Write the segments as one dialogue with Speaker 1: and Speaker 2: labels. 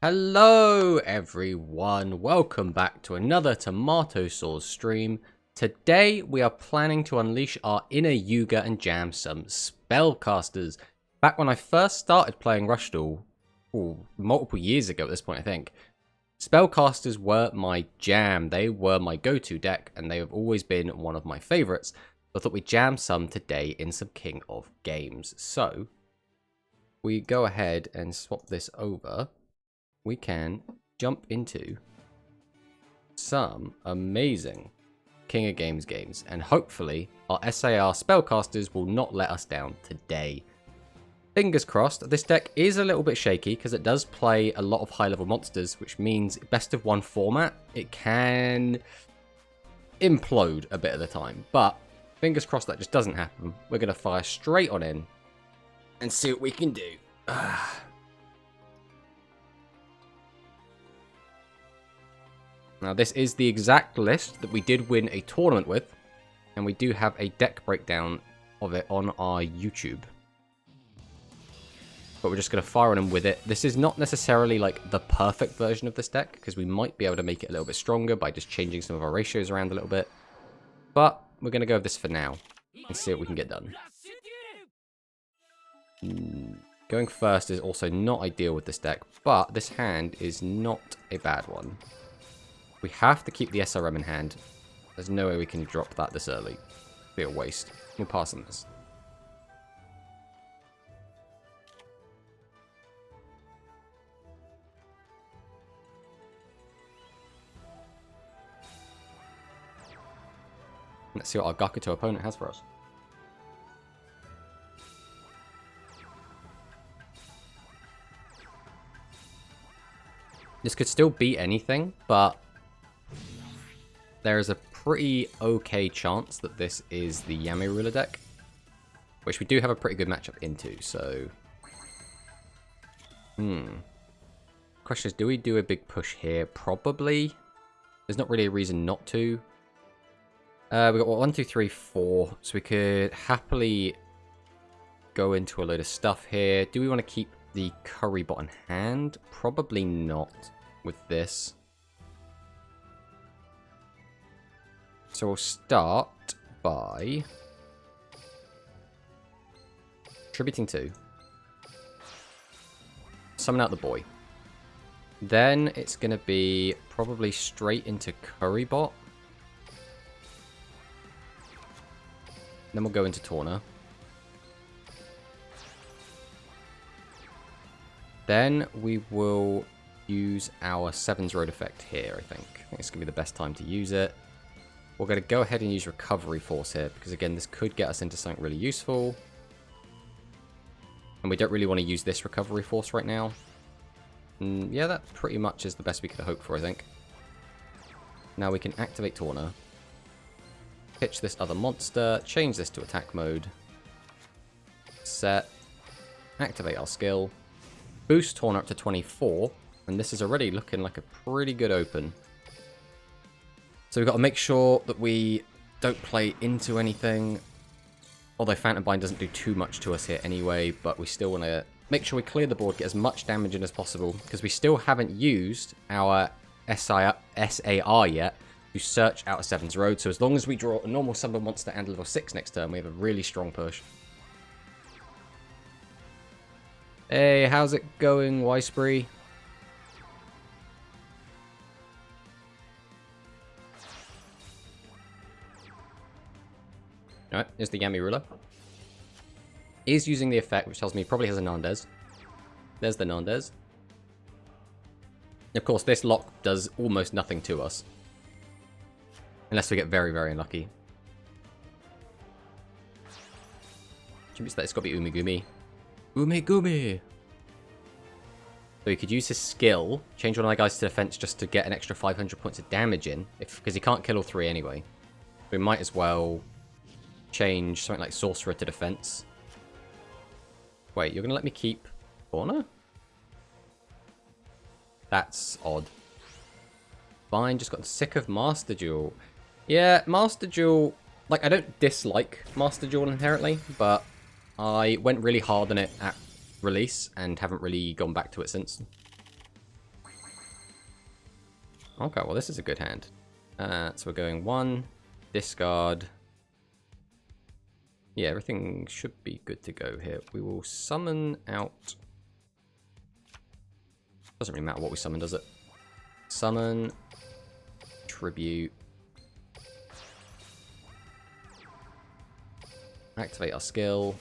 Speaker 1: Hello everyone, welcome back to another Tomato Sauce stream. Today we are planning to unleash our inner Yuga and jam some Spellcasters. Back when I first started playing Rushdall, multiple years ago at this point I think, Spellcasters were my jam. They were my go-to deck and they have always been one of my favourites. I thought we'd jam some today in some King of Games. So, we go ahead and swap this over. We can jump into some amazing King of Games games, and hopefully our SAR Spellcasters will not let us down today. Fingers crossed. This deck is a little bit shaky because it does play a lot of high-level monsters, which means best of one format, it can implode a bit of the time, but fingers crossed that just doesn't happen. We're going to fire straight on in and see what we can do. Now, this is the exact list that we did win a tournament with, and we do have a deck breakdown of it on our YouTube. But we're just going to fire on him with it. This is not necessarily like the perfect version of this deck, because we might be able to make it a little bit stronger by just changing some of our ratios around a little bit. But we're going to go with this for now and see what we can get done. Going first is also not ideal with this deck, but this hand is not a bad one. We have to keep the SRM in hand. There's no way we can drop that this early. It'd be a waste. We'll pass on this. Let's see what our Gakuto opponent has for us. This could still be anything, but there is a pretty okay chance that this is the Yami Ruler deck, which we do have a pretty good matchup into, so... Question is, do we do a big push here? Probably. There's not really a reason not to. We've got, what, 1, 2, 3, 4, so we could happily go into a load of stuff here. Do we want to keep the Curry Bot in hand? Probably not with this. So we'll start by tributing 2. Summon out the boy. Then it's going to be probably straight into Curry Bot. Then we'll go into Torna. Then we will use our Seven's Road effect here, I think. I think it's going to be the best time to use it. We're going to go ahead and use Recovery Force here, because again, this could get us into something really useful. And we don't really want to use this Recovery Force right now. Yeah, that pretty much is the best we could hope for, I think. Now we can activate Torna. Pitch this other monster, change this to attack mode. Set. Activate our skill. Boost Torna up to 24. And this is already looking like a pretty good open. So we've got to make sure that we don't play into anything. Although Phantom Bind doesn't do too much to us here anyway, but we still want to make sure we clear the board, get as much damage in as possible, because we still haven't used our SAR yet to search out a Seven's Road. So as long as we draw a normal summon monster and level 6 next turn, we have a really strong push. Hey, how's it going, Wispree? Alright, here's the Yami Ruler. Is using the effect, which tells me he probably has a Nandes. There's the Nandes. Of course, this lock does almost nothing to us. Unless we get very, very unlucky. It's got to be Umigumi. Umigumi! So he could use his skill, change one of my guys to defense just to get an extra 500 points of damage in, because he can't kill all 3 anyway. We might as well change something like Sorcerer to defense. Wait, you're going to let me keep Corner? That's odd. Fine, just gotten sick of Master Duel. Yeah, Master Duel, like, I don't dislike Master Duel inherently, but I went really hard on it at release and haven't really gone back to it since. Okay, well this is a good hand. So we're going 1, discard. Yeah, everything should be good to go here. We will summon out... Doesn't really matter what we summon, does it? Summon, tribute, activate our skill,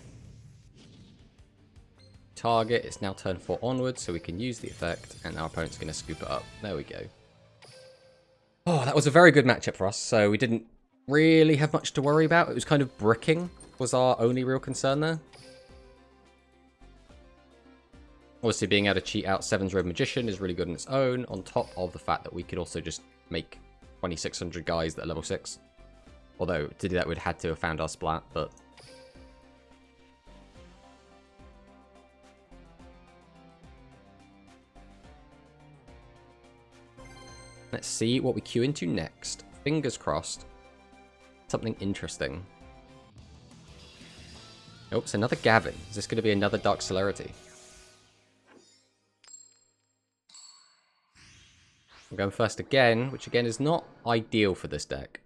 Speaker 1: target. It's now turn 4 onwards, so we can use the effect, and our opponent's going to scoop it up. There we go. Oh, that was a very good matchup for us, so we didn't really have much to worry about. It was kind of bricking was our only real concern there. Obviously, being able to cheat out 7's Red Magician is really good on its own, on top of the fact that we could also just make 2,600 guys that are level 6. Although, to do that, we'd had to have found our splat, but... Let's see what we queue into next. Fingers crossed. Something interesting. Oops, another Gavin. Is this going to be another Dark Celerity? I'm going first again, which again is not ideal for this deck.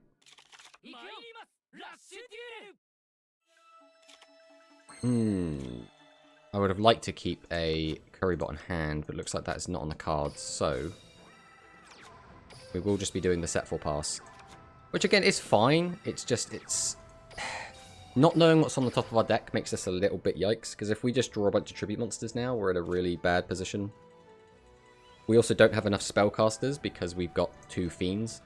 Speaker 1: I would have liked to keep a Currybot on hand, but it looks like that is not on the cards, so... we will just be doing the set 4 pass. Which again is fine, it's just, it's... not knowing what's on the top of our deck makes us a little bit yikes, because if we just draw a bunch of Tribute Monsters now, we're in a really bad position. We also don't have enough Spellcasters because we've got 2 Fiends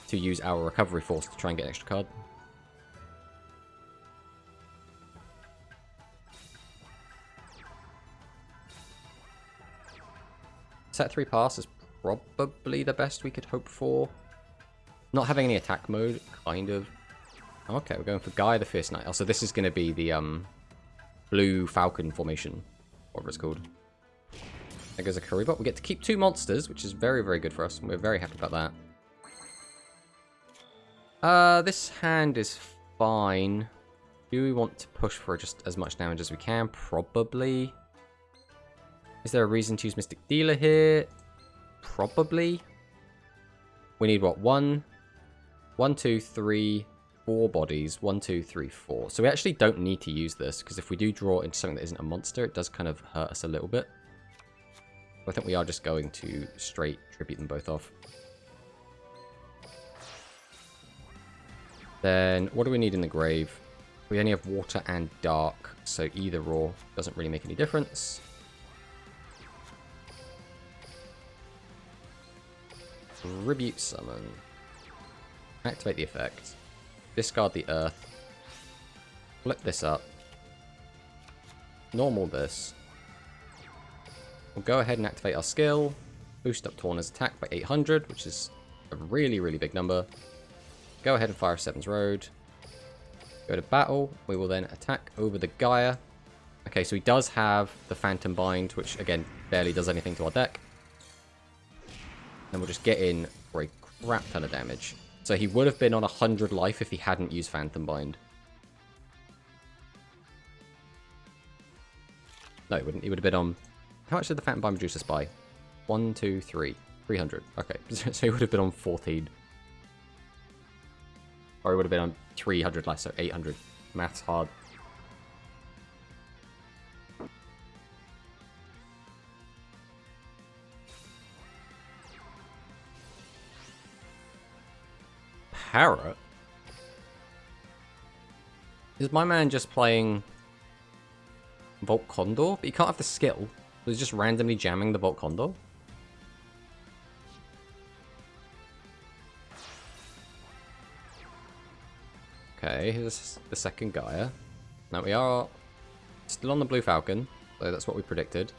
Speaker 1: to use our Recovery Force to try and get an extra card. Set 3 pass is probably the best we could hope for. Not having any attack mode, kind of. Okay, we're going for Gaia the Fierce Knight. Also, this is going to be the Blue Falcon formation, whatever it's called. There goes a Currybot. We get to keep 2 monsters, which is very, very good for us. And we're very happy about that. This hand is fine. Do we want to push for just as much damage as we can? Probably. Is there a reason to use Mystic Dealer here? Probably. We need what? 1, 2, 3, 4 bodies. 1, 2, 3, 4. So we actually don't need to use this, because if we do draw into something that isn't a monster, it does kind of hurt us a little bit. I think we are just going to straight tribute them both off. Then, what do we need in the grave? We only have water and dark, so either or doesn't really make any difference. Tribute summon. Activate the effect. Discard the earth. Flip this up. Normal this. We'll go ahead and activate our skill. Boost up Torna's attack by 800, which is a really, really big number. Go ahead and fire 7's Road. Go to battle. We will then attack over the Gaia. Okay, so he does have the Phantom Bind, which, again, barely does anything to our deck. And we'll just get in for a crap ton of damage. So he would have been on 100 life if he hadn't used Phantom Bind. No, he wouldn't. He would have been on... How much did the Phantom Bind reduce us by? 1, 2, 3. 300. Okay, so he would have been on 14. Or he would have been on 300 less, so 800. Math's hard. Parrot? Is my man just playing Volt Condor? But he can't have the skill. So he's just randomly jamming the Volt Condor? Okay, here's the second Gaia. Now we are still on the Blue Falcon, so that's what we predicted.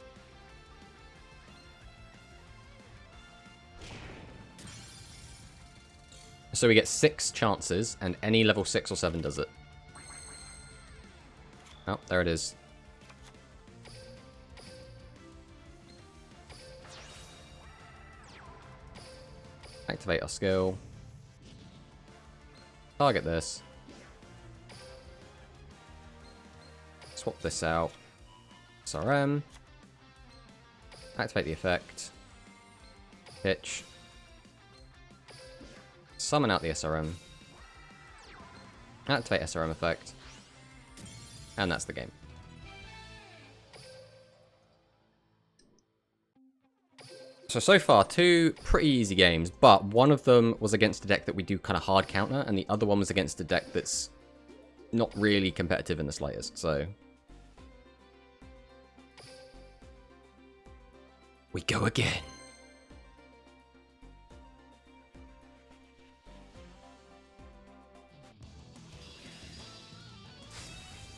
Speaker 1: So we get 6 chances, and any level 6 or 7 does it. Oh, there it is. Activate our skill. Target this. Swap this out. SRM. Activate the effect. Pitch. summon out the SRM. Activate SRM effect. And that's the game. So far, 2 pretty easy games, but one of them was against a deck that we do kind of hard counter, and the other one was against a deck that's not really competitive in the slightest, so... we go again.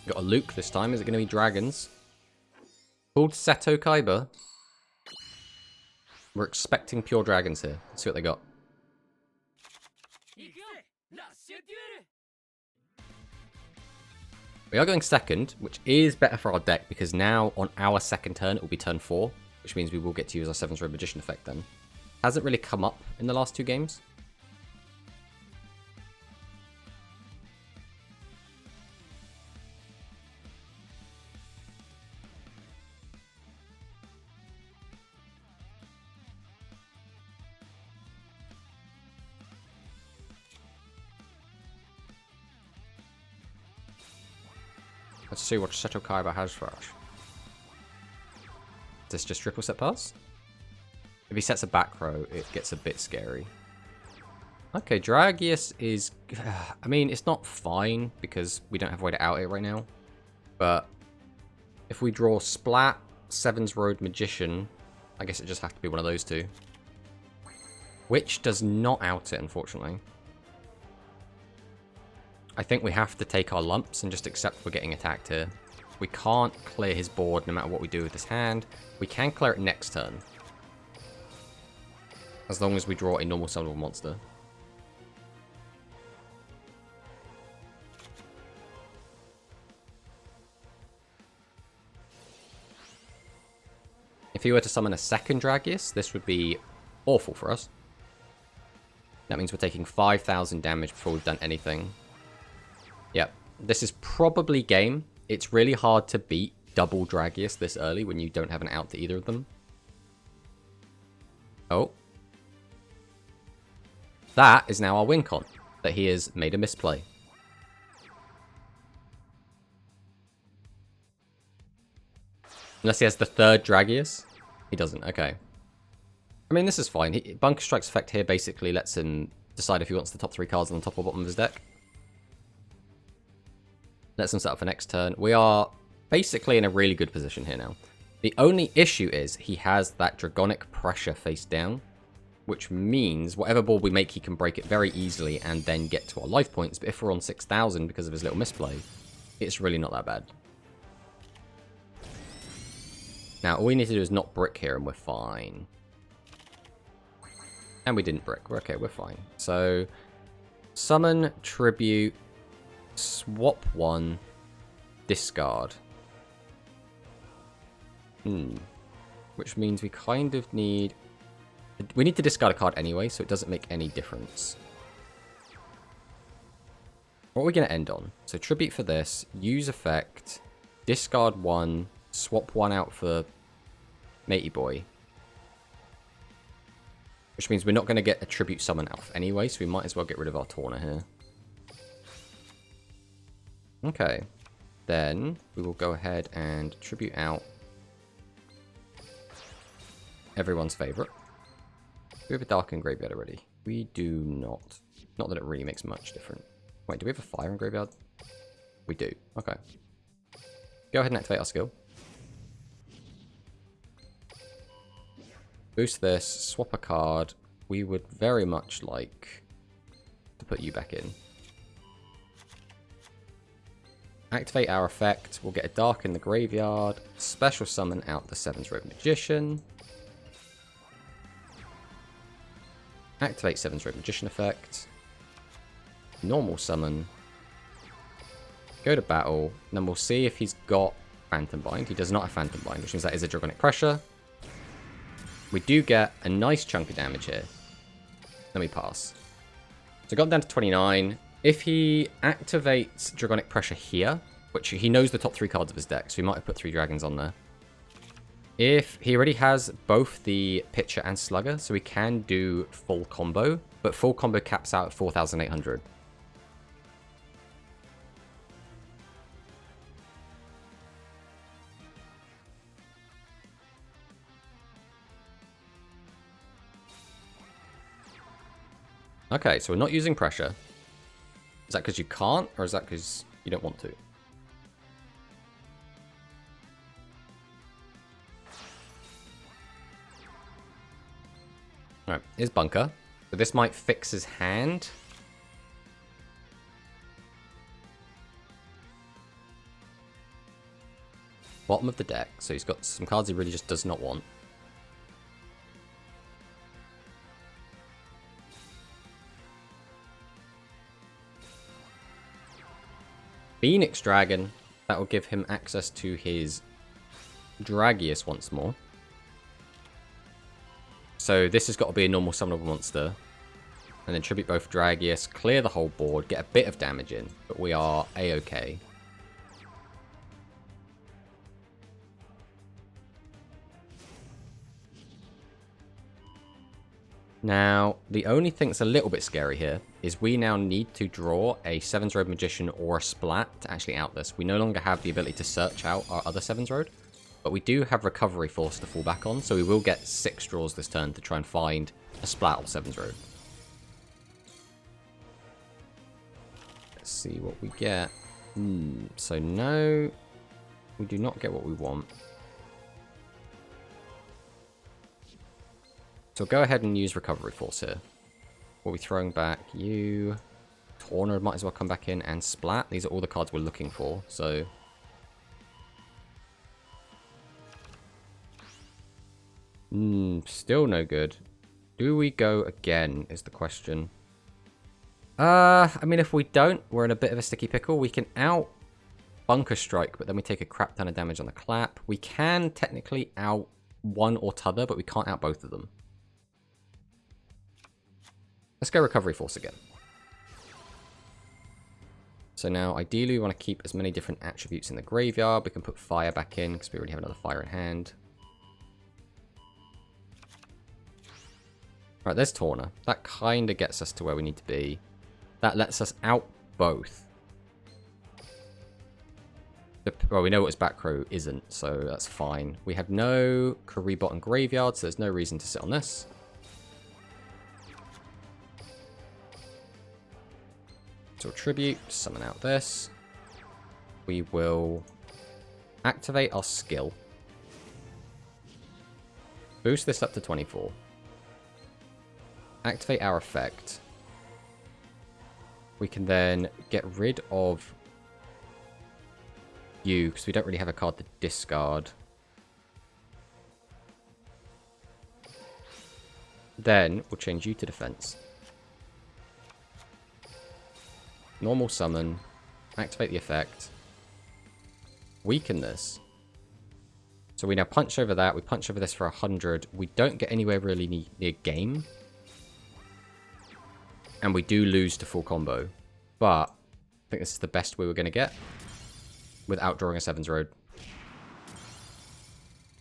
Speaker 1: Got a Luke this time. Is it going to be dragons? Called Seto Kaiba. We're expecting pure dragons here. Let's see what they got. We are going second, which is better for our deck, because now on our second turn it will be turn 4, which means we will get to use our 7th Road Magician effect then. Hasn't really come up in the last 2 games. Let's see what Seto Kaiba has for us. Is this just triple set pass? If he sets a back row, it gets a bit scary. Okay, Dragius is... I mean, it's not fine, because we don't have a way to out it right now. But if we draw Splat, 7's Road Magician, I guess it just has to be one of those 2. Which does not out it, unfortunately. I think we have to take our lumps and just accept we're getting attacked here. We can't clear his board no matter what we do with this hand. We can clear it next turn. As long as we draw a normal summonable monster. If he were to summon a second Dragius, this would be awful for us. That means we're taking 5,000 damage before we've done anything. Yep, this is probably game. It's really hard to beat double Dragius this early when you don't have an out to either of them. Oh. That is now our win con, that he has made a misplay. Unless he has the 3rd Dragius. He doesn't, okay. I mean, this is fine. Bunker Strike's effect here basically lets him decide if he wants the top 3 cards on the top or bottom of his deck. Lets him set up for next turn. We are basically in a really good position here now. The only issue is he has that Dragonic Pressure face down, which means whatever board we make, he can break it very easily and then get to our life points. But if we're on 6,000 because of his little misplay, it's really not that bad. Now, all we need to do is not brick here and we're fine. And we didn't brick. Okay, we're fine. So, summon, tribute, swap 1, discard. Which means we kind of need... we need to discard a card anyway, so it doesn't make any difference. What are we going to end on? So tribute for this, use effect, discard 1, swap 1 out for Matey Boy. Which means we're not going to get a tribute summon out anyway, so we might as well get rid of our Torna here. Okay, then we will go ahead and tribute out everyone's favorite. We have a Darkened Graveyard already. We do not. Not that it really makes much difference. Wait, do we have a Fire in Graveyard? We do. Okay. Go ahead and activate our skill. Boost this, swap a card. We would very much like to put you back in. Activate our effect. We'll get a Dark in the Graveyard. Special summon out the 7's Road Magician. Activate 7's Road Magician effect. Normal summon. Go to battle. And then we'll see if he's got Phantom Bind. He does not have Phantom Bind, which means that is a Dragonic Pressure. We do get a nice chunk of damage here. Then we pass. So got down to 29. If he activates Dragonic Pressure here, which he knows the top 3 cards of his deck, so he might have put 3 dragons on there. If he already has both the Pitcher and Slugger, so we can do full combo, but full combo caps out at 4,800. Okay, so we're not using pressure. Is that because you can't, or is that because you don't want to? Alright, here's Bunker. So this might fix his hand. Bottom of the deck, so he's got some cards he really just does not want. Phoenix Dragon, that will give him access to his Dragius once more. So this has got to be a normal summonable monster. And then tribute both Dragius, clear the whole board, get a bit of damage in, but we are A-okay. Now, the only thing that's a little bit scary here is we now need to draw a 7's Road Magician or a Splat to actually out this. We no longer have the ability to search out our other 7's Road, but we do have Recovery Force to fall back on, so we will get 6 draws this turn to try and find a Splat or 7's Road. Let's see what we get. So no, we do not get what we want. So go ahead and use Recovery Force here. We'll be throwing back you. Torna might as well come back in, and Splat. These are all the cards we're looking for, so... still no good. Do we go again, is the question. I mean, if we don't, we're in a bit of a sticky pickle. We can out Bunker Strike, but then we take a crap ton of damage on the clap. We can technically out one or t'other, but we can't out both of them. Let's go Recovery Force again. So now, ideally, we want to keep as many different attributes in the graveyard. We can put Fire back in, because we already have another Fire in hand. Right, there's Torna. That kind of gets us to where we need to be. That lets us out both. Well, we know what his back row isn't, so that's fine. We have no Karibot and Graveyard, so there's no reason to sit on this. So Tribute, summon out this. We will activate our skill. Boost this up to 24. Activate our effect. We can then get rid of you, because we don't really have a card to discard. Then we'll change you to defense. Normal summon. Activate the effect. Weaken this. So we now punch over that. We punch over this for 100. We don't get anywhere really near game. And we do lose to full combo. But I think this is the best we were going to get without drawing a 7's Road.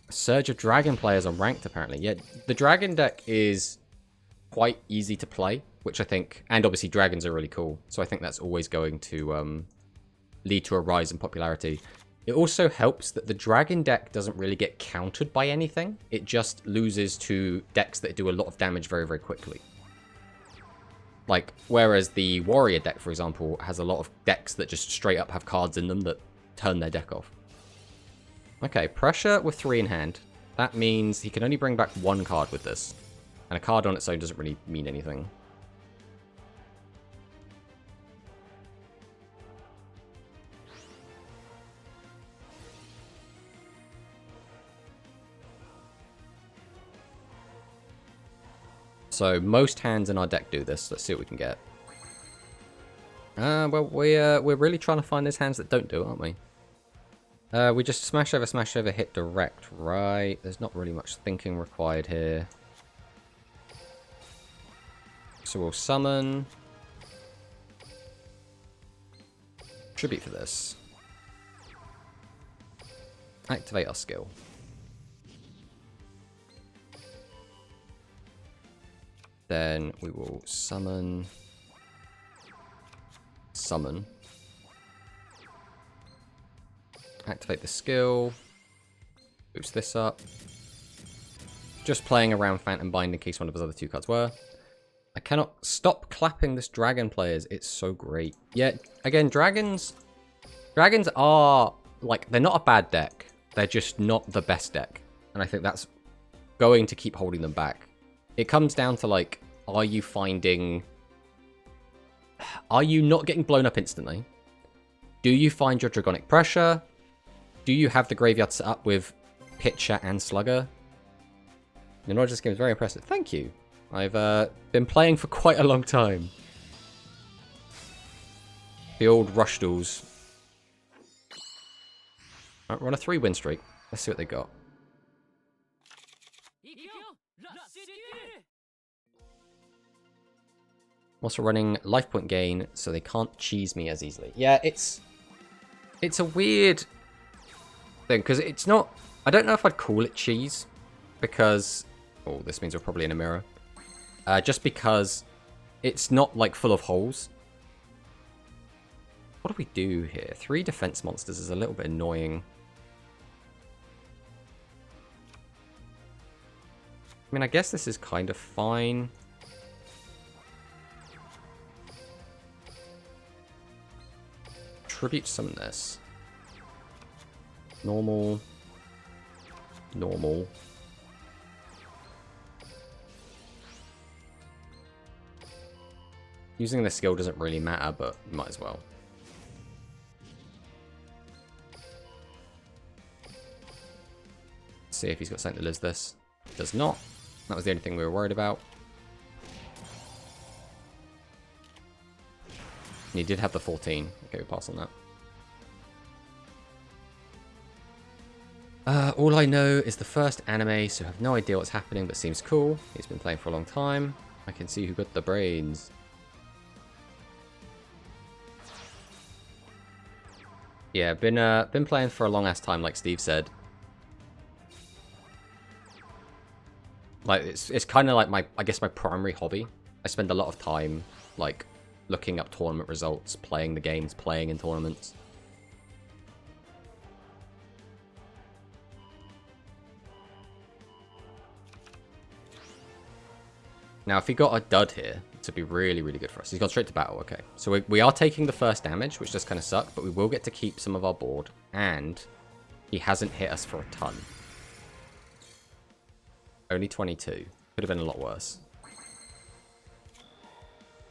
Speaker 1: A surge of Dragon players on ranked, apparently. Yeah, the Dragon deck is quite easy to play, which I think... And obviously, Dragons are really cool. So I think that's always going to lead to a rise in popularity. It also helps that the Dragon deck doesn't really get countered by anything. It just loses to decks that do a lot of damage very, very quickly. Like, whereas the Warrior deck, for example, has a lot of decks that just straight up have cards in them that turn their deck off. Okay, pressure with 3 in hand. That means he can only bring back 1 card with this. And a card on its own doesn't really mean anything. So most hands in our deck do this. Let's see what we can get. Well, we're really trying to find those hands that don't do it, aren't we? We just smash over, hit direct, right? There's not really much thinking required here. So we'll summon. Tribute for this. Activate our skill. Then we will summon. Activate the skill. Boost this up. Just playing around Phantom Bind in case one of his other 2 cards were. I cannot stop clapping this dragon, players. It's so great. Yeah, again, dragons are, like, they're not a bad deck. They're just not the best deck. And I think that's going to keep holding them back. It comes down to, like, are you not getting blown up instantly? Do you find your Dragonic Pressure? Do you have the graveyard set up with Pitcher and Slugger? The knowledge of this game is very impressive. Thank you. I've been playing for quite a long time. The old Rushdles. Right, we're on a 3-win streak. Let's see what they got. Also running life point gain, so they can't cheese me as easily. Yeah, it's a weird thing, because it's not... I don't know if I'd call it cheese, because... Oh, this means we're probably in a mirror. Just because it's not, like, full of holes. What do we do here? 3 defense monsters is a little bit annoying. I mean, I guess this is kind of fine. Tribute summon this. Normal. Normal. Using the skill doesn't really matter, but might as well. See if he's got something that lives this. Does not. That was the only thing we were worried about. He did have the 14. Okay, we pass on that. All I know is the first anime, so I have no idea what's happening, but seems cool. He's been playing for a long time. I can see who got the brains. Yeah, been playing for a long ass time, like Steve said. Like it's kind of like I guess my primary hobby. I spend a lot of time like looking up tournament results, playing the games, playing in tournaments. Now, if he got a dud here, it'd be really, really good for us. He's gone straight to battle, okay. So we are taking the first damage, which does kind of suck, but we will get to keep some of our board, and he hasn't hit us for a ton. Only 22. Could have been a lot worse.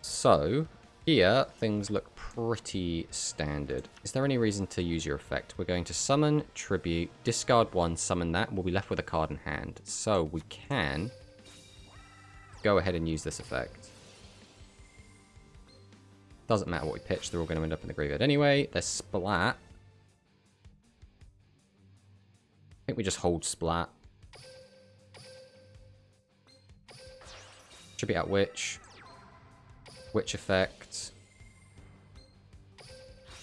Speaker 1: So, here, things look pretty standard. Is there any reason to use your effect? We're going to summon, tribute, discard 1, summon that, and we'll be left with a card in hand. So, we can go ahead and use this effect. Doesn't matter what we pitch, they're all going to end up in the graveyard anyway. They're splat. I think we just hold splat. Tribute out Witch. Witch effect.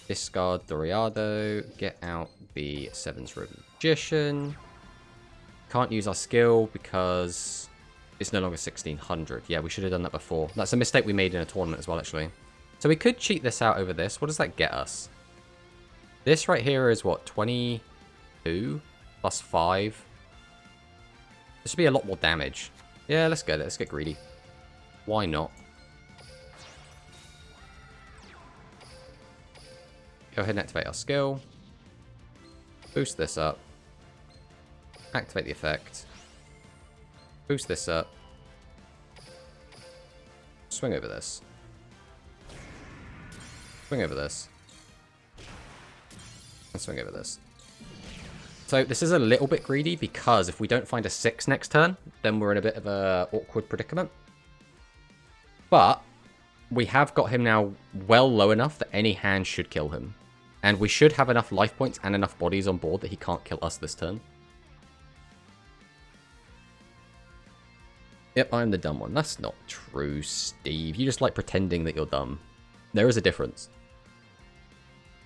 Speaker 1: Discard Doriado. Get out the Seven's Robe Magician. Can't use our skill because it's no longer 1600. Yeah, we should have done that before. That's a mistake we made in a tournament as well, actually. So we could cheat this out over this. What does that get us? This right here is what? 22 plus 5. This should be a lot more damage. Yeah, let's get it. Let's get greedy. Why not? Go ahead and activate our skill. Boost this up. Activate the effect. Boost this up. Swing over this. Swing over this. And swing over this. So this is a little bit greedy because if we don't find a 6 next turn, then we're in a bit of a awkward predicament. But we have got him now well low enough that any hand should kill him. And we should have enough life points and enough bodies on board that he can't kill us this turn. Yep, I'm the dumb one. That's not true, Steve. You just like pretending that you're dumb. There is a difference.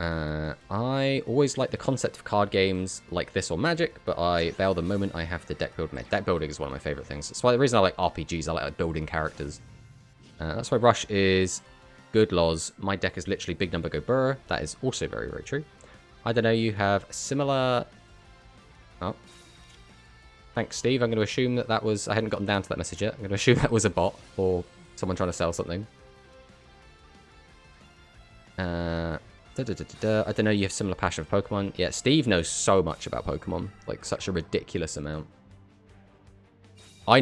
Speaker 1: I always like the concept of card games like this or Magic, but I bail the moment I have to deck build. Deck building is one of my favorite things. That's why the reason I like RPGs. I like building characters. That's why Rush is good laws. My deck is literally big number go burr. That is also very, very true. I don't know, you have similar... Oh. Thanks, Steve. I'm going to assume that was... I hadn't gotten down to that message yet. I'm going to assume that was a bot or someone trying to sell something. I don't know, you have similar passion for Pokemon. Yeah, Steve knows so much about Pokemon. Like, such a ridiculous amount. I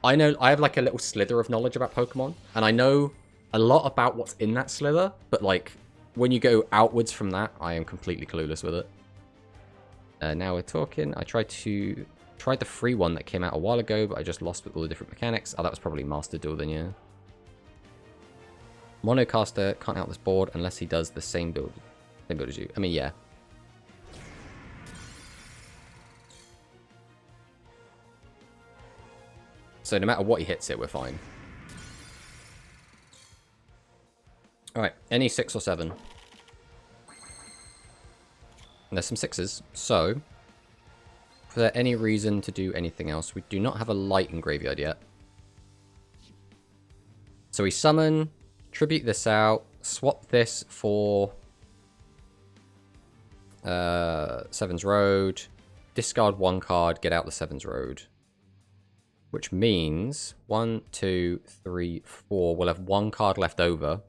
Speaker 1: have like a little slither of knowledge about Pokemon. And I know a lot about what's in that slither. But like, when you go outwards from that, I am completely clueless with it. Now we're talking. I tried the free one that came out a while ago, but I just lost with all the different mechanics. Oh, that was probably Master Duel then, yeah. Monocaster can't out this board unless he does the same build as you. I mean, yeah. So no matter what he hits it, we're fine. Alright, any 6 or 7. And there's some 6s, so... Is there any reason to do anything else? We do not have a light in graveyard yet. So we summon... Tribute this out, swap this for Seven's Road, discard 1 card, get out the Seven's Road. Which means 1, 2, 3, 4. We'll have 1 card left over.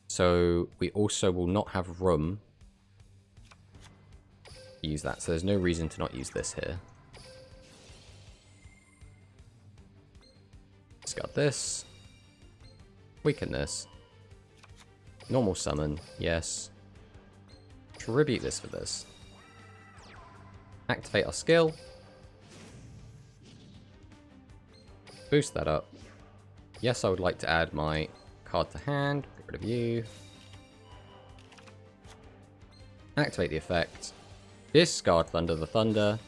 Speaker 1: So we also will not have room to use that. So there's no reason to not use this here. Discard this. Weaken this. Normal summon, yes. Tribute this for this. Activate our skill. Boost that up. Yes, I would like to add my card to hand. Get rid of you. Activate the effect. Discard Thunder the Thunder.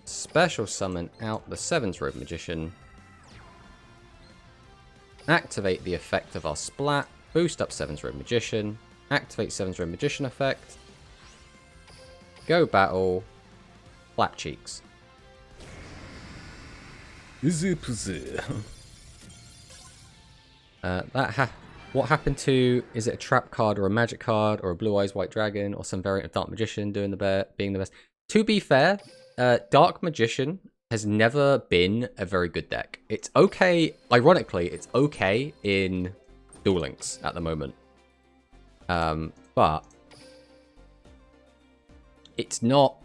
Speaker 1: Special summon out the Seven's Road Magician. Activate the effect of our splat. Boost up Seven's Road Magician. Activate Seven's Road Magician effect. Go battle. Flap cheeks. What happened to... Is it a trap card or a magic card or a Blue Eyes White Dragon or some variant of Dark Magician being the best? To be fair, Dark Magician has never been a very good deck. It's okay... Ironically, it's okay in... Duel Links at the moment. But it's not...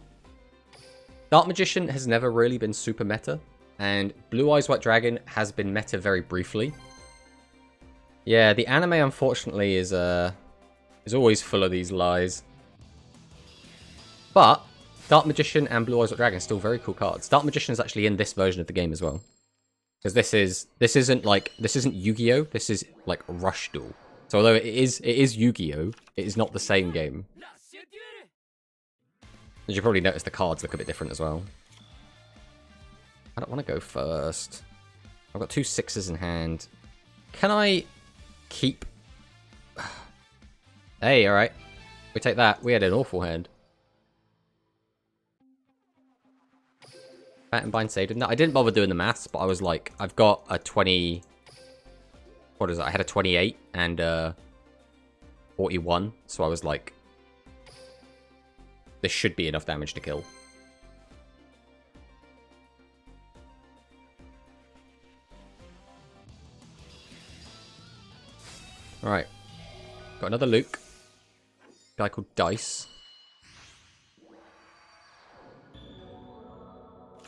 Speaker 1: Dark Magician has never really been super meta, and Blue Eyes White Dragon has been meta very briefly. Yeah, the anime unfortunately is always full of these lies. But Dark Magician and Blue Eyes White Dragon are still very cool cards. Dark Magician is actually in this version of the game as well. Because this isn't Yu-Gi-Oh! This is like Rush Duel. So although it is Yu-Gi-Oh! It is not the same game. As you probably noticed, the cards look a bit different as well. I don't want to go first. I've got 2 6s in hand. Can I keep... Hey, alright. We take that. We had an awful hand. Bat and Bind saved him. No, I didn't bother doing the maths, but I was like, I've got a 20... What is it? I had a 28 and 41. So I was like, this should be enough damage to kill. Alright. Got another Luke. Guy called Dice.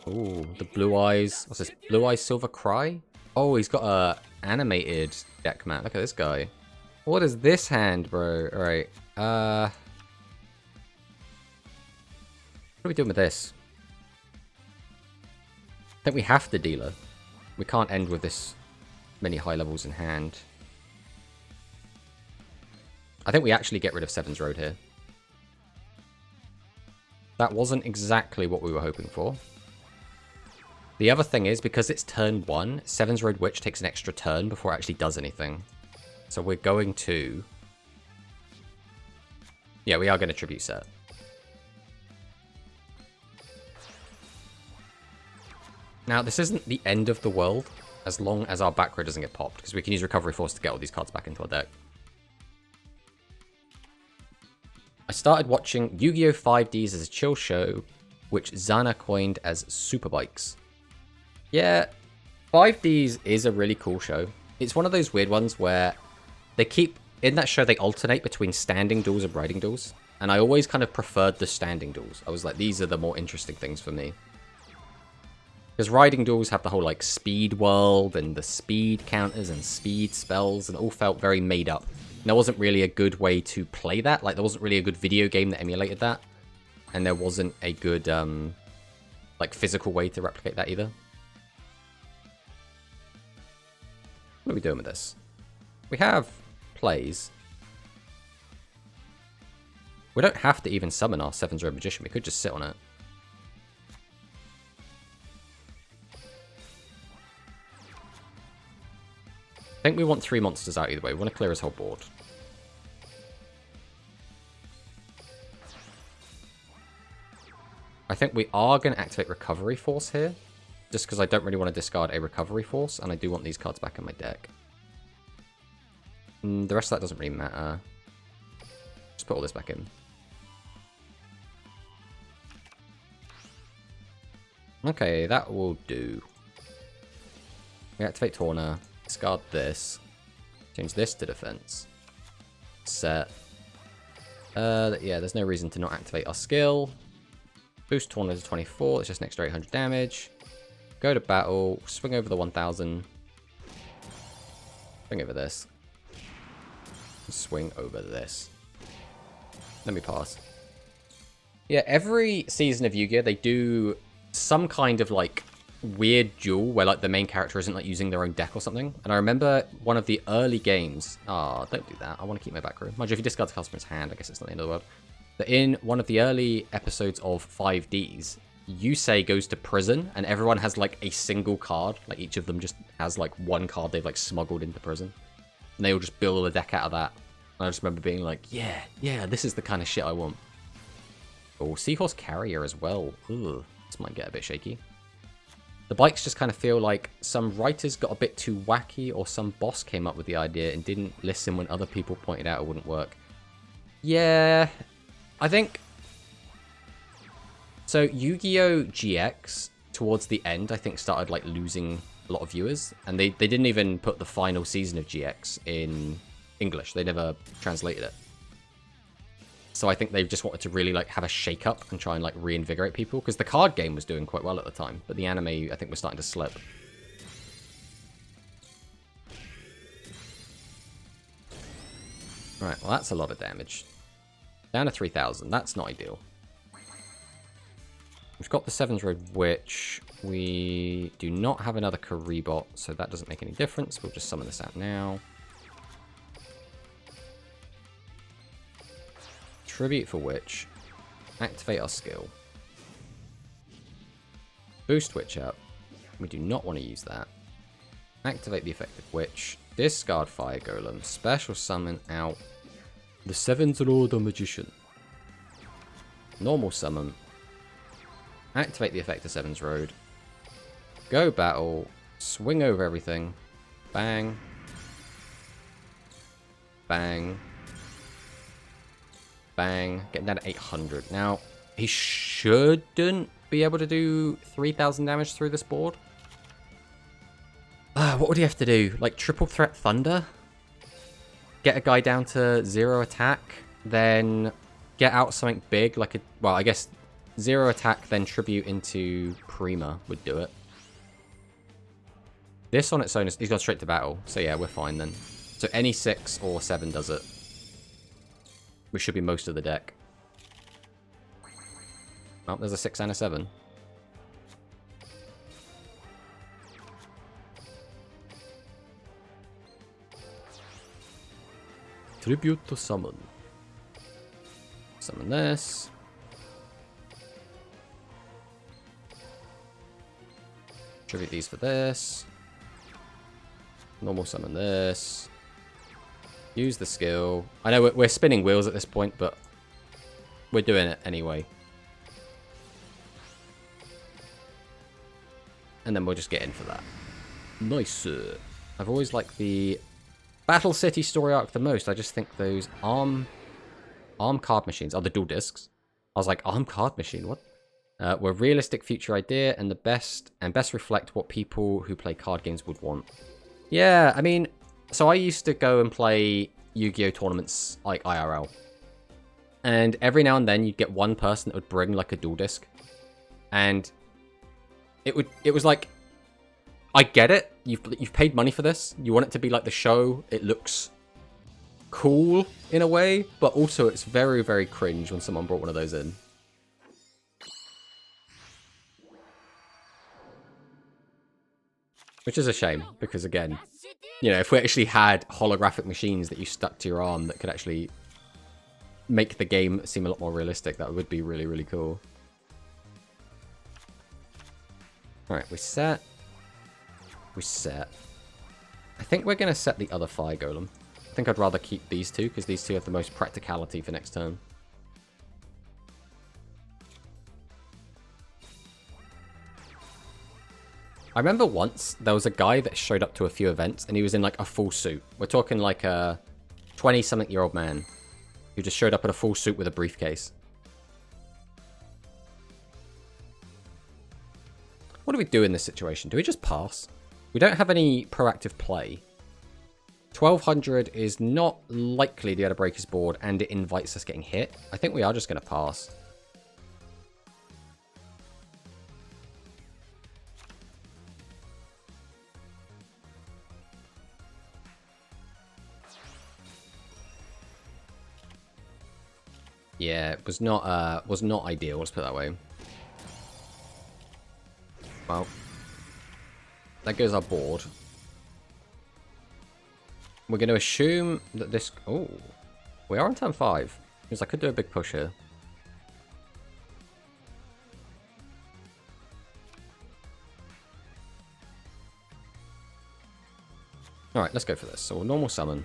Speaker 1: Ooh, the Blue Eyes. What's this? Blue Eyes Silver Cry? Oh, he's got a animated deck mat. Look at this guy. What is this hand, bro? Alright. What are we doing with this? I think we have to dealer. We can't end with this many high levels in hand. I think we actually get rid of Seven's Road here. That wasn't exactly what we were hoping for. The other thing is, because it's turn 1, Seven's Road Witch takes an extra turn before it actually does anything. So we're going to Yeah, we are going to tribute set. Now, this isn't the end of the world, as long as our back row doesn't get popped, because we can use Recovery Force to get all these cards back into our deck. I started watching Yu-Gi-Oh! 5Ds as a chill show, which Zana coined as Super Bikes. Yeah, 5Ds is a really cool show. It's one of those weird ones where they keep... In that show, they alternate between standing duels and riding duels. And I always kind of preferred the standing duels. I was like, these are the more interesting things for me. Because riding duels have the whole, like, speed world and the speed counters and speed spells, and it all felt very made up. And there wasn't really a good way to play that. Like, there wasn't really a good video game that emulated that. And there wasn't a good, like, physical way to replicate that either. What are we doing with this? We have plays. We don't have to even summon our 7-0 Magician. We could just sit on it. I think we want 3 monsters out either way. We want to clear his whole board. I think we are going to activate Recovery Force here. Just because I don't really want to discard a Recovery Force. And I do want these cards back in my deck. The rest of that doesn't really matter. Just put all this back in. Okay, that will do. We activate Torna. Discard this. Change this to defense. Set. Yeah, there's no reason to not activate our skill. Boost Torna to 24. It's just an extra 800 damage. Go to battle. Swing over the 1000. Swing over this. Swing over this. Let me pass. Yeah, every season of Yu-Gi-Oh! They do some kind of, like, weird duel where, like, the main character isn't, like, using their own deck or something. And I remember one of the early games... Ah, don't do that. I want to keep my back row. Mind you, if you discard the card from his hand, I guess it's not the end of the world. But in one of the early episodes of 5Ds, Yusei goes to prison, and everyone has, like, a single card. Like, each of them just has, like, one card they've, like, smuggled into prison. And they all just build a deck out of that. And I just remember being like, yeah, this is the kind of shit I want. Oh, Seahorse Carrier as well. Ugh, this might get a bit shaky. The bikes just kind of feel like some writers got a bit too wacky, or some boss came up with the idea and didn't listen when other people pointed out it wouldn't work. Yeah, I think... So, Yu-Gi-Oh! GX, towards the end, I think started, like, losing a lot of viewers. And they didn't even put the final season of GX in English. They never translated it. So I think they just wanted to really, like, have a shake-up and try and, like, reinvigorate people. Because the card game was doing quite well at the time. But the anime, I think, was starting to slip. Right, well, that's a lot of damage. Down to 3,000. That's not ideal. We've got the 7-0 Witch. We do not have another Karibot, so that doesn't make any difference. We'll just summon this out now. Tribute for Witch. Activate our skill. Boost Witch up. We do not want to use that. Activate the effective Witch. Discard Fire Golem. Special summon out the 7-0 Magician. Normal summon. Activate the effect of 7's Road. Go battle. Swing over everything. Bang. Bang. Bang. Getting down to 800. Now, he shouldn't be able to do 3,000 damage through this board. What would he have to do? Like, triple threat Thunder? Get a guy down to 0 attack? Then get out something big like a... Well, I guess 0 attack, then tribute into Prima would do it. This on its own, he's gone straight to battle. So yeah, we're fine then. So any 6 or 7 does it. Which should be most of the deck. Oh, there's a 6 and a 7. Tribute to summon. Summon this. Tribute these for this. Normal summon this. Use the skill. I know we're spinning wheels at this point, but we're doing it anyway. And then we'll just get in for that. Nice. I've always liked the Battle City story arc the most. I just think those ARM card machines are the dual discs. I was like, ARM card machine, what? Were a realistic future idea and best reflect what people who play card games would want. Yeah, I mean, so I used to go and play Yu-Gi-Oh tournaments like IRL. And every now and then you'd get one person that would bring like a dual disc. And it was like, I get it. You've paid money for this. You want it to be like the show. It looks cool in a way, but also it's very, very cringe when someone brought one of those in. Which is a shame, because again, you know, if we actually had holographic machines that you stuck to your arm that could actually make the game seem a lot more realistic, that would be really, really cool. Alright, we set. We set. I think we're going to set the other fire golem. I think I'd rather keep these two, because these two have the most practicality for next turn. I remember once there was a guy that showed up to a few events and he was in like a full suit. We're talking like a 20-something-year-old man who just showed up in a full suit with a briefcase. What do we do in this situation? Do we just pass? We don't have any proactive play. 1200 is not likely to be able to break his board and it invites us getting hit. I think we are just going to pass. Yeah, it was not ideal, let's put it that way. Well, that goes our board. We're going to assume that this... Oh, we are on turn 5. Because I could do a big push here. Alright, let's go for this. So we'll normal summon.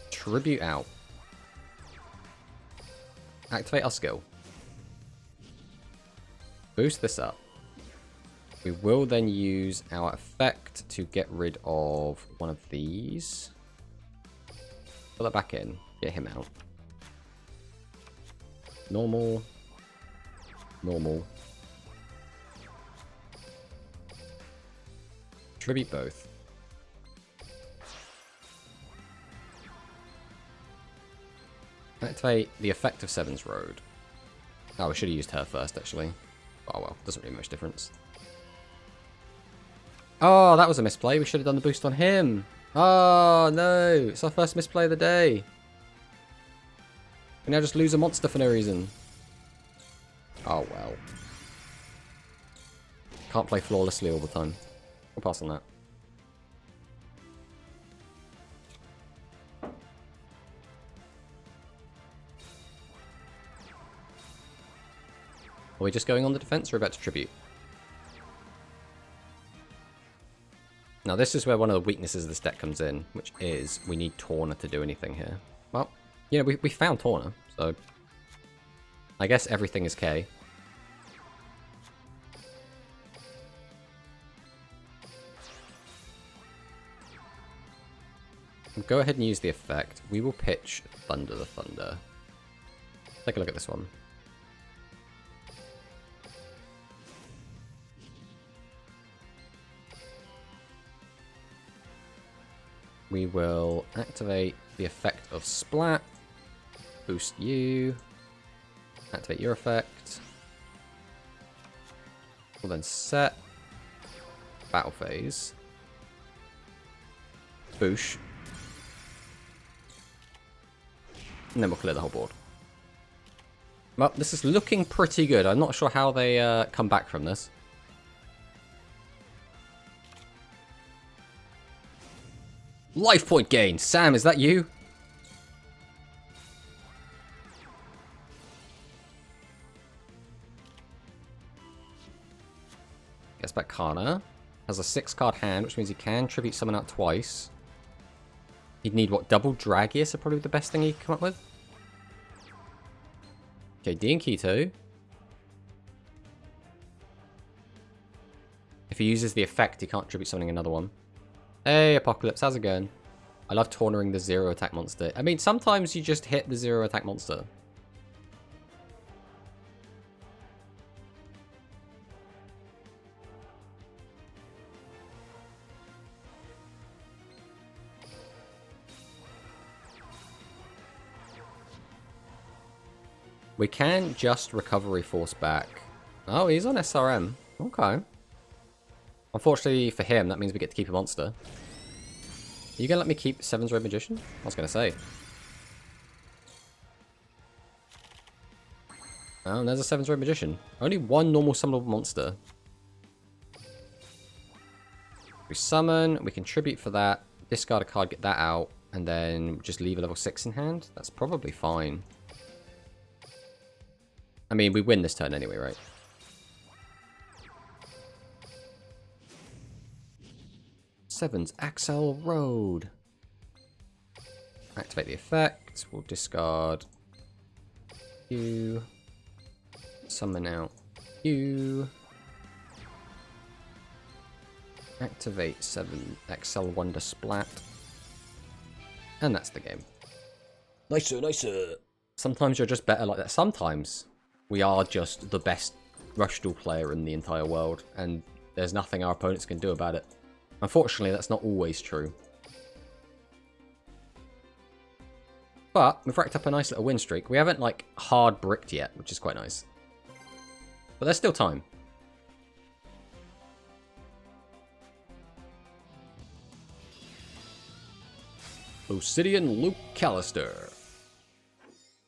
Speaker 1: Tribute out. Activate our skill. Boost this up. We will then use our effect to get rid of one of these. Put that back in. Get him out. Normal. Normal. Tribute both. Activate the effect of Seven's Road. Oh, we should have used her first, actually. Oh well, doesn't really make much difference. Oh, that was a misplay. We should have done the boost on him. Oh, no. It's our first misplay of the day. We now just lose a monster for no reason. Oh, well. Can't play flawlessly all the time. We'll pass on that. Are we just going on the defense or about to tribute? Now this is where one of the weaknesses of this deck comes in, which is we need Torna to do anything here. Well, you know, we found Torna, so I guess everything is K. We'll go ahead and use the effect. We will pitch Thunder the Thunder. Take a look at this one. We will activate the effect of Splat, boost you, activate your effect. We'll then set battle phase, boosh, and then we'll clear the whole board. Well, this is looking pretty good. I'm not sure how they come back from this. Life point gain. Sam, is that you? Gets back Kana. Has a 6-card hand, which means he can tribute summon out twice. He'd need, what, double Dragius are probably the best thing he could come up with? Okay, D and Keto. If he uses the effect, he can't tribute summoning another one. Hey, Apocalypse, how's it going? I love taunting the 0 attack monster. I mean, sometimes you just hit the 0 attack monster. We can just recovery force back. Oh, he's on SRM. Okay. Unfortunately for him, that means we get to keep a monster. Are you going to let me keep Seven's Red Magician? I was going to say. Oh, and there's a Seven's Red Magician. Only one normal summonable monster. We summon, we contribute for that, discard a card, get that out, and then just leave a level 6 in hand. That's probably fine. I mean, we win this turn anyway, right? Seven's Axel Road. Activate the effect. We'll discard you. Summon out you. Activate 7 Axel Wonder Splat. And that's the game. Nicer, nicer. Sometimes you're just better like that. Sometimes we are just the best Rush Duel player in the entire world, and there's nothing our opponents can do about it. Unfortunately, that's not always true. But we've racked up a nice little win streak. We haven't, like, hard bricked yet, which is quite nice. But there's still time. Obsidian Luke Callister.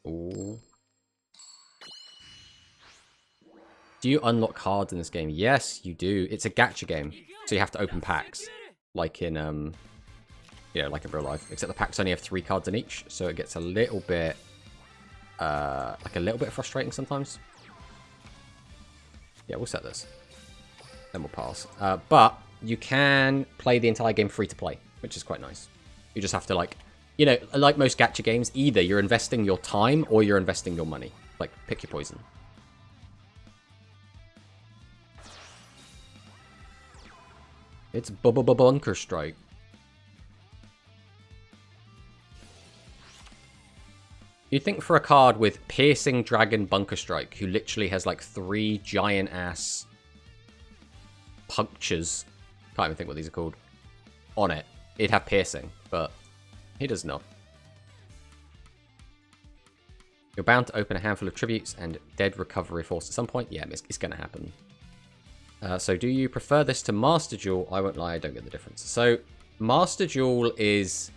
Speaker 1: Ooh. Do you unlock cards in this game? Yes, you do. It's a gacha game, so you have to open packs, like in like in real life. Except the packs only have 3 cards in each, so it gets a little bit, frustrating sometimes. Yeah, we'll set this, then we'll pass. But you can play the entire game free to play, which is quite nice. You just have to, like, you know, like most gacha games, either you're investing your time or you're investing your money. Like, pick your poison. It's Bunker Strike. You'd think for a card with Piercing Dragon Bunker Strike, who literally has like 3 giant ass punctures, can't even think what these are called, on it, it'd have piercing, but he does not. You're bound to open a handful of tributes and dead recovery force at some point. Yeah, it's going to happen. So do you prefer this to Master Duel? I won't lie, I don't get the difference. So Master Duel is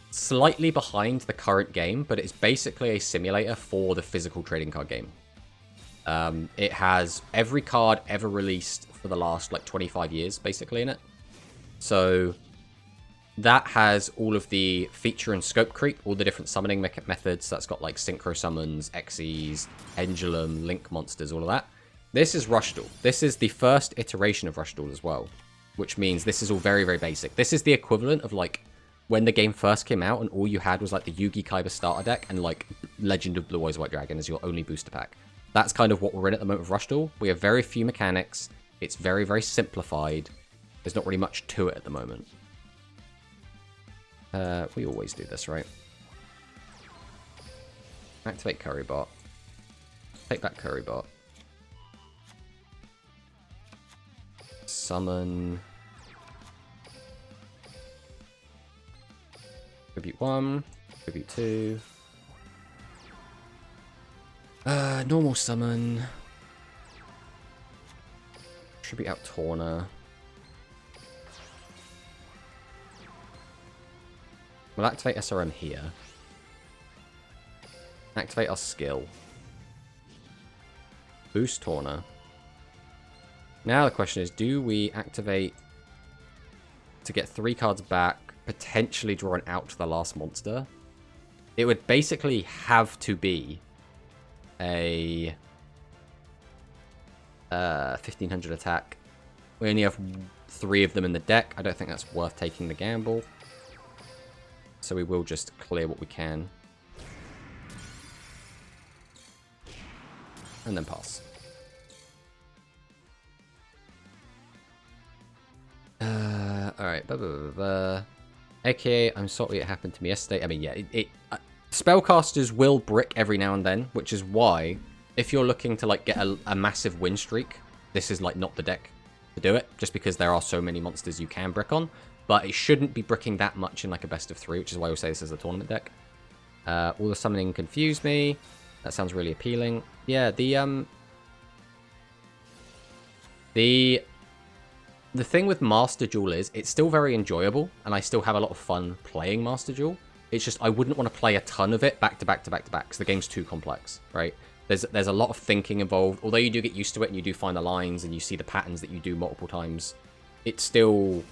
Speaker 1: slightly behind the current game, but it's basically a simulator for the physical trading card game. It has every card ever released for the last, like, 25 years, basically, in it. So that has all of the feature and scope creep, all the different summoning methods. That's got, like, Synchro Summons, Xyz, Pendulum, Link Monsters, all of that. This is Rush Duel. This is the first iteration of Rush Duel as well, which means this is all very, very basic. This is the equivalent of, like, when the game first came out and all you had was, like, the Yugi Kaiba starter deck and, like, Legend of Blue Eyes White Dragon as your only booster pack. That's kind of what we're in at the moment of Rush Duel. We have very few mechanics. It's very, very simplified. There's not really much to it at the moment. We always do this, right? Activate Currybot. Take back Currybot. Summon. Tribute 1. Tribute 2. Normal summon. Tribute out Torna. We'll activate SRM here. Activate our skill. Boost Torna. Now the question is, do we activate to get 3 cards back, potentially drawing out to the last monster? It would basically have to be a 1500 attack. We only have 3 of them in the deck. I don't think that's worth taking the gamble. So we will just clear what we can. And then pass. Alright. AKA, I'm sorry it happened to me yesterday. I mean, yeah, spellcasters will brick every now and then, which is why, if you're looking to, like, get a massive win streak, this is, like, not the deck to do it, just because there are so many monsters you can brick on. But it shouldn't be bricking that much in, like, a best of 3, which is why we'll say this is a tournament deck. All the summoning confused me. That sounds really appealing. Yeah, the thing with Master Duel is, it's still very enjoyable, and I still have a lot of fun playing Master Duel. It's just, I wouldn't want to play a ton of it back to back to back to back, because the game's too complex, right? There's a lot of thinking involved. Although you do get used to it, and you do find the lines, and you see the patterns that you do multiple times, it's still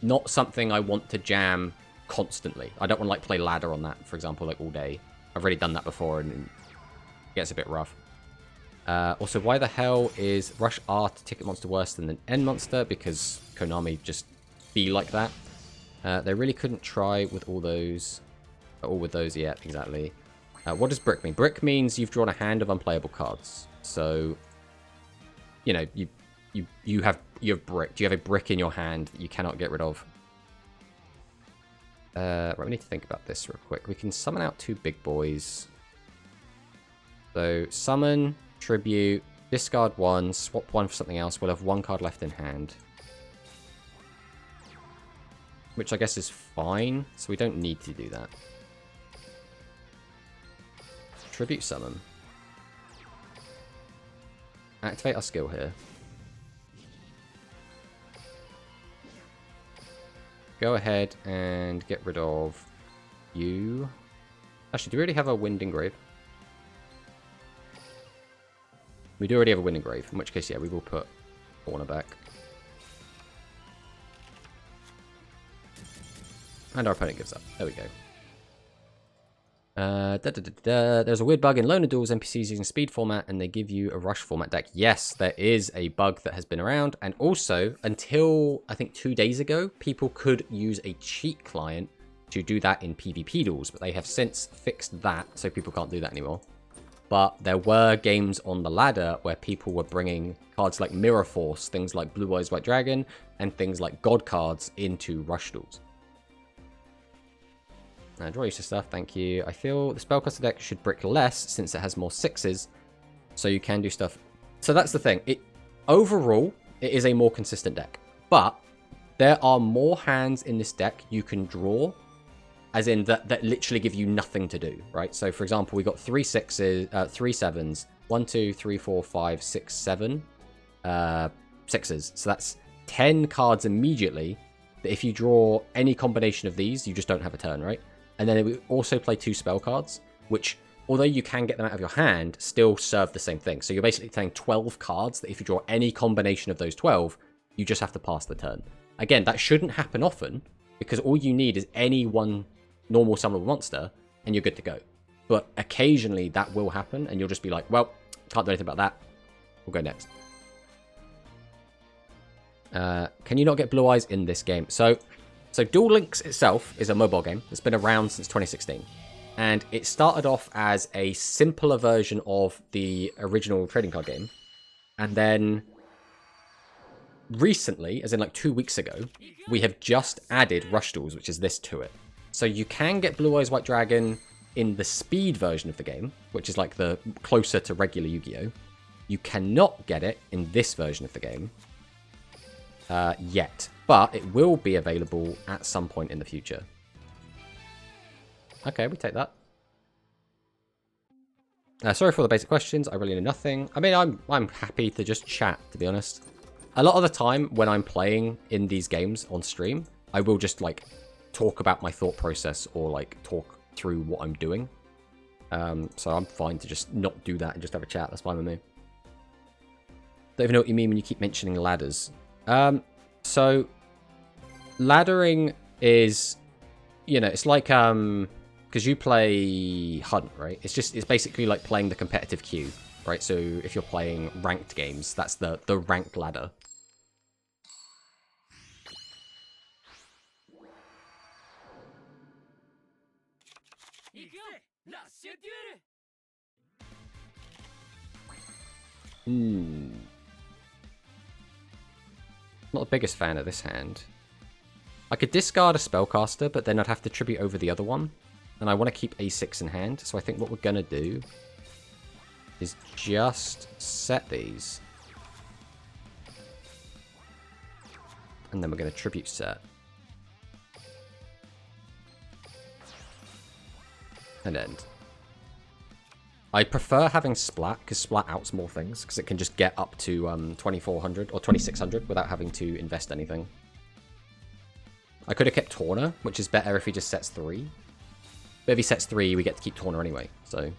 Speaker 1: not something I want to jam constantly. I don't want to, like, play ladder on that, for example, like, all day. I've already done that before, and it gets a bit rough. Also, why the hell is Rush R to Ticket Monster worse than an End Monster? Because Konami just be like that. They really couldn't try with all those. All with those, yeah, exactly. What does brick mean? Brick means you've drawn a hand of unplayable cards. So, you know, you have brick. You have a brick in your hand that you cannot get rid of. Right, we need to think about this real quick. We can summon out 2 big boys. So, summon, tribute, discard 1, swap 1 for something else. We'll have 1 card left in hand. Which I guess is fine, so we don't need to do that. Tribute summon. Activate our skill here. Go ahead and get rid of you. Actually, do we already have a Wind Engrave? We do already have a Wind Engrave, in which case, yeah, we will put Fauna back. And our opponent gives up. There we go. There's a weird bug in Loner Duels NPCs using speed format, and they give you a rush format deck. Yes, there is a bug that has been around, and also, until, I think, 2 days ago, people could use a cheat client to do that in PvP duels, but they have since fixed that, so people can't do that anymore. But there were games on the ladder where people were bringing cards like Mirror Force, things like Blue Eyes White Dragon, and things like God cards into rush duels. Draw use of stuff, thank you. I feel the Spellcaster deck should brick less since it has more 6s, so you can do stuff. So that's the thing. Overall, it is a more consistent deck, but there are more hands in this deck you can draw, as in that literally give you nothing to do, right? So for example, we got 3 6s, 3 7s, 1, 2, 3, 4, 5, 6, 7 6s. So that's 10 cards immediately. That if you draw any combination of these, you just don't have a turn, right? And then we also play 2 spell cards, which, although you can get them out of your hand, still serve the same thing. So you're basically playing 12 cards that if you draw any combination of those 12, you just have to pass the turn. Again, that shouldn't happen often, because all you need is any one normal summonable monster, and you're good to go. But occasionally that will happen, and you'll just be like, well, can't do anything about that. We'll go next. Can you not get Blue Eyes in this game? So Duel Links itself is a mobile game. It's been around since 2016. And it started off as a simpler version of the original trading card game. And then recently, as in like 2 weeks ago, we have just added Rush Duels, which is this, to it. So you can get Blue Eyes White Dragon in the speed version of the game, which is like the closer to regular Yu-Gi-Oh! You cannot get it in this version of the game yet. But it will be available at some point in the future. Okay, we take that. Sorry for the basic questions. I really know nothing. I mean, I'm happy to just chat, to be honest. A lot of the time when I'm playing in these games on stream, I will just like talk about my thought process or like talk through what I'm doing. So I'm fine to just not do that and just have a chat. That's fine with me. Don't even know what you mean when you keep mentioning ladders. So laddering is, you know, it's like, because you play Hunt, right? It's basically like playing the competitive queue, right? So if you're playing ranked games, that's the ranked ladder. Not the biggest fan of this hand. I could discard a Spellcaster, but then I'd have to tribute over the other one. And I want to keep a6 in hand, so I think what we're going to do is just set these. And then we're going to tribute set. And end. I prefer having Splat, because Splat outs more things, because it can just get up to 2400 or 2600 without having to invest anything. I could have kept Torna, which is better if he just sets 3. But if he sets 3, we get to keep Torna anyway, so...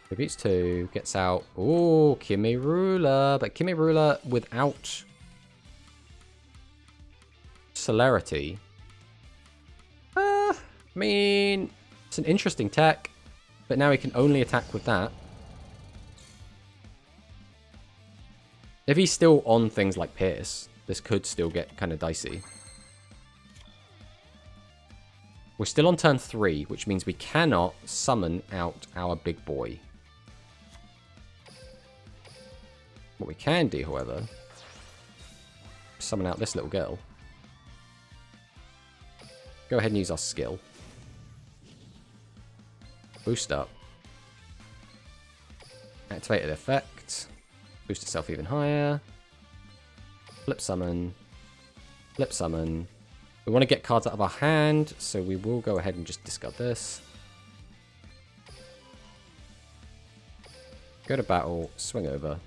Speaker 1: Tributes 2, gets out... Ooh, Kimirula, but Kimirula without... Celerity. I mean, it's an interesting tech, but now he can only attack with that. If he's still on things like Pierce, this could still get kind of dicey. We're still on turn 3, which means we cannot summon out our big boy. What we can do, however, is summon out this little girl. Go ahead and use our skill. Boost up. Activated effect. Boost itself even higher. Flip summon. Flip summon. We want to get cards out of our hand, so we will go ahead and just discard this. Go to battle, swing over.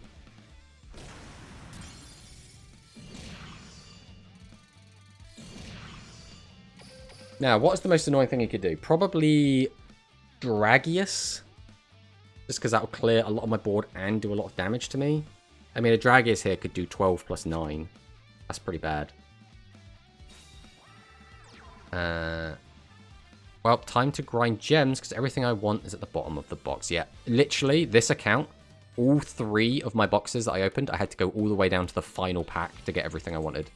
Speaker 1: Now, what is the most annoying thing he could do? Probably Dragius. Just because that will clear a lot of my board and do a lot of damage to me. I mean, a Dragius here could do 12 plus 9. That's pretty bad. Well, time to grind gems, because everything I want is at the bottom of the box. Yeah, literally, this account, all 3 of my boxes that I opened, I had to go all the way down to the final pack to get everything I wanted.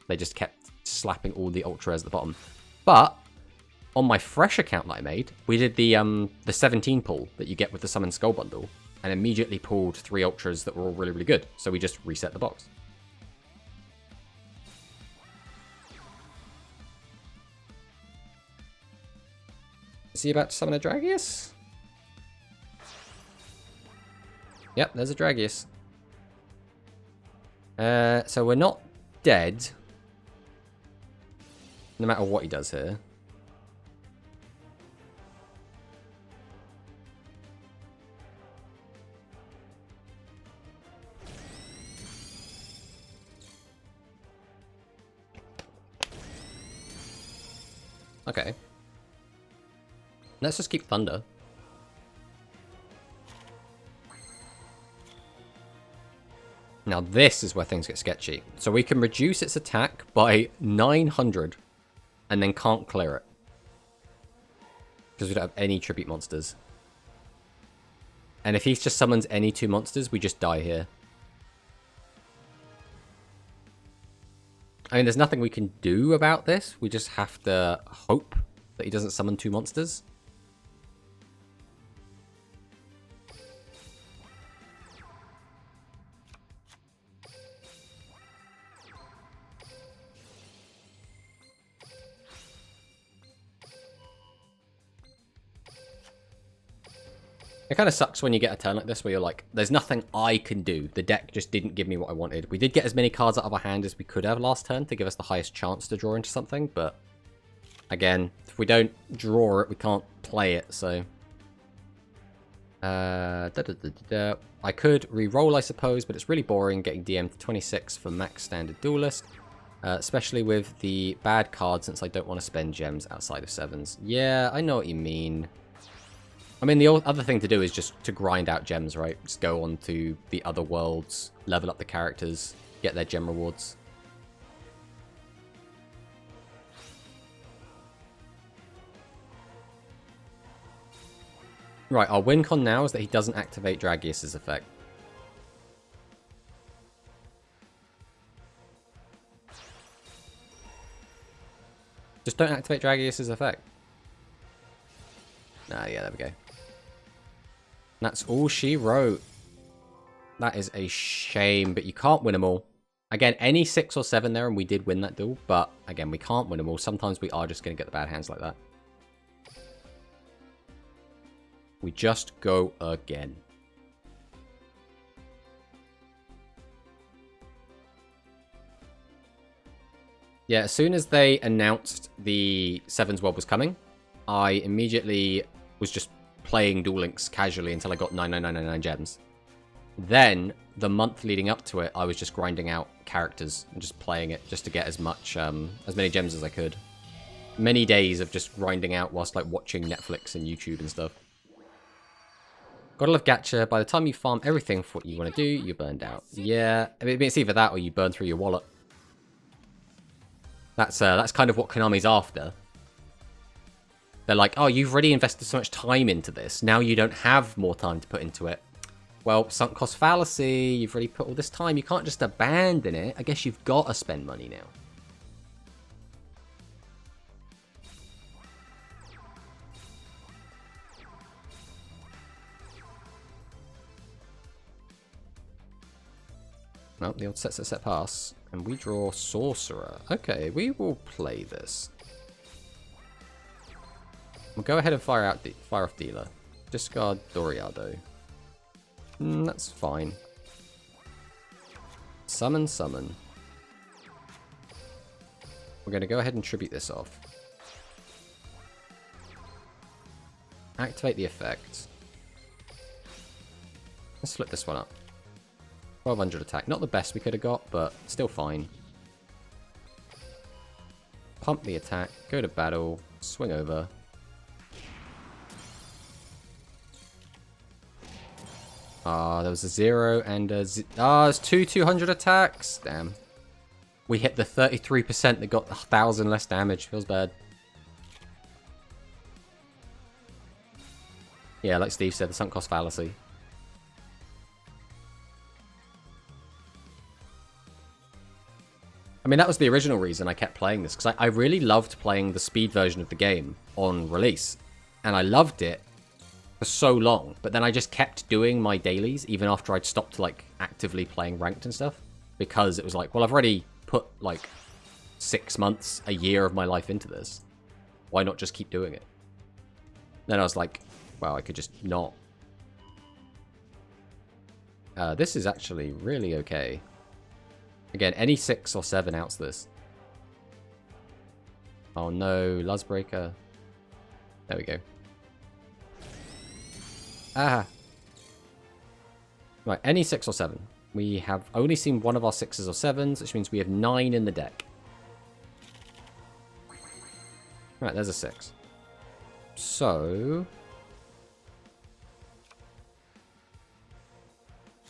Speaker 1: They just kept slapping all the ultra rares at the bottom. But on my fresh account that I made, we did the 17 pull that you get with the Summon Skull bundle, and immediately pulled 3 ultras that were all really, really good. So we just reset the box. Is he about to summon a Dragius? Yep, there's a Dragius. So we're not dead. No matter what he does here. Okay. Let's just keep Thunder. Now this is where things get sketchy. So we can reduce its attack by 900 and then can't clear it. Because we don't have any tribute monsters. And if he just summons any 2 monsters, we just die here. I mean, there's nothing we can do about this. We just have to hope that he doesn't summon 2 monsters. It kind of sucks when you get a turn like this where you're like, there's nothing I can do. The deck just didn't give me what I wanted. We did get as many cards out of our hand as we could have last turn to give us the highest chance to draw into something, but again, if we don't draw it, we can't play it, so... I could re-roll, I suppose, but it's really boring getting DM to 26 for max standard duelist. Especially with the bad card, since I don't want to spend gems outside of 7s. Yeah, I know what you mean. I mean, the other thing to do is just to grind out gems, right? Just go on to the other worlds, level up the characters, get their gem rewards. Right, our win con now is that he doesn't activate Dragius's effect. Just don't activate Dragius's effect. Ah, yeah, there we go. That's all she wrote. That is a shame, but you can't win them all. Again, any 6 or 7 there, and we did win that duel, but again, we can't win them all. Sometimes we are just going to get the bad hands like that. We just go again. Yeah, as soon as they announced the Sevens World was coming, I immediately was just playing Duel Links casually until I got 99999 gems. Then, the month leading up to it, I was just grinding out characters and just playing it just to get as many gems as I could. Many days of just grinding out whilst like watching Netflix and YouTube and stuff. Gotta love gacha. By the time you farm everything for what you want to do, you're burned out. Yeah, I mean, it's either that or you burn through your wallet. That's kind of what Konami's after. They're like, oh, you've already invested so much time into this. Now you don't have more time to put into it. Well, sunk cost fallacy. You've already put all this time. You can't just abandon it. I guess you've got to spend money now. Well, the old set pass. And we draw Sorcerer. Okay, we will play this. We'll go ahead and fire off Dealer. Discard Doriado. That's fine. Summon. We're going to go ahead and tribute this off. Activate the effect. Let's split this one up. 1200 attack. Not the best we could have got, but still fine. Pump the attack. Go to battle. Swing over. There was a 0 and a... there's 200 attacks. Damn. We hit the 33% that got 1,000 less damage. Feels bad. Yeah, like Steve said, the sunk cost fallacy. I mean, that was the original reason I kept playing this, because I really loved playing the speed version of the game on release. And I loved it for so long, but then I just kept doing my dailies, even after I'd stopped, like, actively playing ranked and stuff. Because it was like, well, I've already put, like, 6 months, a year of my life into this. Why not just keep doing it? Then I was like, well, I could just not. This is actually really okay. Again, any 6 or 7 outs this. Oh no, Luzbreaker. There we go. Ah. Right, any 6 or 7. We have only seen one of our 6s or 7s, which means we have 9 in the deck. Right, there's a 6. So...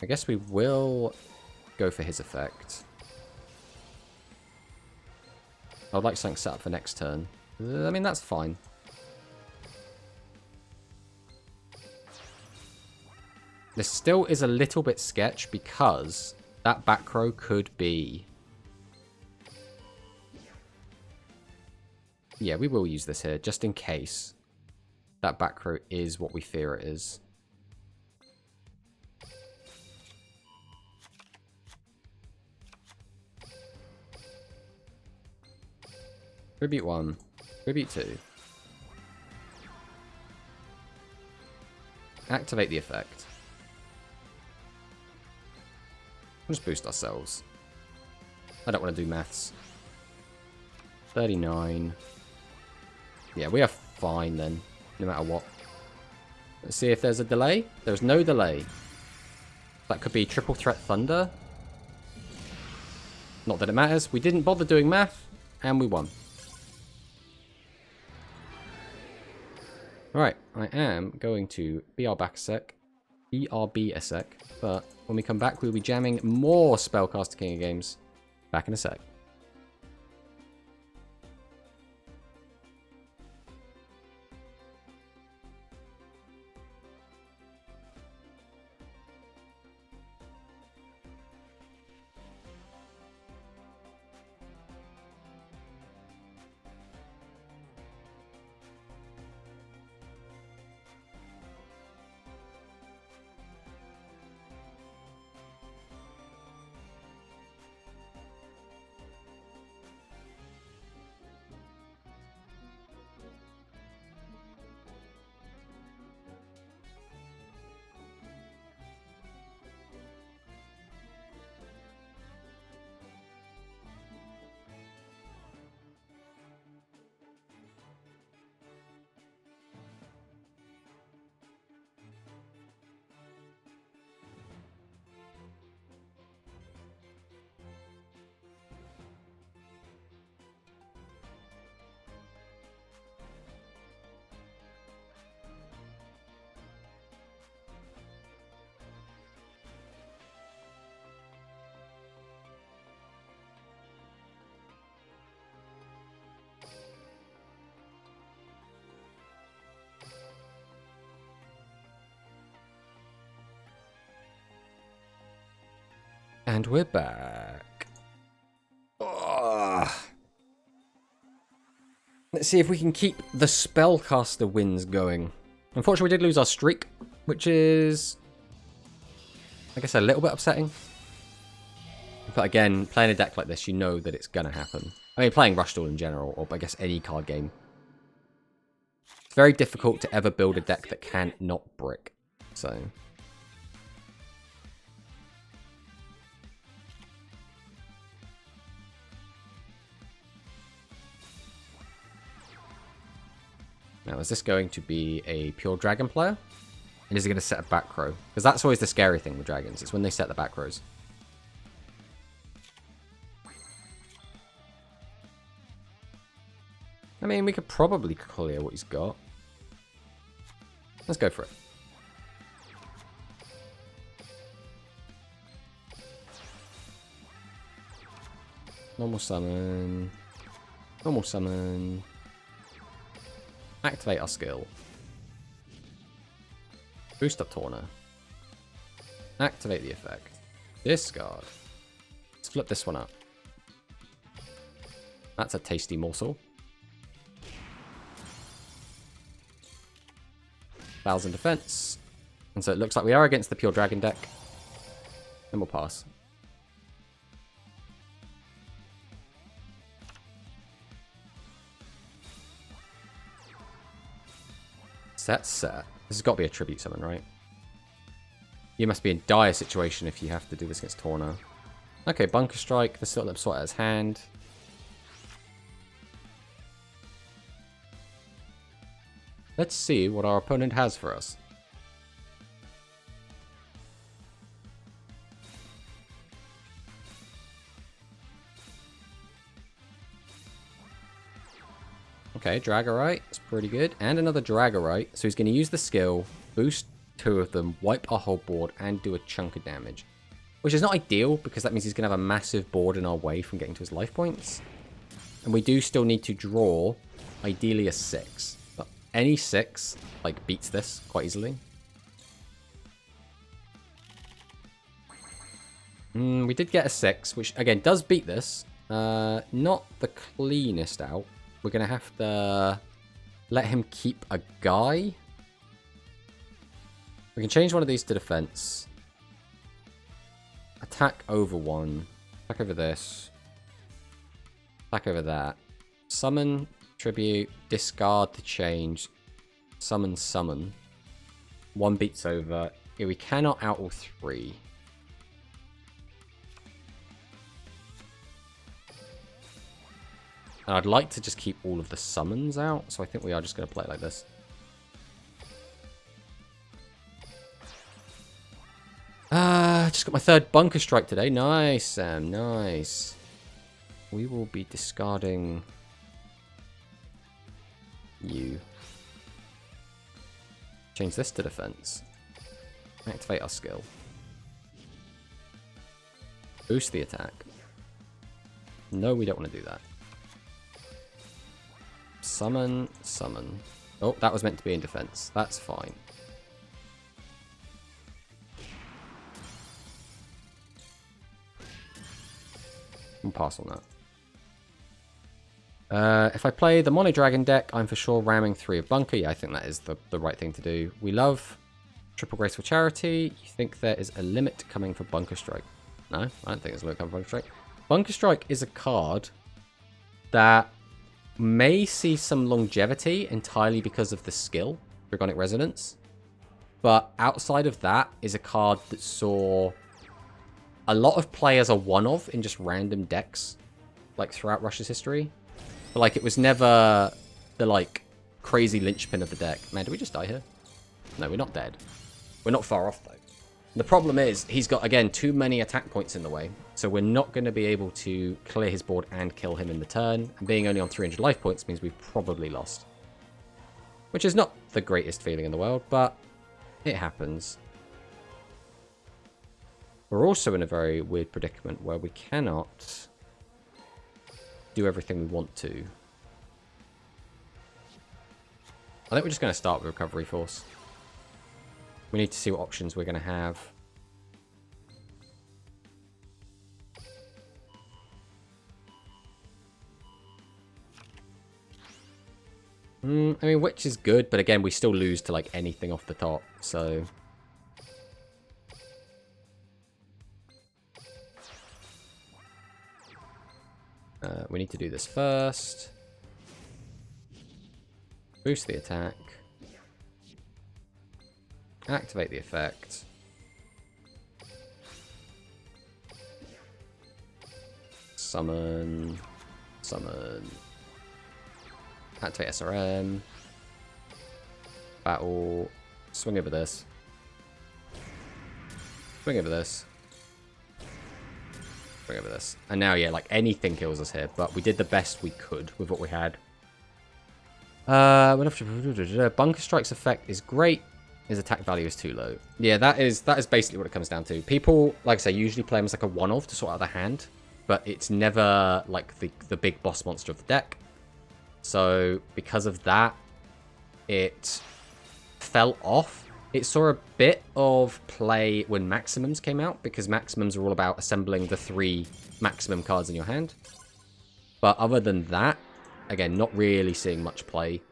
Speaker 1: I guess we will go for his effect. I'd like something set up for next turn. I mean, that's fine. This still is a little bit sketch because that back row could be... Yeah, we will use this here, just in case that back row is what we fear it is. Tribute 1. Tribute 2. Activate the effect. Just boost ourselves. I don't want to do maths. 39. Yeah, we are fine then, no matter what. Let's see if there's a delay. There's no delay. That could be Triple Threat Thunder. Not that it matters. We didn't bother doing math, and we won. Alright, I am going to BRB a sec, but when we come back, we'll be jamming more Spellcaster King of Games. Back in a sec. And we're back. Ugh. Let's see if we can keep the Spellcaster wins going. Unfortunately, we did lose our streak, which is, I guess, a little bit upsetting. But again, playing a deck like this, you know that it's going to happen. I mean, playing Rush Duel in general, or I guess any card game. It's very difficult to ever build a deck that can't not brick. So... Now, is this going to be a pure dragon player? And is he going to set a back row? Because that's always the scary thing with dragons. It's when they set the back rows. I mean, we could probably clear what he's got. Let's go for it. Normal summon. Normal summon. Activate our skill. Boost up Torna. Activate the effect. Discard. Let's flip this one up. That's a tasty morsel. 1,000 defense. And so it looks like we are against the pure dragon deck. And we'll pass. Set. This has got to be a tribute summon, right? You must be in dire situation if you have to do this against Torna. Okay, Bunker Strike. This sort of sort out his hand. Let's see what our opponent has for us. Okay, Dragorite. It's pretty good. And another Dragorite. So he's going to use the skill, boost 2 of them, wipe our whole board, and do a chunk of damage. Which is not ideal, because that means he's going to have a massive board in our way from getting to his life points. And we do still need to draw, ideally, a 6. But any 6, like, beats this quite easily. We did get a 6, which, again, does beat this. Not the cleanest out. We're going to have to let him keep a guy. We can change one of these to defense. Attack over 1. Attack over this. Attack over that. Summon, tribute, discard to change. Summon, summon. 1 beats over. Yeah, we cannot out all 3. And I'd like to just keep all of the summons out, so I think we are just going to play it like this. Just got my 3rd Bunker Strike today. Nice, Sam, nice. We will be discarding you. Change this to defense. Activate our skill. Boost the attack. No, we don't want to do that. Summon, summon. Oh, that was meant to be in defense. That's fine. We'll pass on that. If I play the Mono Dragon deck, I'm for sure ramming 3 of Bunker. Yeah, I think that is the right thing to do. We love Triple Graceful Charity. You think there is a limit coming for Bunker Strike? No, I don't think there's a limit coming for Bunker Strike. Bunker Strike is a card that may see some longevity entirely because of the skill, Dragonic Resonance. But outside of that is a card that saw a lot of play as a one-of in just random decks, like throughout Rush's history. But like it was never the like crazy linchpin of the deck. Man, did we just die here? No, we're not dead. We're not far off though. The problem is he's got, again, too many attack points in the way. So we're not going to be able to clear his board and kill him in the turn. And being only on 300 life points means we've probably lost. Which is not the greatest feeling in the world, but it happens. We're also in a very weird predicament where we cannot do everything we want to. I think we're just going to start with Recovery Force. We need to see what options we're going to have. I mean, Witch is good, but again, we still lose to, like, anything off the top, so... we need to do this first. Boost the attack. Activate the effect. Summon. Summon. Activate SRM. Battle. Swing over this. Swing over this. Swing over this. And now, yeah, like anything kills us here, but we did the best we could with what we had. Bunker Strike's effect is great. His attack value is too low. Yeah, that is basically what it comes down to. People, like I say, usually play him as like a one-off to sort out the hand, but it's never like the big boss monster of the deck. So because of that, it fell off. It saw a bit of play when Maximums came out, because Maximums are all about assembling the 3 maximum cards in your hand. But other than that, again, not really seeing much play.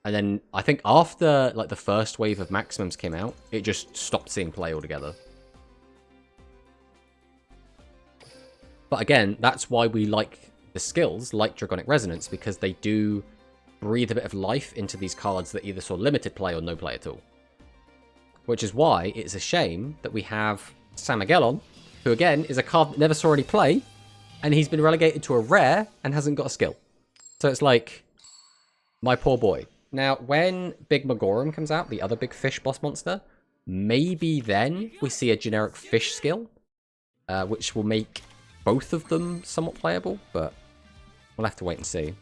Speaker 1: And then I think after like the first wave of Maximums came out, it just stopped seeing play altogether. But again, that's why we like the skills like Dragonic Resonance, because they do breathe a bit of life into these cards that either saw limited play or no play at all. Which is why it's a shame that we have Samagellon, who again is a card that never saw any play, and he's been relegated to a rare and hasn't got a skill. So it's like, my poor boy. Now, when Big Magorum comes out, the other big fish boss monster, maybe then we see a generic fish skill, which will make both of them somewhat playable, but we'll have to wait and see.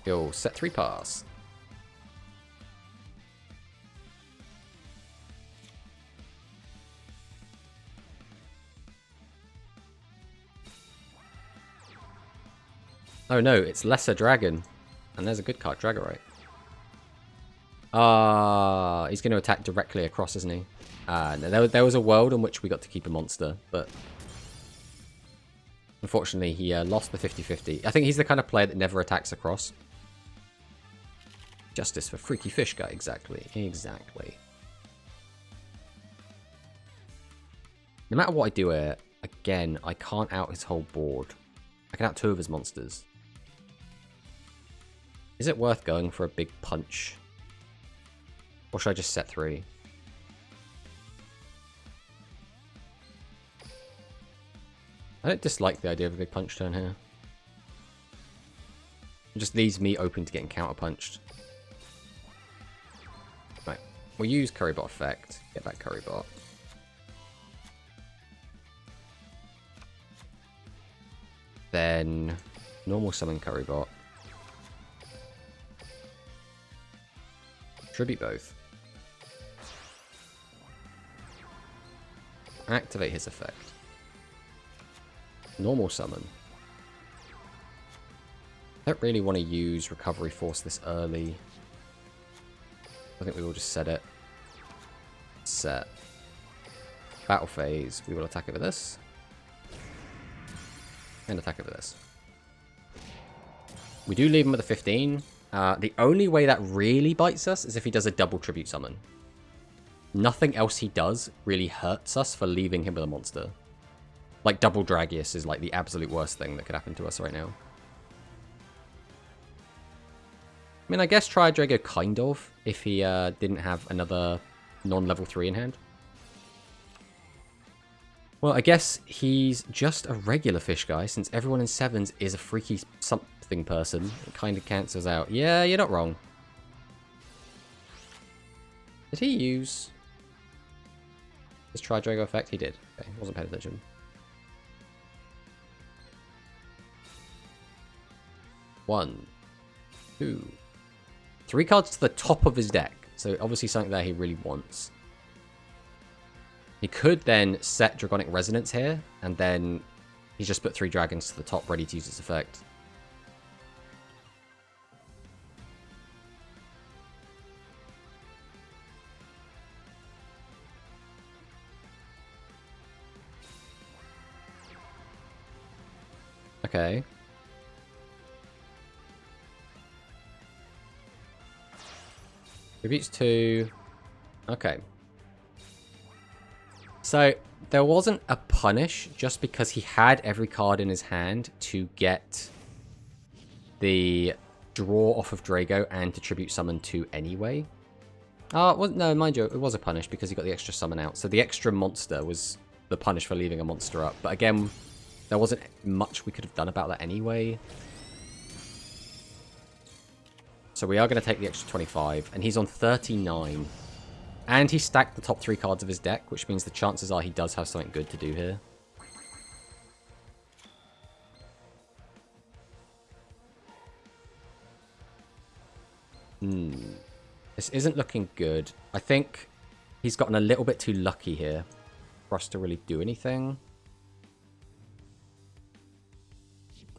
Speaker 1: Yo, set 3 pass. Oh no, it's Lesser Dragon. And there's a good card, Dragorite. He's going to attack directly across, isn't he? No, there was a world in which we got to keep a monster, but unfortunately he lost the 50-50. I think he's the kind of player that never attacks across. Justice for Freaky Fish Guy, exactly. Exactly. No matter what I do here, again, I can't out his whole board. I can out 2 of his monsters. Is it worth going for a big punch? Or should I just set 3? I don't dislike the idea of a big punch turn here. It just leaves me open to getting counter-punched. Right, we'll use Currybot effect. Get back Currybot. Then normal summon Currybot. Tribute both. Activate his effect. Normal summon. I don't really want to use Recovery Force this early. I think we will just set it. Set. Battle phase. We will attack over this. And attack over this. We do leave him with a 15. The only way that really bites us is if he does a double tribute summon. Nothing else he does really hurts us for leaving him with a monster. Like double Dragius is like the absolute worst thing that could happen to us right now. I mean, I guess try Drago kind of, if he didn't have another non-level 3 in hand. Well, I guess he's just a regular fish guy, since everyone in 7s is a freaky something person. It kind of cancels out. Yeah, you're not wrong. Did he use his Tri-Drago effect? He did. Okay, wasn't paying attention. One, 2, 3 cards to the top of his deck. So obviously something there he really wants. He could then set Dragonic Resonance here, and then he's just put 3 dragons to the top ready to use this effect. Okay. Tributes 2. Okay. So, there wasn't a punish just because he had every card in his hand to get the draw off of Drago and to tribute summon 2 anyway. No, mind you, it was a punish because he got the extra summon out. So the extra monster was the punish for leaving a monster up. But again, there wasn't much we could have done about that anyway. So we are going to take the extra 25. And he's on 39. And he stacked the top 3 cards of his deck, which means the chances are he does have something good to do here. This isn't looking good. I think he's gotten a little bit too lucky here for us to really do anything.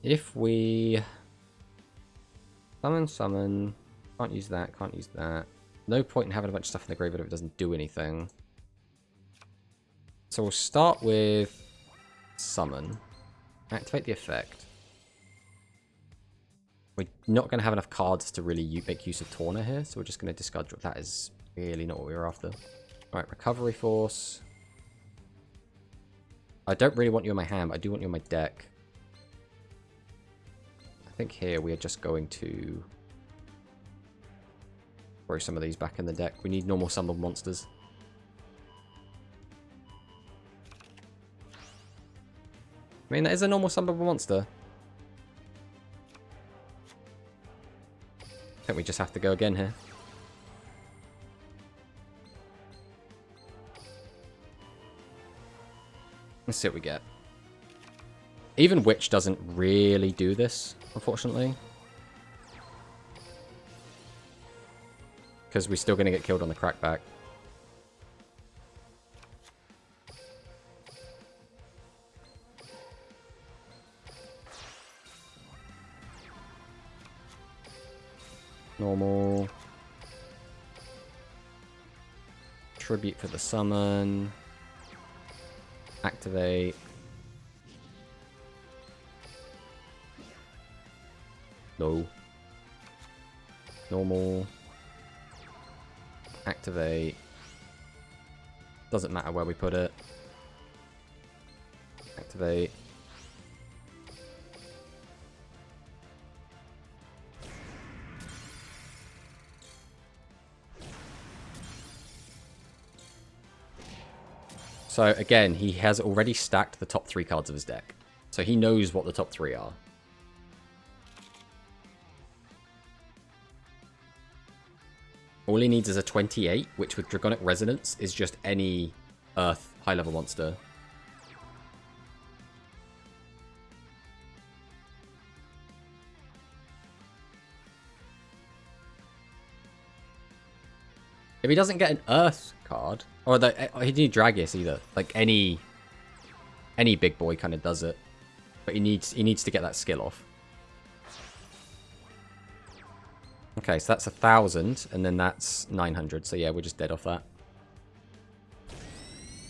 Speaker 1: If we summon, can't use that, can't use that. No point in having a bunch of stuff in the graveyard if it doesn't do anything. So we'll start with summon. Activate the effect. We're not going to have enough cards to really make use of Torna here, so we're just going to discard. That is really not what we were after. Alright, Recovery Force. I don't really want you in my hand, but I do want you in my deck. I think here we are just going to throw some of these back in the deck. We need normal summoned monsters. I mean, that is a normal summonable monster. I think we just have to go again here. Let's see what we get. Even Witch doesn't really do this, unfortunately. Because we're still going to get killed on the crackback. Normal. Tribute for the summon. Activate. No. Normal. Activate. Doesn't matter where we put it. Activate. So again, he has already stacked the top 3 cards of his deck. So he knows what the top 3 are. All he needs is a 28, which with Dragonic Resonance is just any Earth high-level monster. If he doesn't get an Earth card, or he didn't need Dragius either. Like any big boy kind of does it, but he needs to get that skill off. Okay, so that's 1,000, and then that's 900. So yeah, we're just dead off that.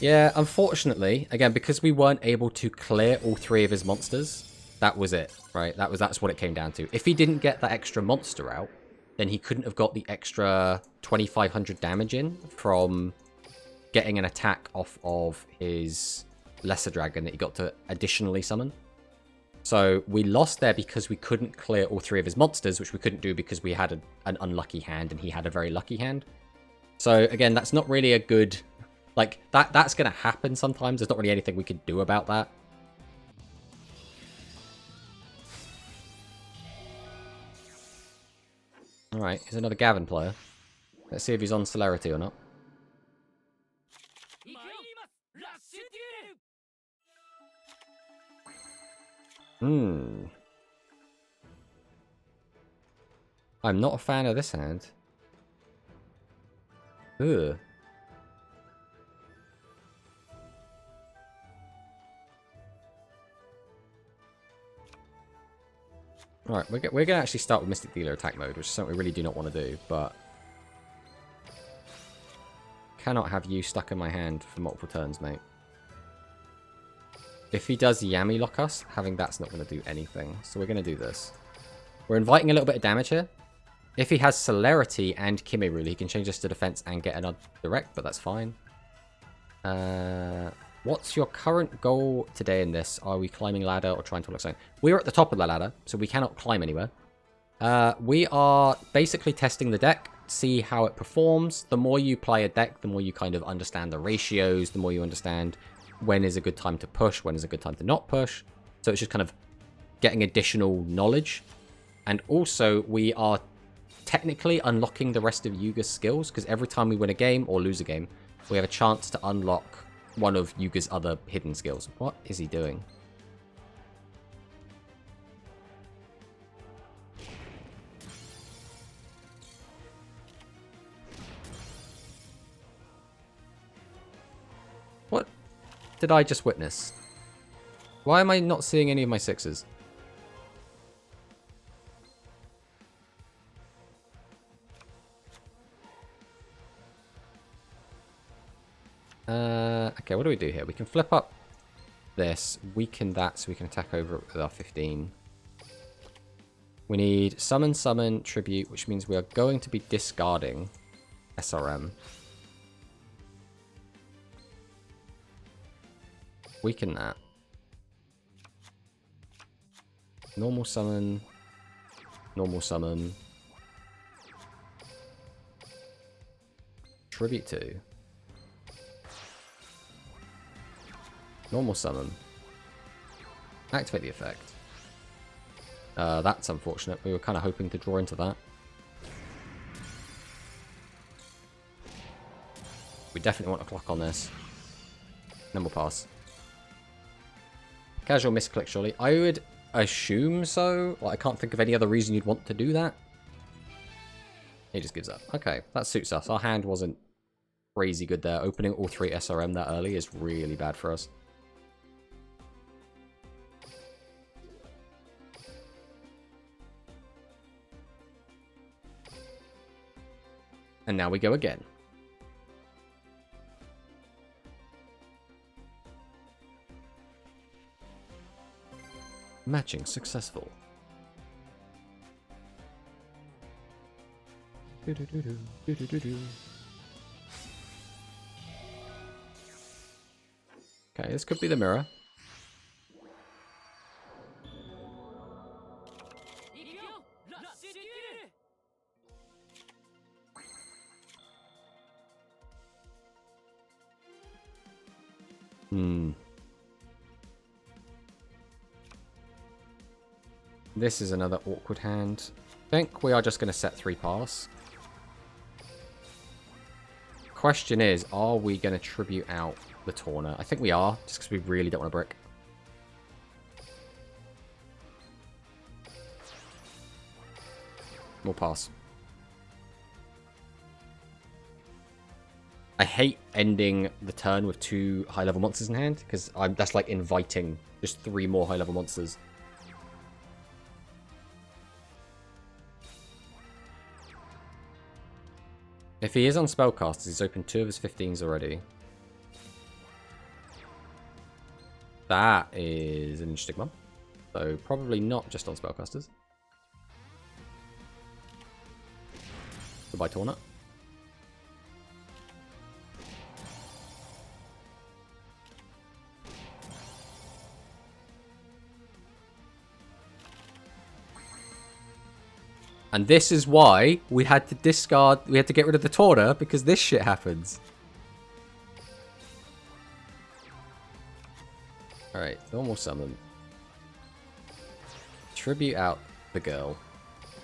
Speaker 1: Yeah, unfortunately, again, because we weren't able to clear all 3 of his monsters, that was it, right? That's what it came down to. If he didn't get that extra monster out, then he couldn't have got the extra 2,500 damage in from getting an attack off of his Lesser Dragon that he got to additionally summon. So we lost there because we couldn't clear all 3 of his monsters, which we couldn't do because we had an unlucky hand and he had a very lucky hand. So again, that's not really a good... Like, that's going to happen sometimes. There's not really anything we could do about that. Alright, here's another Gavin player. Let's see if he's on Celerity or not. I'm not a fan of this hand. Ugh. Alright, we're going to actually start with Mystic Dealer attack mode, which is something we really do not want to do, but... Cannot have you stuck in my hand for multiple turns, mate. If he does Yami lock us, having that's not going to do anything. So we're going to do this. We're inviting a little bit of damage here. If he has Celerity and Kimiruli, he can change this to defense and get another direct, but that's fine. What's your current goal today in this? Are we climbing ladder or trying to look something? We're at the top of the ladder, so we cannot climb anywhere. We are basically testing the deck, see how it performs. The more you play a deck, the more you kind of understand the ratios, the more you understand when is a good time to push, when is a good time to not push. So it's just kind of getting additional knowledge. And also, we are technically unlocking the rest of Yuga's skills, because every time we win a game or lose a game, we have a chance to unlock one of Yuga's other hidden skills. What is he doing? What did I just witness? Why am I not seeing any of my sixes? Okay, what do we do here? We can flip up this, weaken that so we can attack over it with our 15. We need summon, summon, tribute, which means we are going to be discarding SRM. Weaken that. Normal summon. Normal summon. Tribute 2. Normal summon. Activate the effect. That's unfortunate. We were kind of hoping to draw into that. We definitely want a clock on this. Then we'll pass. Casual misclick, surely. I would assume so. Like, I can't think of any other reason you'd want to do that. He just gives up. Okay, that suits us. Our hand wasn't crazy good there. Opening all 3 SRM that early is really bad for us. And now we go again. Matching successful. Okay, this could be the mirror. This is another awkward hand. I think we are just going to set 3 pass. Question is, are we going to tribute out the Tawna? I think we are, just because we really don't want to brick. We'll pass. I hate ending the turn with 2 high-level monsters in hand, because that's like inviting just 3 more high-level monsters. If he is on Spellcasters, he's opened 2 of his 15s already. That is an interesting one. So probably not just on Spellcasters. Goodbye, Tawna. And this is why we had to discard, we had to get rid of the Tawna, because this shit happens. Alright, normal summon. Tribute out the girl.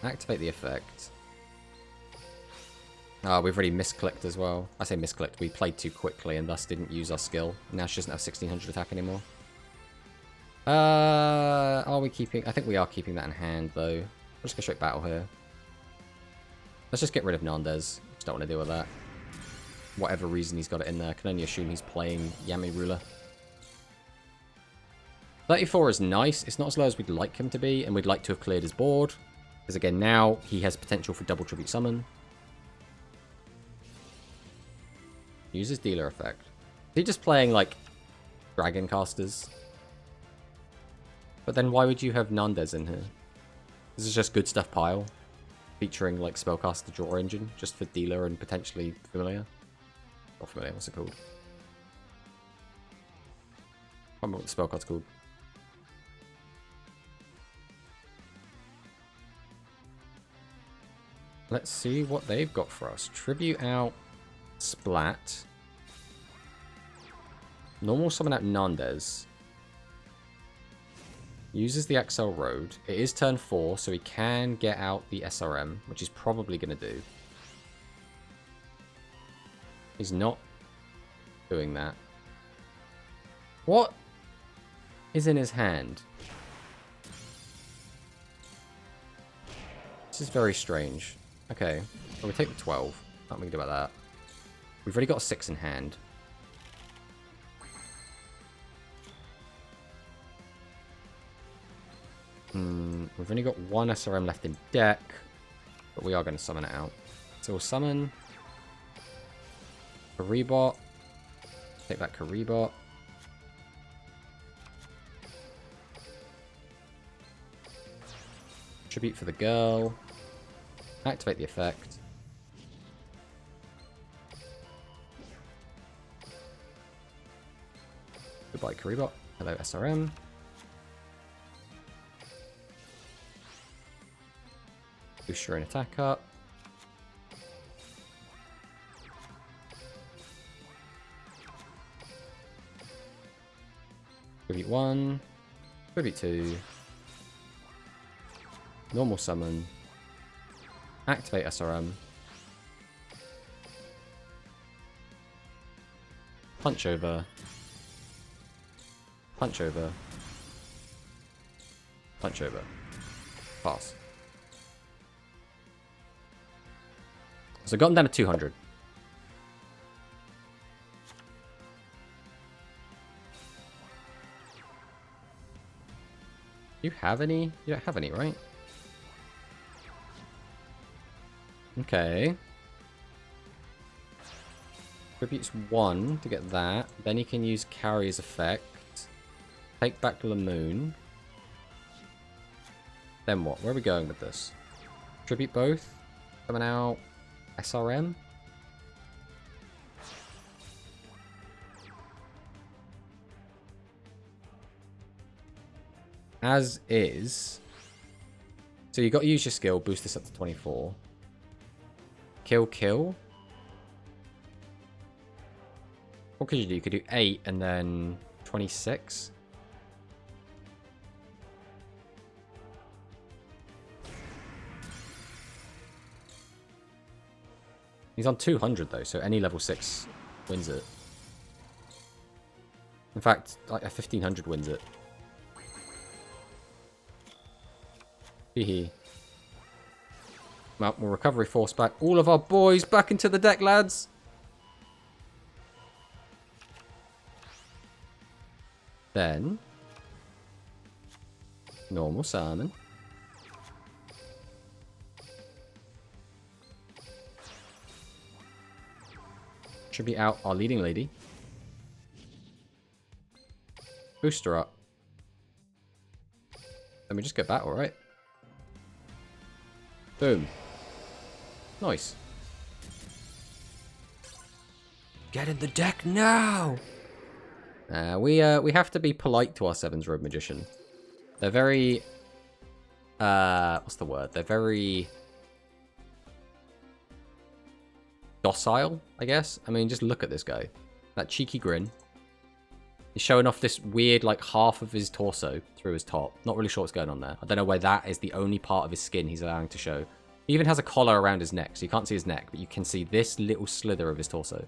Speaker 1: Activate the effect. Ah, we've already misclicked as well. I say misclicked, we played too quickly and thus didn't use our skill. Now she doesn't have 1600 attack anymore. Are we keeping... I think we are keeping that in hand, though. We'll just go straight battle here. Let's just get rid of Nandes. Just don't want to deal with that. Whatever reason he's got it in there. I can only assume he's playing Yami Ruler. 34 is nice. It's not as low as we'd like him to be, and we'd like to have cleared his board. Because again, now he has potential for double tribute summon. Uses dealer effect. Is he just playing, like, dragon casters? But then why would you have Nandes in here? This is just good stuff pile. Featuring like Spellcaster draw engine. Just for dealer and potentially familiar. Not familiar, what's it called? I don't remember what the spell card's called. Let's see what they've got for us. Tribute out Splat. Normal summon out Nandes. Uses the XL Road. It is turn 4, so he can get out the SRM, which he's probably going to do. He's not doing that. What is in his hand? This is very strange. Okay, well, we take the 12. Nothing we can do about that. We've already got a 6 in hand. We've only got one SRM left in deck, but we are going to summon it out. So we'll summon Karibot. Take that Karibot. Tribute for the girl. Activate the effect. Goodbye, Karibot. Hello, SRM. Boost your own attack up. Tribute 1. Tribute 2. Normal summon. Activate SRM. Punch over. Punch over. Punch over. Pass. So got him down to 200. You have any? You don't have any, right? Okay. Tributes 1 to get that. Then he can use Carrier's effect. Take back Lamoon. Then what? Where are we going with this? Tribute both. Coming out. SRM. As is. So you got to use your skill. Boost this up to 24. Kill, kill. What could you do? You could do 8 and then 26. He's on 200 though, so any level 6 wins it. In fact, like a 1500 wins it. Hehe. Well, we'll recovery force back all of our boys back into the deck, lads. Then normal summon. Should be out our leading lady. Booster up. Then we just get battle, right? Boom. Nice. Get in the deck now! We have to be polite to our Sevens Road Magician. They're very... what's the word? They're very... docile, I guess. I mean, just look at this guy. That cheeky grin. He's showing off this weird, like, half of his torso through his top. Not really sure what's going on there. I don't know why that is the only part of his skin he's allowing to show. He even has a collar around his neck, so you can't see his neck, but you can see this little slither of his torso.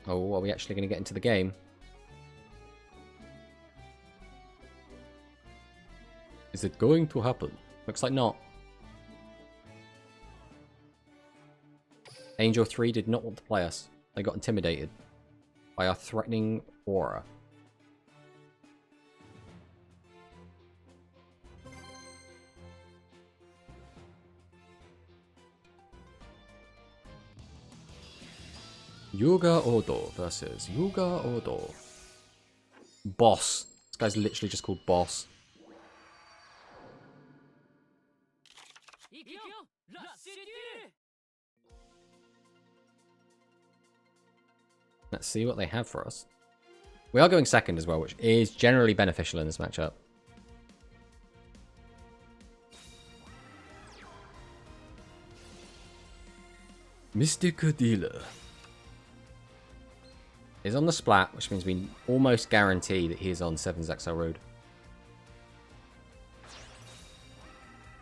Speaker 1: Oh, are we actually going to get into the game? Is it going to happen? Looks like not. Angel 3 did not want to play us. They got intimidated by our threatening aura. Yuga Odo versus Yuga Odo. Boss. This guy's literally just called Boss. Let's see what they have for us. We are going second as well, which is generally beneficial in this matchup. Mystic Dealer is on the splat, which means we almost guarantee that he is on 7's XL Road.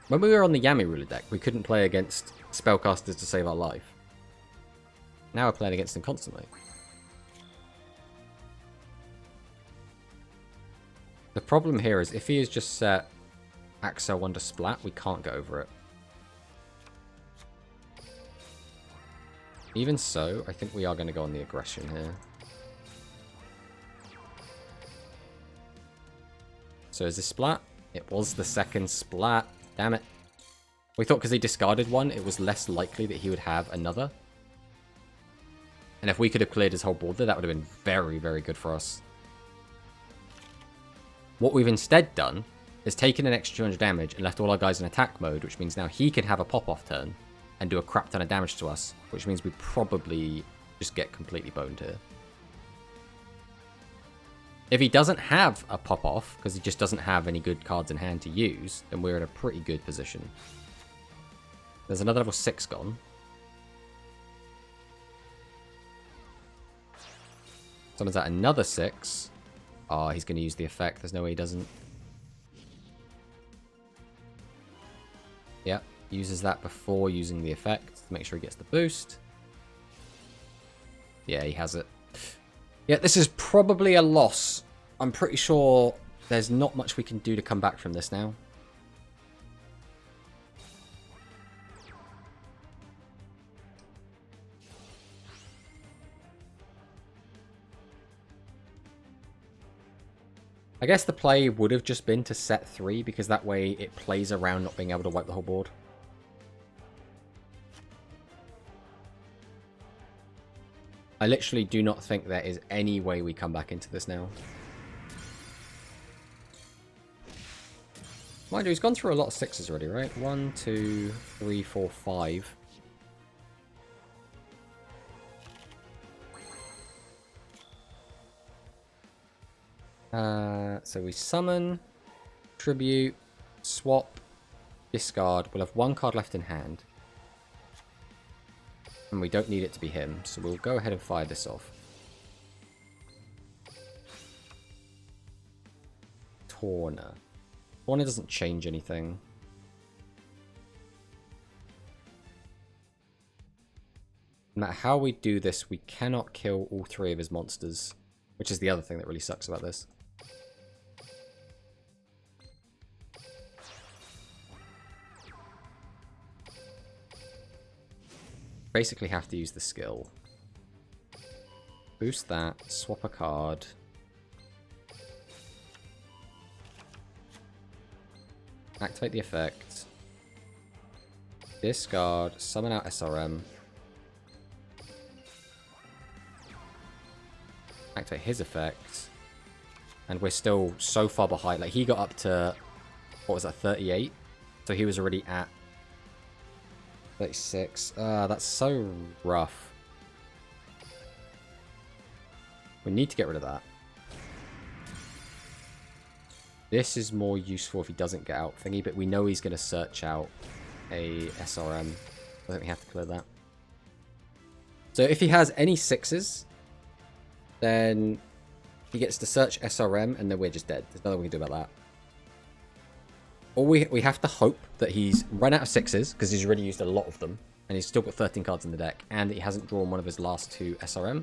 Speaker 1: When we were on the Yami ruler deck, we couldn't play against Spellcasters to save our life. Now we're playing against them constantly. The problem here is if he is just set Axel 1 to splat, we can't get over it. Even so, I think we are going to go on the aggression here. So is this splat? It was the second splat. Damn it. We thought because he discarded one, it was less likely that he would have another. And if we could have cleared his whole board there, that would have been very, very good for us. What we've instead done is taken an extra 200 damage and left all our guys in attack mode, which means now he can have a pop-off turn and do a crap ton of damage to us, which means we probably just get completely boned here. If he doesn't have a pop-off, because he just doesn't have any good cards in hand to use, then we're in a pretty good position. There's another level 6 gone. Someone's at another 6. Oh, he's going to use the effect. There's no way he doesn't. Yep, uses that before using the effect to make sure he gets the boost. Yeah, he has it. Yeah, this is probably a loss. I'm pretty sure there's not much we can do to come back from this now. I guess the play would have just been to set 3, because that way it plays around not being able to wipe the whole board. I literally do not think there is any way we come back into this now. Mind you, he's gone through a lot of 6s already, right? 1, 2, 3, 4, 5. So we summon, tribute, swap, discard. We'll have 1 card left in hand. And we don't need it to be him, so we'll go ahead and fire this off. Torna. Torna doesn't change anything. No matter how we do this, we cannot kill all 3 of his monsters, which is the other thing that really sucks about this. Basically have to use the skill. Boost that, swap a card. Activate the effect. Discard, summon out SRM. Activate his effect. And we're still so far behind. Like, he got up to, what was that, 38? So he was already at 36. That's so rough. We need to get rid of that. This is more useful if he doesn't get out thingy, but we know he's going to search out a SRM. I think we have to clear that. So if he has any 6s, then he gets to search SRM, and then we're just dead. There's nothing we can do about that. Or we have to hope that he's run out of 6s, because he's already used a lot of them, and he's still got 13 cards in the deck, and that he hasn't drawn one of his last 2 SRM.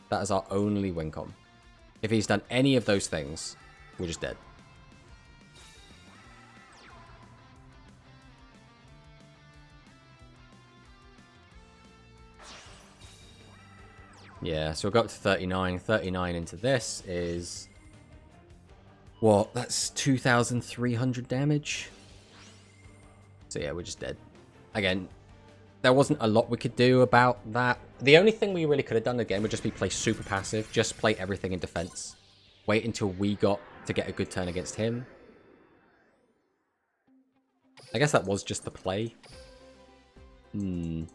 Speaker 1: That is our only win con. If he's done any of those things, we're just dead. Yeah, so we'll go up to 39. 39 into this is... what? That's 2,300 damage? So yeah, we're just dead. Again, there wasn't a lot we could do about that. The only thing we really could have done again would just be play super passive. Just play everything in defense. Wait until we got to get a good turn against him. I guess that was just the play. The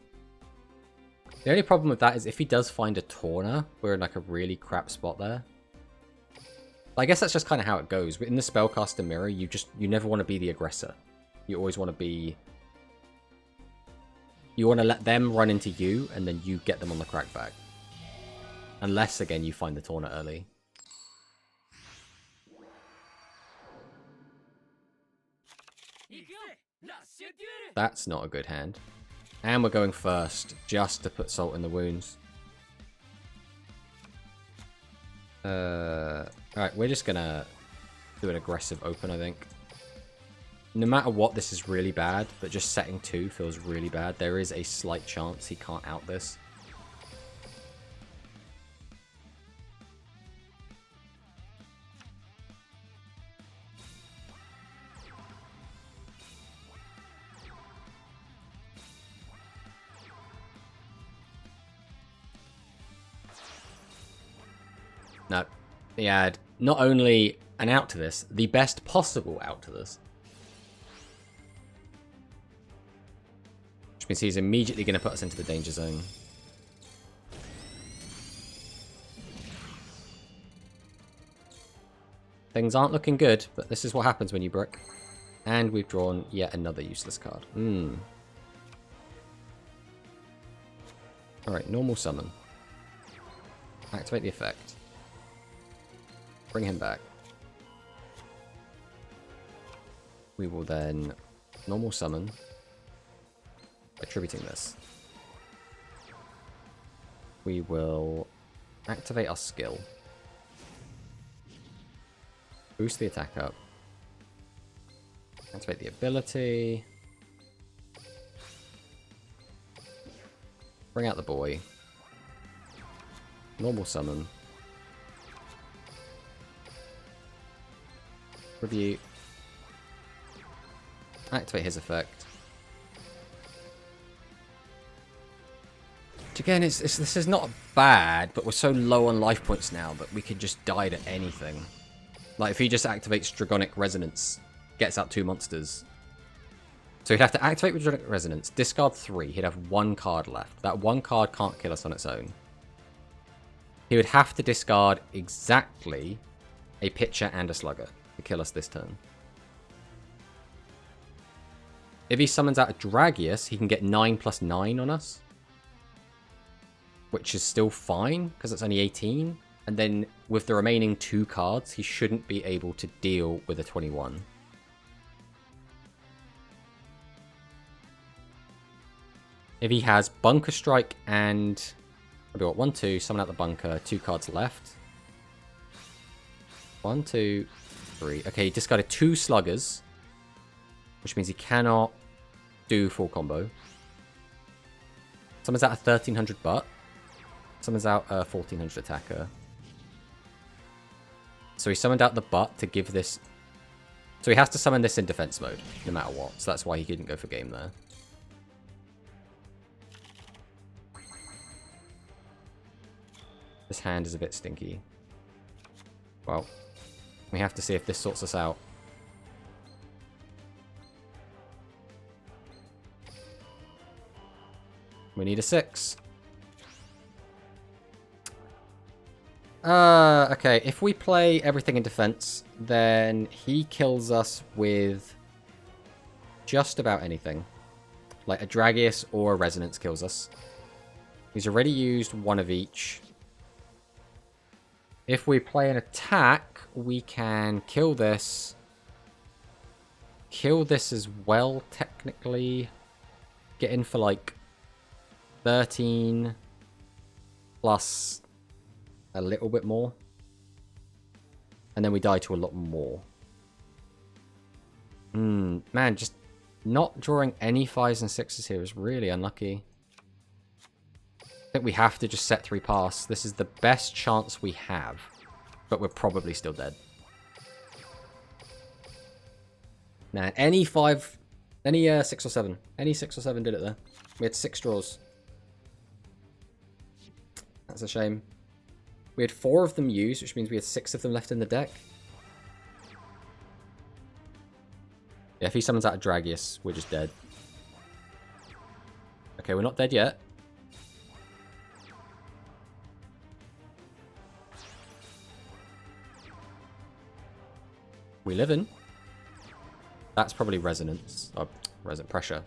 Speaker 1: only problem with that is if he does find a Tawna, we're in like a really crap spot there. I guess that's just kind of how it goes. But in the Spellcaster mirror, you never want to be the aggressor. You always want to be... You want to let them run into you, and then you get them on the crackback. Unless, again, you find the Tawna early. That's not a good hand. And we're going first, just to put salt in the wounds. Alright, we're just gonna do an aggressive open, I think. No matter what, this is really bad, but just setting 2 feels really bad. There is a slight chance he can't out this. No, he had not only an out to this, the best possible out to this. Which means he's immediately going to put us into the danger zone. Things aren't looking good, but this is what happens when you brick. And we've drawn yet another useless card. Alright, normal summon. Activate the effect. Bring him back. We will then normal summon, attributing this. We will activate our skill. Boost the attack up. Activate the ability. Bring out the boy. Normal summon. Review. Activate his effect. Which again, this is not bad, but we're so low on life points now that we could just die to anything. Like if he just activates Dragonic Resonance, gets out 2 monsters. So he'd have to activate with Dragonic Resonance, discard 3, he'd have 1 card left. That 1 card can't kill us on its own. He would have to discard exactly a Pitcher and a Slugger to kill us this turn. If he summons out a Dragius, he can get 9+9 on us. Which is still fine, because it's only 18. And then with the remaining 2 cards, he shouldn't be able to deal with a 21. If he has Bunker Strike and... I've got 1, 2, summon out the bunker, 2 cards left. 1, 2, 3. Okay, he discarded 2 sluggers, which means he cannot do full combo. Summons out a 1300 butt. Summons out a 1400 attacker. So he summoned out the butt to give this... So he has to summon this in defense mode, no matter what. So that's why he didn't go for game there. This hand is a bit stinky. Well, we have to see if this sorts us out. We need a 6. Okay, if we play everything in defense, then he kills us with just about anything. Like a Dragius or a Resonance kills us. He's already used 1 of each. If we play an attack, we can kill this. Kill this as well, technically. Get in for like 13 plus a little bit more. And then we die to a lot more. Man, just not drawing any 5s and 6s here is really unlucky. I think we have to just set 3 pass. This is the best chance we have. But we're probably still dead. Nah, any 5... Any 6 or 7. Any 6 or 7 did it there. We had 6 draws. That's a shame. We had 4 of them used, which means we had 6 of them left in the deck. Yeah, if he summons out a Dragius, we're just dead. Okay, we're not dead yet. We live in. That's probably resonance. Or resonant pressure.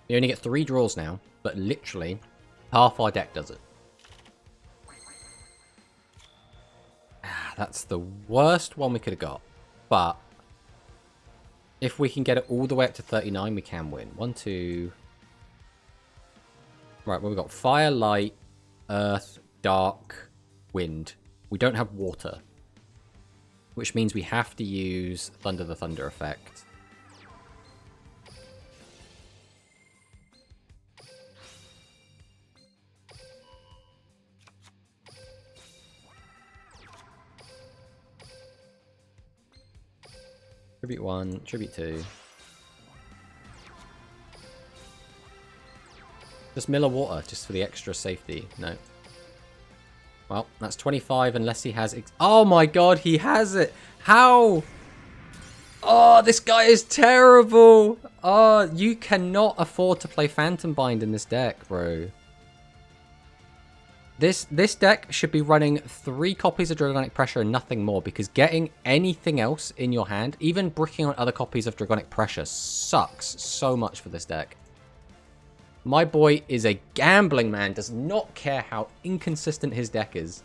Speaker 1: We only get 3 draws now, but literally half our deck does it. That's the worst one we could have got. But if we can get it all the way up to 39, we can win. 1, 2... Right, well, we've got fire, light, earth, dark, wind. We don't have water. Which means we have to use Thunder the Thunder effect. Tribute 1, Tribute 2. Just mill a water, just for the extra safety. No. Well, that's 25 unless he has... Oh my god, he has it! How? Oh, this guy is terrible! Oh, you cannot afford to play Phantom Bind in this deck, bro. This deck should be running 3 copies of Dragonic Pressure and nothing more, because getting anything else in your hand, even bricking on other copies of Dragonic Pressure, sucks so much for this deck. My boy is a gambling man, does not care how inconsistent his deck is.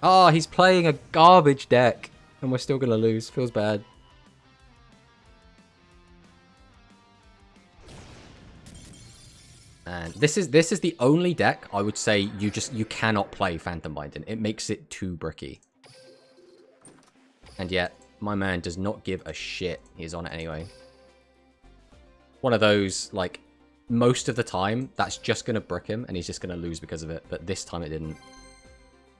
Speaker 1: Oh, he's playing a garbage deck, and we're still going to lose. Feels bad. And this is the only deck I would say you cannot play Phantom Bind in. It makes it too bricky. And yet, my man does not give a shit. He's on it anyway. One of those, like, most of the time, that's just going to brick him, and he's just going to lose because of it. But this time it didn't.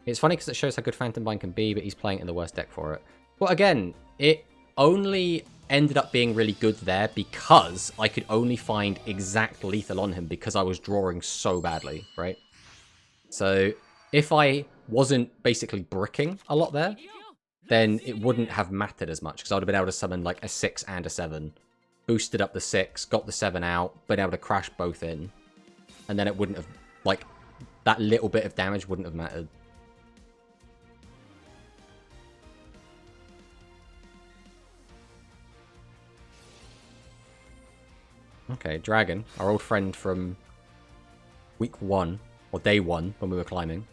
Speaker 1: It's funny because it shows how good Phantom Bind can be, but he's playing it in the worst deck for it. Well, again, it only ended up being really good there because I could only find exact lethal on him because I was drawing so badly, right? So if I wasn't basically bricking a lot there, then it wouldn't have mattered as much because I would have been able to summon like a 6 and a 7. Boosted up the 6, got the 7 out, been able to crash both in. And then it wouldn't have, like, that little bit of damage wouldn't have mattered. Okay, Dragon, our old friend from week 1, or day 1, when we were climbing.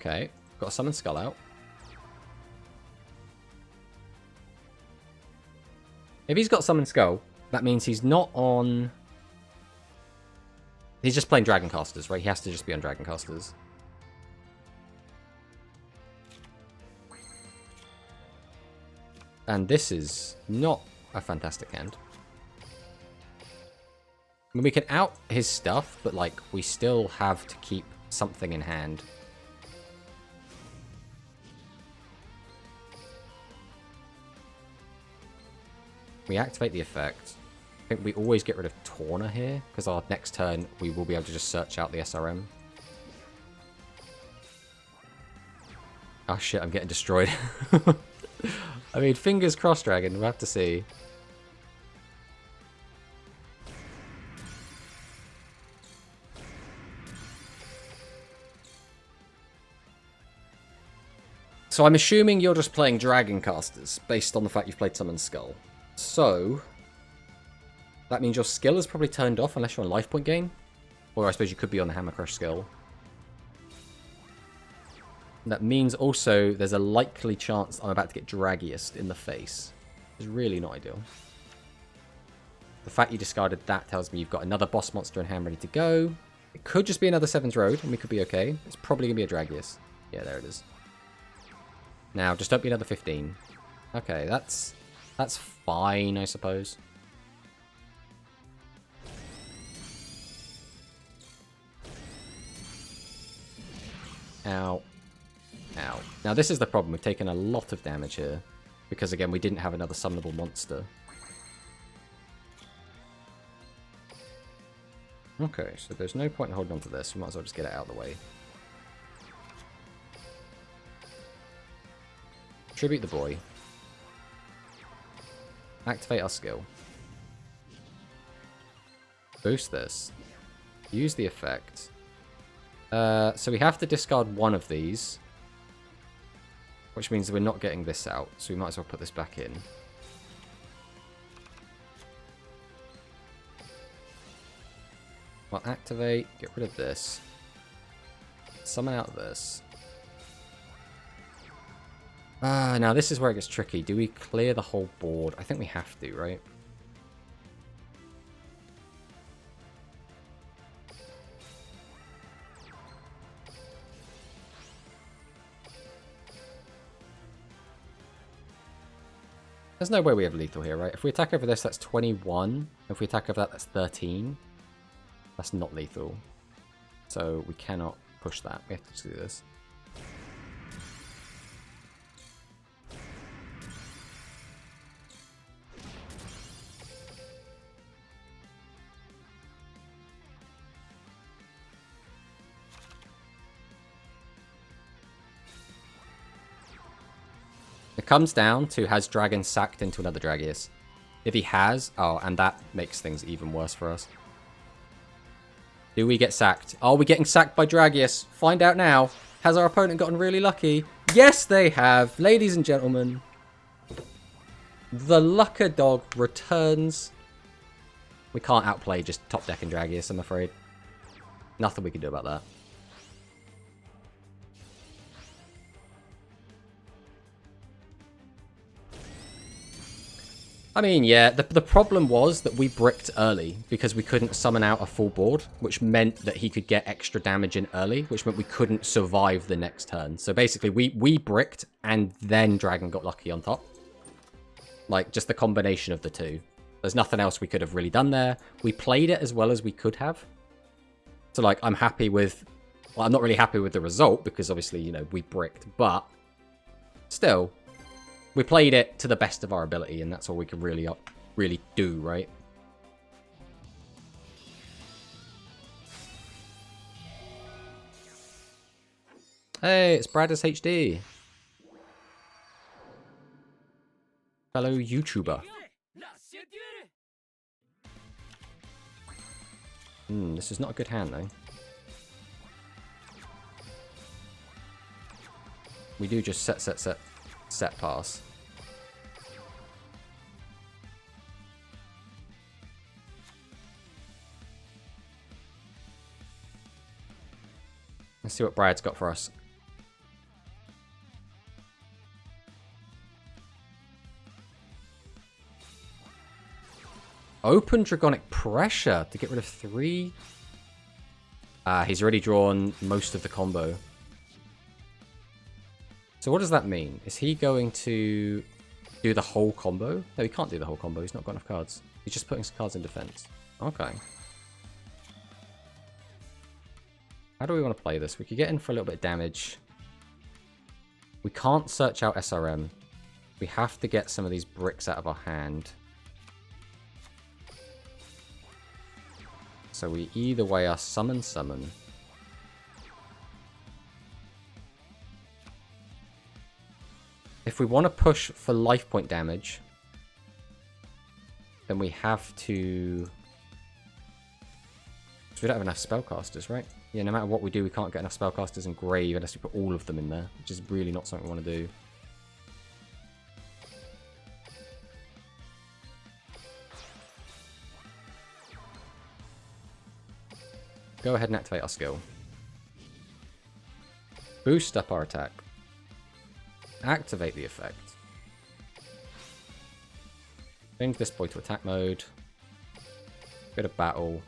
Speaker 1: Okay, got a Summon Skull out. If he's got Summon Skull, that means he's not on... He's just playing Dragon Casters, right? He has to just be on Dragon Casters. And this is not a fantastic hand. I mean, we can out his stuff, but, like, we still have to keep something in hand. We activate the effect. I think we always get rid of Torna here, because our next turn we will be able to just search out the SRM. Oh shit, I'm getting destroyed. I mean, fingers crossed, Dragon. We'll have to see. So I'm assuming you're just playing Dragon Casters, based on the fact you've played Summon Skull. So that means your skill is probably turned off unless you're on life point gain. Or I suppose you could be on the Hammer Crush skill. That means also there's a likely chance I'm about to get Dragius in the face. It's really not ideal. The fact you discarded that tells me you've got another boss monster in hand ready to go. It could just be another Seven's Road and we could be okay. It's probably going to be a Dragius. Yeah, there it is. Now, just don't be another 15. Okay, that's That's fine, I suppose. Ow. Ow. Now this is the problem. We've taken a lot of damage here. Because again, we didn't have another summonable monster. Okay, so there's no point in holding on to this. We might as well just get it out of the way. Tribute the boy. Activate our skill. Boost this. Use the effect. So we have to discard one of these. Which means we're not getting this out. So we might as well put this back in. Well, activate. Get rid of this. Summon out this. Now this is where it gets tricky. Do we clear the whole board? I think we have to, right? There's no way we have lethal here, right? If we attack over this, that's 21. If we attack over that, that's 13. That's not lethal. So we cannot push that. We have to just do this. It comes down to, has Dragon sacked into another Dragius? If he has, oh, and that makes things even worse for us. Do we get sacked? Are we getting sacked by Dragius? Find out now. Has our opponent gotten really lucky? Yes, they have. Ladies and gentlemen, the Lucker Dog returns. We can't outplay just top deck and Dragius, I'm afraid. Nothing we can do about that. I mean, yeah, the problem was that we bricked early because we couldn't summon out a full board, which meant that he could get extra damage in early, which meant we couldn't survive the next turn. So basically, we bricked and then Dragon got lucky on top. Like, just the combination of the two. There's nothing else we could have really done there. We played it as well as we could have. So, like, I'm happy with... Well, I'm not really happy with the result because, obviously, you know, we bricked. But, still... We played it to the best of our ability, and that's all we can really do, right? Hey, it's Bradis HD. Fellow YouTuber. This is not a good hand, though. We do just set pass. Let's see what Brad's got for us. Open Dragonic Pressure to get rid of 3. He's already drawn most of the combo. So what does that mean? Is he going to do the whole combo? No, he can't do the whole combo. He's not got enough cards. He's just putting some cards in defense. Okay. How do we want to play this? We could get in for a little bit of damage. We can't search out SRM. We have to get some of these bricks out of our hand. So we either way are summon. If we want to push for life point damage, then we have to... So we don't have enough spellcasters, right? Yeah, no matter what we do, we can't get enough spellcasters in grave unless we put all of them in there, which is really not something we want to do. Go ahead and activate our skill. Boost up our attack. Activate the effect. Change this boy to attack mode. Bit of battle.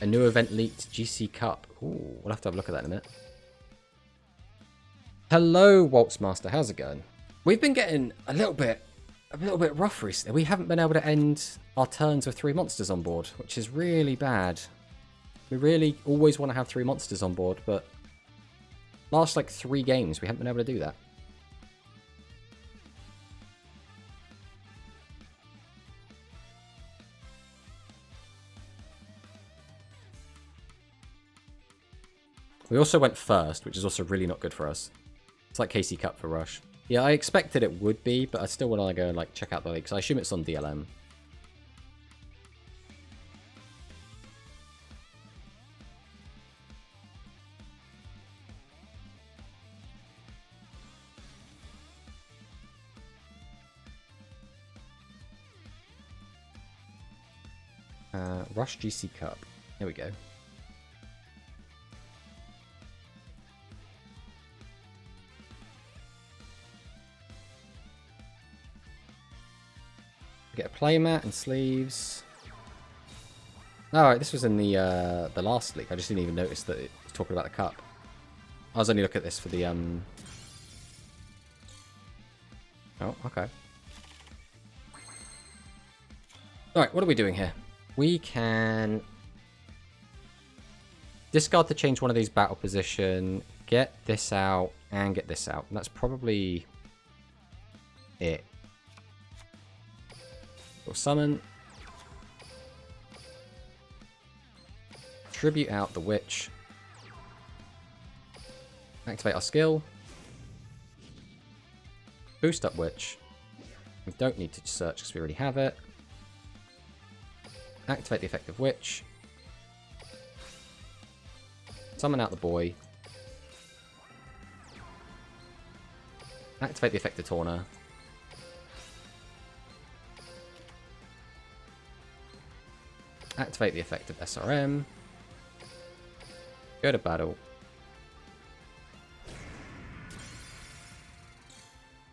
Speaker 1: A new event leaked, GC Cup. Ooh, we'll have to have a look at that in a minute. Hello, Waltz Master. How's it going? We've been getting a little bit rough recently. We haven't been able to end our turns with 3 monsters on board, which is really bad. We really always want to have 3 monsters on board, but last like 3 games we haven't been able to do that. We also went first, which is also really not good for us. It's like KC Cup for Rush. Yeah, I expected it would be, but I still want to go and like check out the league, because I assume it's on DLM. Rush GC Cup. There we go. Get a playmat and sleeves. Alright, this was in the last league. I just didn't even notice that it was talking about the cup. I was only looking at this for the Oh, okay. Alright, what are we doing here? We can discard to change one of these battle position, get this out, and get this out. And that's probably it. We'll summon. Tribute out the witch. Activate our skill. Boost up witch. We don't need to search because we already have it. Activate the effect of witch. Summon out the boy. Activate the effect of Torna. Activate the effect of SRM. Go to battle.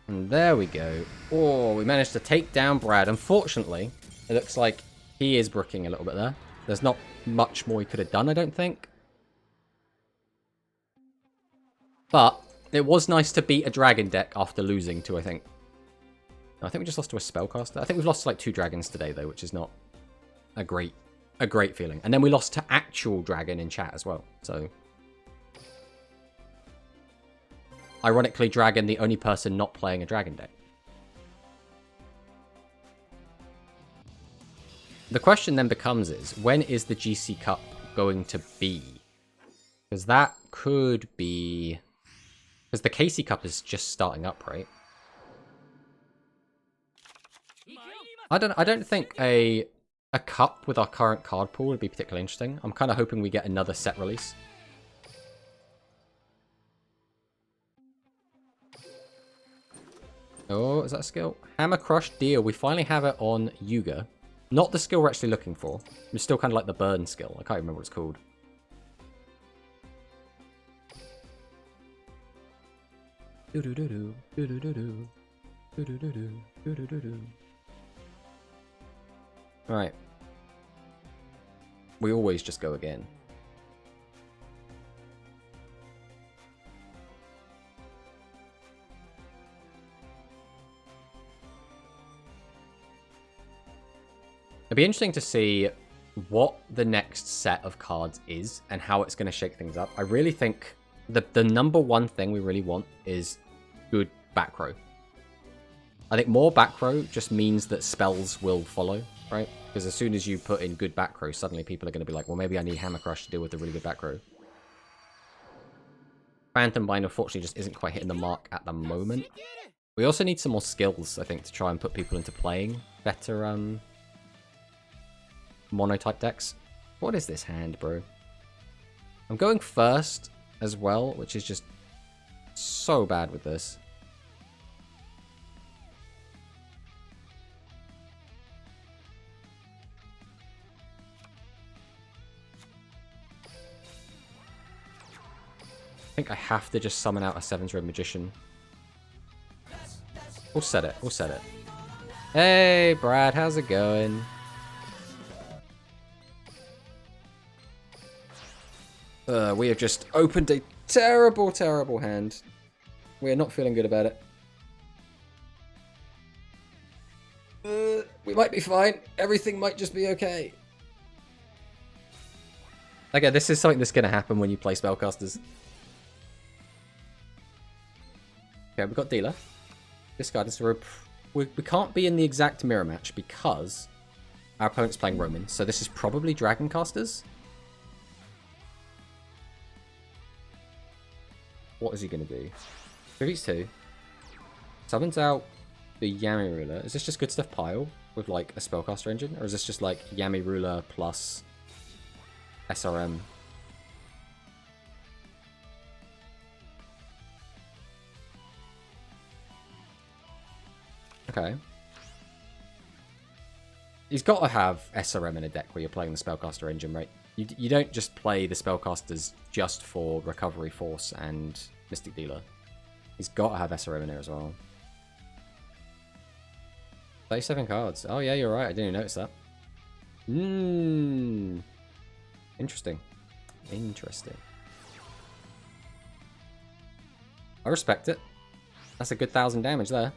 Speaker 1: And there we go. Oh, we managed to take down Brad. Unfortunately, it looks like he is brooking a little bit there. There's not much more he could have done, I don't think. But it was nice to beat a dragon deck after losing to, I think we just lost to a Spellcaster. I think we've lost to like 2 dragons today, though, which is not a great feeling. And then we lost to actual dragon in chat as well. So, ironically, dragon, the only person not playing a dragon deck. The question then becomes when is the GC Cup going to be? Because that could be... Because the KC Cup is just starting up, right? I don't think a cup with our current card pool would be particularly interesting. I'm kind of hoping we get another set release. Oh, is that a skill? Hammer Crush Deal. We finally have it on Yuga. Not the skill we're actually looking for. It's still kind of like the burn skill. I can't remember what it's called. Right. We always just go again. It'd be interesting to see what the next set of cards is and how it's going to shake things up. I really think the number one thing we really want is good back row. I think more back row just means that spells will follow, right? Because as soon as you put in good back row, suddenly people are going to be like, well, maybe I need Hammer Crush to deal with the really good back row. Phantom Bind, unfortunately, just isn't quite hitting the mark at the moment. We also need some more skills, I think, to try and put people into playing better mono-type decks. What is this hand, bro? I'm going first as well, which is just so bad with this. I think I have to just summon out a 7's Red Magician. We'll set it. We'll set it. Hey, Brad, how's it going? We have just opened a terrible, terrible hand. We're not feeling good about it. We might be fine. Everything might just be okay. Okay, this is something that's going to happen when you play Spellcasters. Okay, we've got Dealer. Discard is we can't be in the exact mirror match because our opponent's playing Roman. So this is probably Dragoncasters. What is he going to do? 3v2. Summons out the Yami Ruler. Is this just good stuff pile with like a Spellcaster engine? Or is this just like Yami Ruler plus SRM? Okay. He's got to have SRM in a deck where you're playing the Spellcaster engine, right? You don't just play the Spellcasters just for Recovery Force and Mystic Dealer. He's got to have SRM in there as well. 37 cards. Oh yeah, you're right. I didn't even notice that. Interesting. Interesting. I respect it. That's a good 1,000 damage there.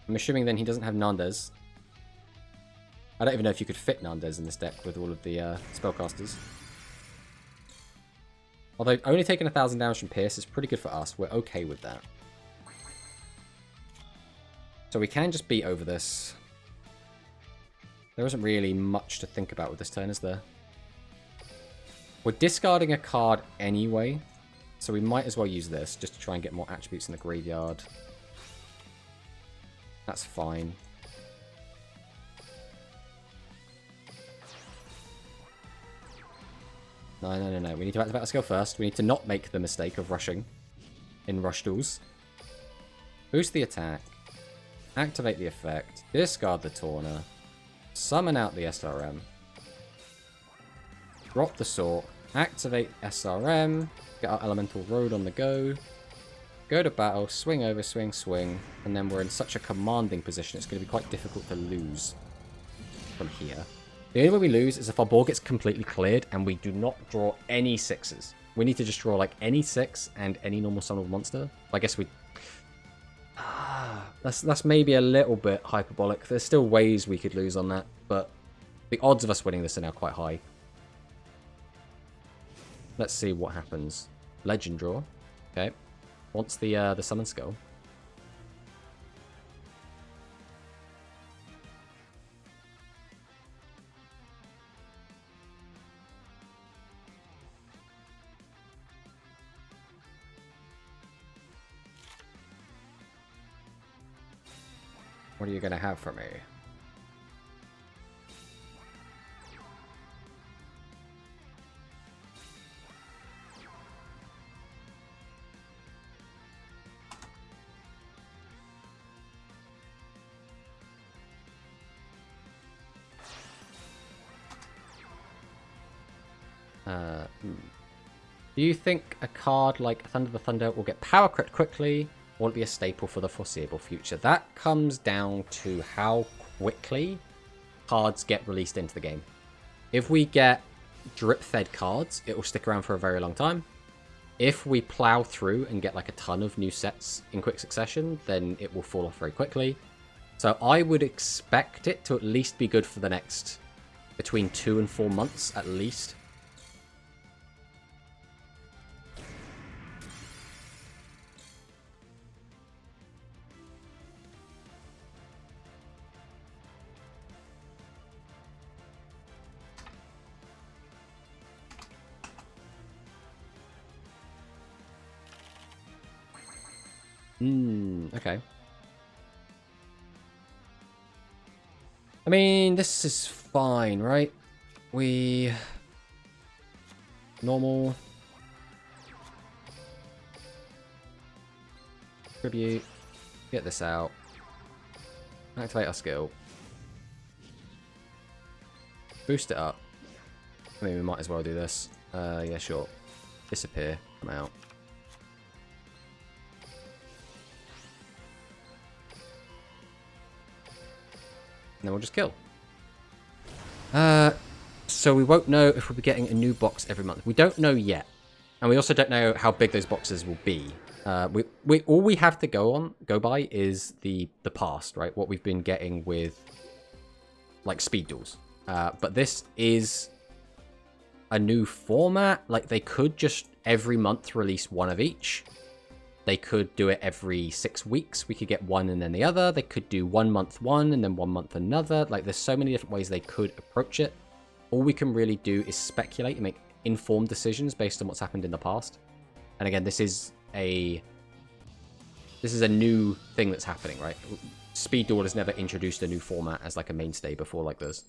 Speaker 1: I'm assuming then he doesn't have Nandes. I don't even know if you could fit Nandes in this deck with all of the Spellcasters. Although only taking 1,000 damage from Pierce is pretty good for us. We're okay with that. So we can just beat over this. There isn't really much to think about with this turn, is there? We're discarding a card anyway, so we might as well use this just to try and get more attributes in the graveyard. That's fine. No. We need to activate our skill first. We need to not make the mistake of rushing in rush duels. Boost the attack. Activate the effect. Discard the Torna. Summon out the SRM. Drop the Sword. Activate SRM. Get our Elemental Road on the go. Go to battle, swing over, swing, and then we're in such a commanding position it's going to be quite difficult to lose from here. The only way we lose is if our board gets completely cleared and we do not draw any 6s. We need to just draw like any 6 and any normal summonable monster. I guess we... That's maybe a little bit hyperbolic. There's still ways we could lose on that, but the odds of us winning this are now quite high. Let's see what happens. Legend draw. Okay. Wants the summon skill. What are you gonna have for me? Do you think a card like Thunder the Thunder will get power crept quickly, or will it be a staple for the foreseeable future? That comes down to how quickly cards get released into the game. If we get drip-fed cards, it will stick around for a very long time. If we plow through and get like a ton of new sets in quick succession, then it will fall off very quickly. So I would expect it to at least be good for the next between 2 and 4 months at least. Okay. I mean, this is fine, right? Normal. Tribute. Get this out. Activate our skill. Boost it up. I mean, we might as well do this. Yeah, sure. Disappear. Come out. And then we'll just kill. So we won't know if we'll be getting a new box every month. We don't know yet. And we also don't know how big those boxes will be. All we have to go by is the past, right? What we've been getting with like speed duels. But this is a new format. Like they could just every month release one of each. They could do it every 6 weeks. We could get one and then the other. They could do 1 month one and then 1 month another. Like there's so many different ways they could approach it. All we can really do is speculate and make informed decisions based on what's happened in the past. And again, this is a new thing that's happening, right? Speed Duel has never introduced a new format as like a mainstay before like this.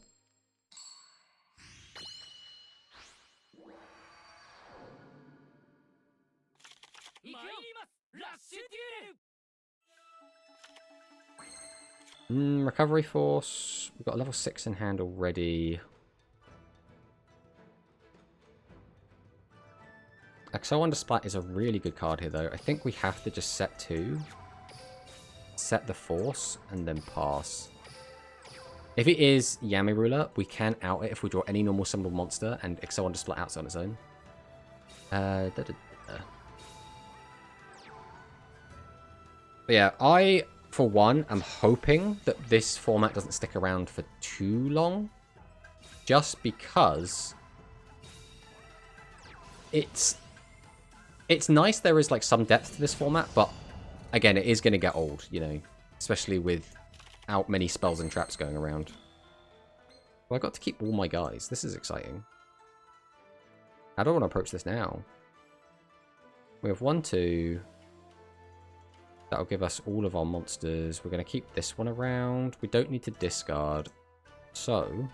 Speaker 1: Recovery Force. We've got a level 6 in hand already. Exo Wonder Splat is a really good card here, though. I think we have to just set 2. Set the Force, and then pass. If it is Yami Ruler, we can out it if we draw any normal summonable monster, and Exo Wonder Splat outs on its own. But yeah, I, for one, am hoping that this format doesn't stick around for too long. Just because it's nice there is like some depth to this format, but again, it is going to get old, you know, especially without many spells and traps going around. Well, I got to keep all my guys. This is exciting. How do I want to approach this now? We have 1, 2. That'll give us all of our monsters. We're going to keep this one around. We don't need to discard. So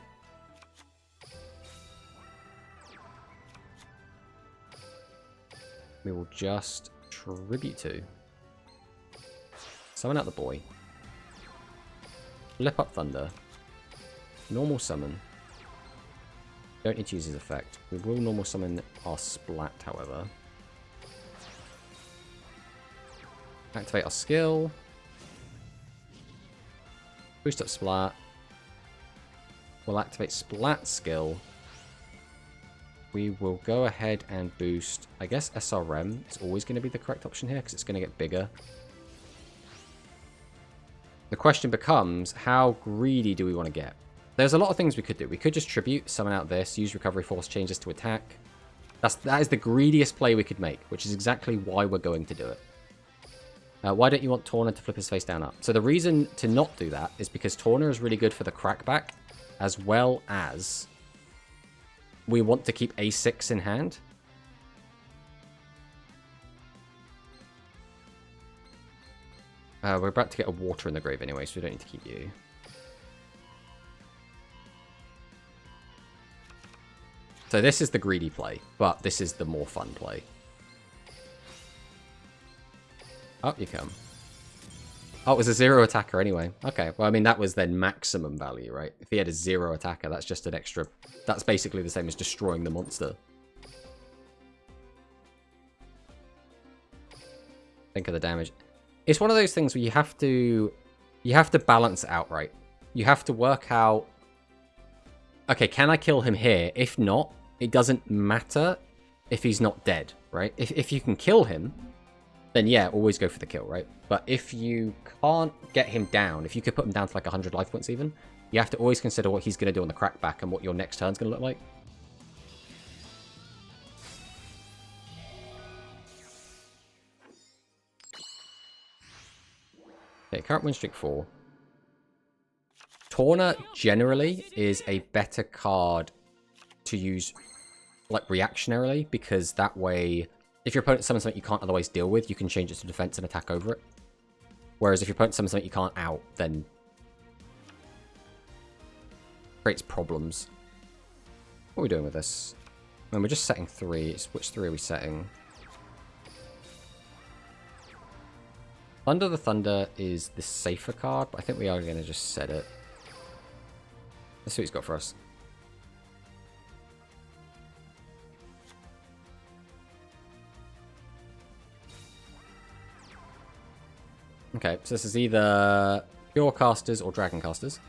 Speaker 1: we will just tribute to. Summon out the boy. Flip up Thunder. Normal summon. Don't need to use his effect. We will normal summon our Splat, however. Activate our skill. Boost up Splat. We'll activate Splat skill. We will go ahead and boost, I guess SRM is always going to be the correct option here because it's going to get bigger. The question becomes, how greedy do we want to get? There's a lot of things we could do. We could just tribute, summon out this, use Recovery Force, change this to attack. That is the greediest play we could make, which is exactly why we're going to do it. Why don't you want Torna to flip his face down up? So the reason to not do that is because Torna is really good for the crackback, as well as we want to keep A6 in hand. We're about to get a water in the grave anyway, so we don't need to keep you. So this is the greedy play, but this is the more fun play. Up you come. Oh, it was a 0 attacker anyway. Okay, well, I mean, that was then maximum value, right? If he had a 0 attacker, that's just an extra... That's basically the same as destroying the monster. Think of the damage. It's one of those things where you have to balance it out, right? You have to work out, okay, can I kill him here? If not, it doesn't matter if he's not dead, right? If you can kill him, then yeah, always go for the kill, right? But if you can't get him down, if you could put him down to like 100 life points even, you have to always consider what he's going to do on the crackback and what your next turn's going to look like. Okay, current win streak 4. Torna generally is a better card to use like reactionarily, because that way, if your opponent summons something you can't otherwise deal with, you can change it to defense and attack over it. Whereas if your opponent summons something you can't out, then creates problems. What are we doing with this? I mean, we're just setting 3. Which 3 are we setting? Under the Thunder is the safer card, but I think we are going to just set it. Let's see what he's got for us. Okay, so this is either Pure Casters or Dragon Casters.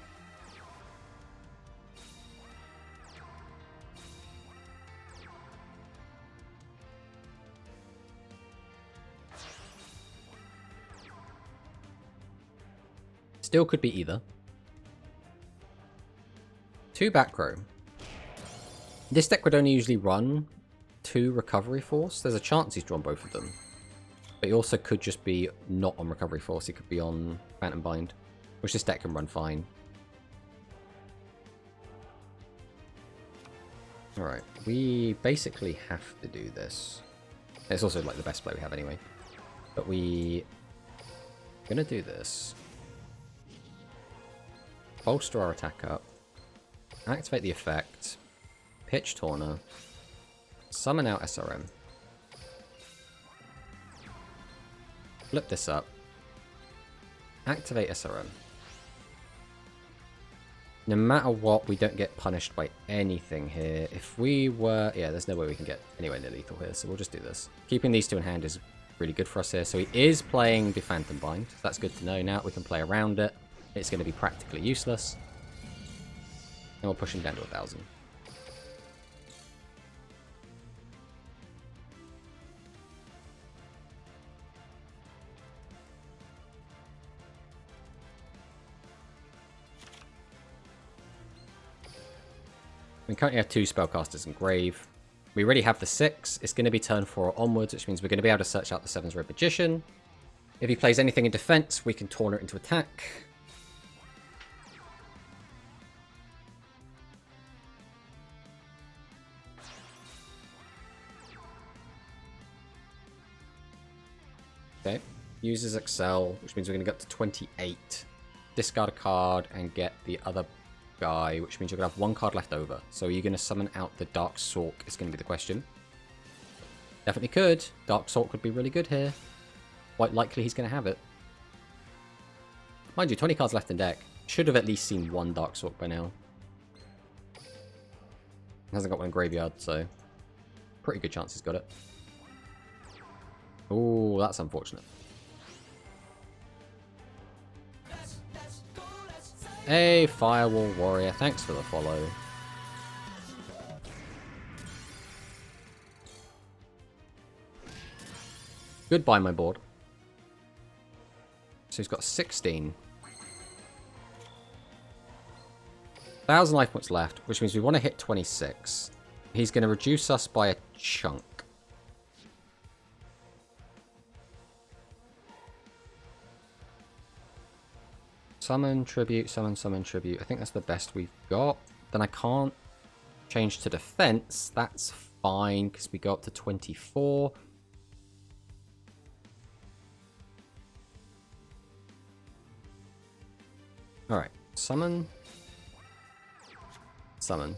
Speaker 1: Still could be either. 2 back row. This deck would only usually run 2 Recovery Force. There's a chance he's drawn both of them. But he also could just be not on Recovery Force. He could be on Phantom Bind, which this deck can run fine. Alright, we basically have to do this. It's also like the best play we have anyway. But we're gonna do this. Bolster our attack up. Activate the effect. Pitch Torna. Summon out SRM. Flip this up. Activate SRM. No matter what, we don't get punished by anything here. If we were... Yeah, there's no way we can get anywhere near lethal here, so we'll just do this. Keeping these 2 in hand is really good for us here. So he is playing the Phantom Bind. That's good to know. Now we can play around it. It's going to be practically useless. And we'll push him down to 1,000. We currently have 2 Spellcasters in Grave. We already have the 6. It's going to be turn 4 onwards, which means we're going to be able to search out the 7's Red Magician. If he plays anything in defense, we can Torna it into attack. Okay. Uses Excel, which means we're going to get up to 28. Discard a card and get the other guy, which means you're going to have 1 card left over. So are you going to summon out the Dark Sork is going to be the question. Definitely could. Dark Sork would be really good here. Quite likely he's going to have it. Mind you, 20 cards left in deck. Should have at least seen 1 Dark Sork by now. Hasn't got one in graveyard, so pretty good chance he's got it. Oh, that's unfortunate. Hey, Firewall Warrior, thanks for the follow. Goodbye, my board. So he's got 16. 1,000 life points left, which means we want to hit 26. He's going to reduce us by a chunk. Summon, tribute, summon, summon, tribute. I think that's the best we've got. Then I can't change to defense. That's fine, because we go up to 24. Alright, summon. Summon.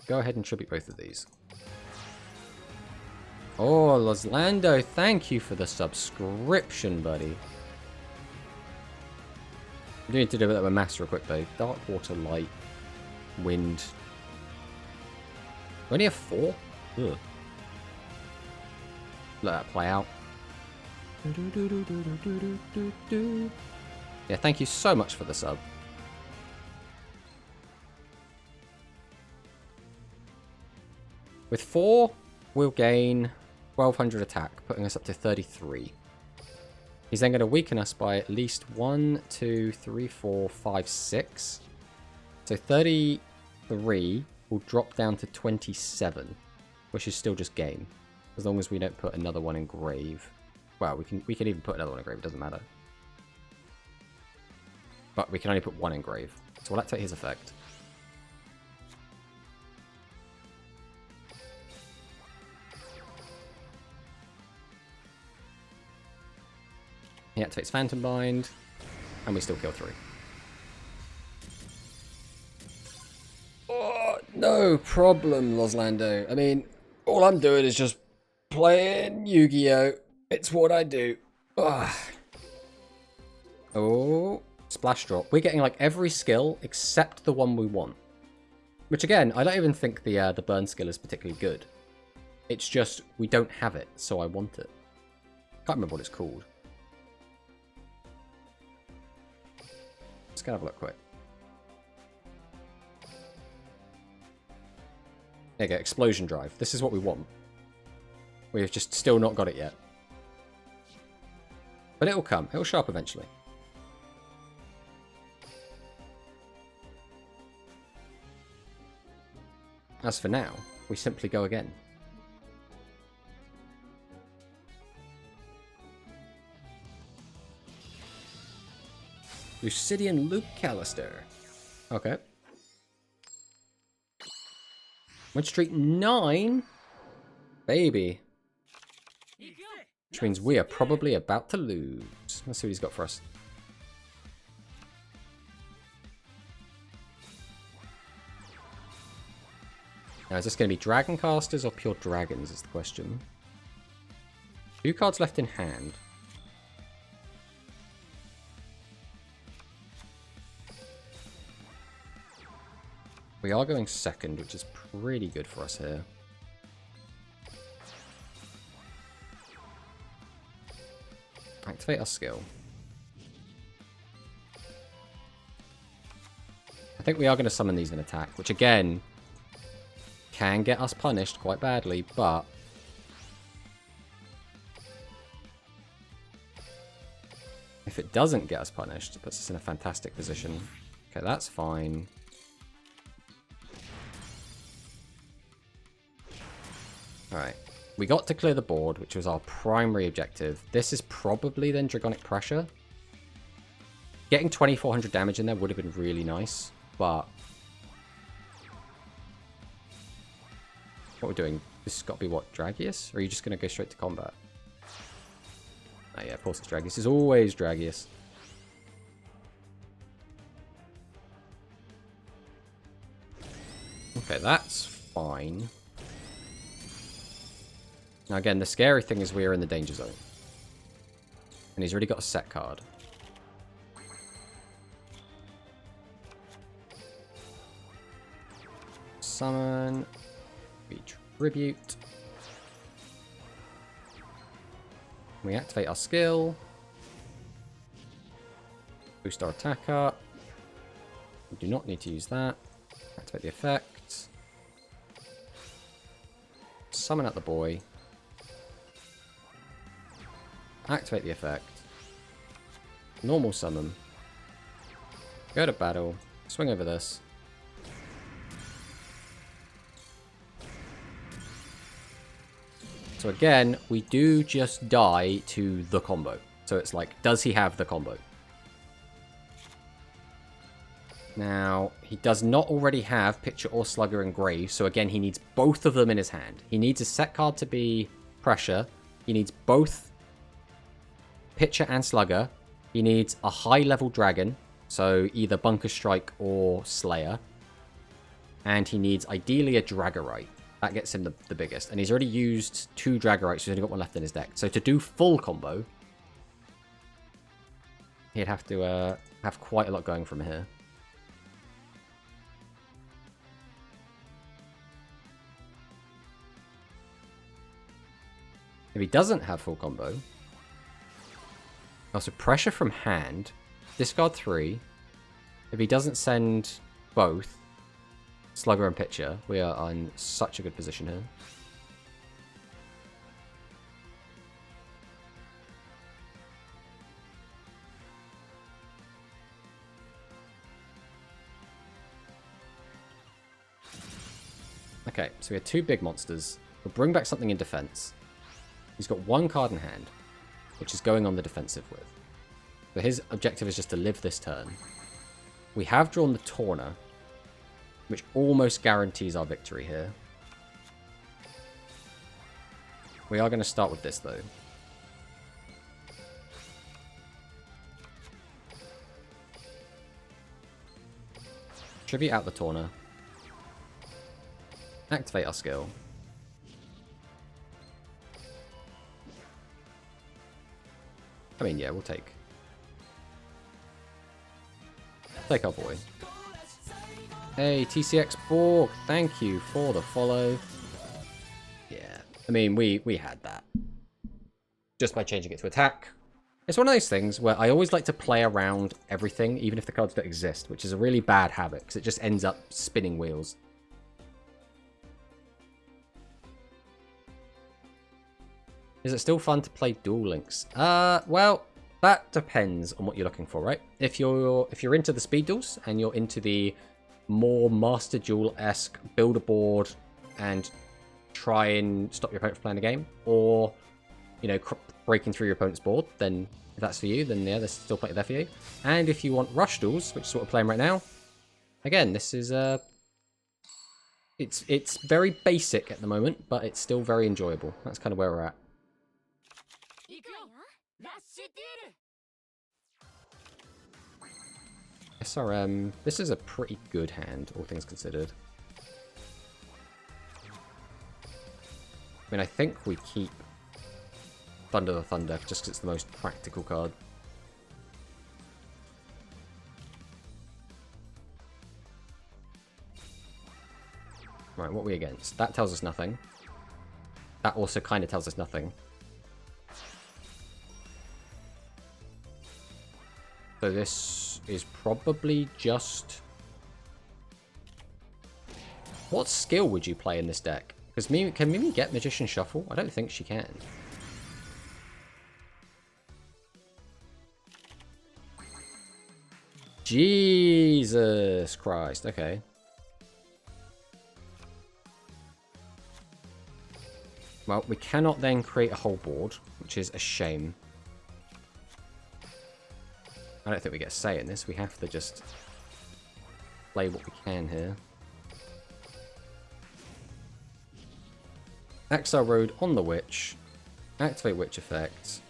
Speaker 1: Go ahead and tribute both of these. Oh, Loslando, thank you for the subscription, buddy. I do need to do that with Master real quick, though. Dark Water, Light, Wind. We only have 4? Ugh. Let that play out. Yeah, thank you so much for the sub. With 4, we'll gain 1,200 attack, putting us up to 33. He's then going to weaken us by at least 1, 2, 3, 4, 5, 6. So 33 will drop down to 27, which is still just game, as long as we don't put another one in grave. Well, we can even put another one in grave, it doesn't matter. But we can only put 1 in grave. So we'll activate his effect. He activates Phantom Bind, and we still kill 3. Oh, no problem, Loslando. I mean, all I'm doing is just playing Yu-Gi-Oh! It's what I do. Ugh. Oh, Splash Drop. We're getting like every skill except the one we want. Which again, I don't even think the burn skill is particularly good. It's just we don't have it, so I want it. Can't remember what it's called. Let's go have a look quick. There you go, Explosion Drive. This is what we want. We've just still not got it yet. But it'll come. It'll show up eventually. As for now, we simply go again. Lucidian Luke Callister. Okay. Win streak 9? Baby. Which means we are probably about to lose. Let's see what he's got for us. Now, is this going to be Dragon Casters or pure Dragons is the question. 2 cards left in hand. We are going second, which is pretty good for us here. Activate our skill. I think we are going to summon these in attack, which again can get us punished quite badly, but if it doesn't get us punished, it puts us in a fantastic position. Okay, that's fine. Alright. We got to clear the board, which was our primary objective. This is probably then Dragonic Pressure. Getting 2400 damage in there would have been really nice, but what we're doing, this has got to be what, Dragius? Or are you just going to go straight to combat? Oh yeah, of course it's Dragius. It's always Dragius. Okay, that's fine. Now again, the scary thing is we are in the danger zone. And he's already got a set card. Summon. Retribute. We activate our skill. Boost our attack up. We do not need to use that. Activate the effect. Summon out the boy. Activate the effect. Normal summon. Go to battle. Swing over this. So again, we do just die to the combo. So it's like, does he have the combo? Now, he does not already have Pitcher or Slugger and Grave. So again, he needs both of them in his hand. He needs a set card to be Pressure. He needs both Pitcher and Slugger. He needs a high-level Dragon. So either Bunker Strike or Slayer. And he needs ideally a Dragorite. That gets him the biggest. And he's already used 2 Dragorites, so he's only got 1 left in his deck. So to do full combo, he'd have to have quite a lot going from here. If he doesn't have full combo, also Pressure from hand, discard 3. If he doesn't send both, Slugger and Pitcher, we are in such a good position here. Okay, so we have 2 big monsters. We'll bring back something in defense. He's got 1 card in hand, which is going on the defensive with. So his objective is just to live this turn. We have drawn the Torna, which almost guarantees our victory here. We are going to start with this, though. Tribute out the Torna. Activate our skill. I mean, yeah, we'll take our boy. Hey, TCX Borg, thank you for the follow. Yeah, I mean, we had that. Just by changing it to attack. It's one of those things where I always like to play around everything, even if the cards don't exist, which is a really bad habit, because it just ends up spinning wheels. Is it still fun to play Duel Links? Well, That depends on what you're looking for, right? If you're into the speed duels and you're into the more Master Duel-esque build a board and try and stop your opponent from playing the game, or you know, breaking through your opponent's board, then if that's for you, then yeah, there's still plenty there for you. And if you want rush duels, which is what we're playing right now, again, this is it's very basic at the moment, but it's still very enjoyable. That's kind of where we're at. SRM, this is a pretty good hand, all things considered. I mean, I think we keep Thunder the Thunder, just because it's the most practical card. Right, what are we against? That tells us nothing. That also kind of tells us nothing. So this is probably just... What skill would you play in this deck? Because can Mimi get Magician Shuffle? I don't think she can. Jesus Christ, okay. Well, we cannot then create a whole board, which is a shame. I don't think we get a say in this. We have to just play what we can here. Exile Road on the Witch. Activate Witch effect.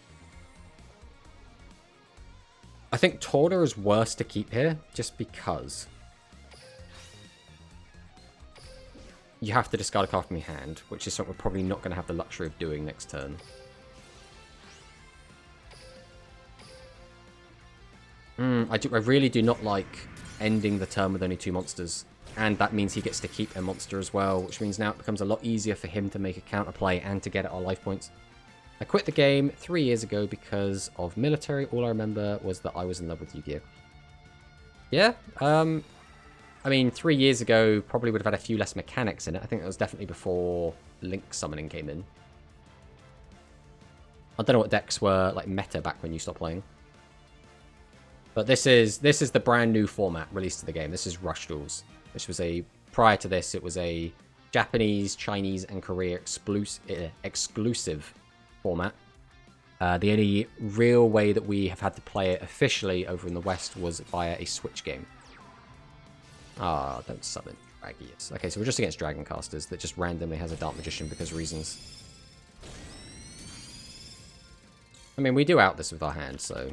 Speaker 1: I think Torda is worse to keep here, just because you have to discard a card from your hand, which is something we're probably not going to have the luxury of doing next turn. I really do not like ending the turn with only 2 monsters. And that means he gets to keep a monster as well, which means now it becomes a lot easier for him to make a counterplay and to get at our life points. I quit the game 3 years ago because of military. All I remember was that I was in love with Yu-Gi-Oh! Yeah, I mean, 3 years ago probably would have had a few less mechanics in it. I think that was definitely before Link Summoning came in. I don't know what decks were like meta back when you stopped playing. But this is the brand new format released to the game. This is Rush Duels, which was prior to this, it was a Japanese, Chinese, and Korea exclusive format. The only real way that we have had to play it officially over in the West was via a Switch game. Ah, don't summon Dragius. Okay, so we're just against Dragon Casters that just randomly has a Dark Magician because reasons. I mean, we do out this with our hand, so...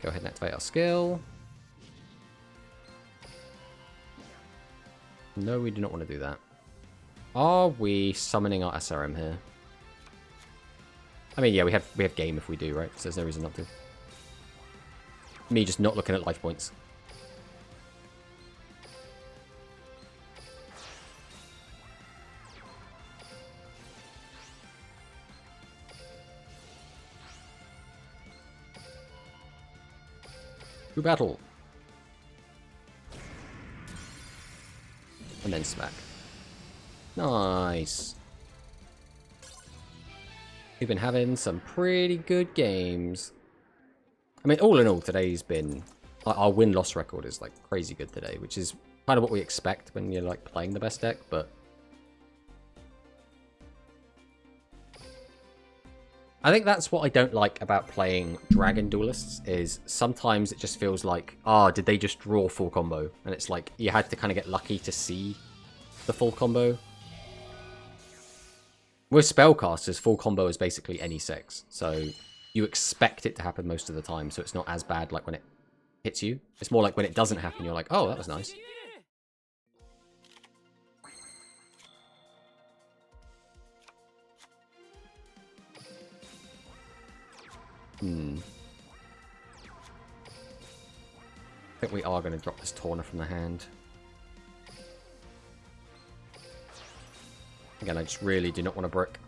Speaker 1: Go ahead and activate our skill. No, we do not want to do that. Are we summoning our SRM here? I mean, yeah, we have game if we do, right? So there's no reason not to. Me just not looking at life points. To battle. And then smack. Nice. We've been having some pretty good games. I mean, all in all, today's been... Our win-loss record is, like, crazy good today, which is kind of what we expect when you're, like, playing the best deck, but... I think that's what I don't like about playing Dragon Duelists, is sometimes it just feels like, did they just draw full combo? And it's like, you had to kind of get lucky to see the full combo. With Spellcasters, full combo is basically any 6, so you expect it to happen most of the time, so it's not as bad like when it hits you. It's more like when it doesn't happen, you're like, oh, that was nice. I think we are going to drop this Torna from the hand. Again, I just really do not want to brick.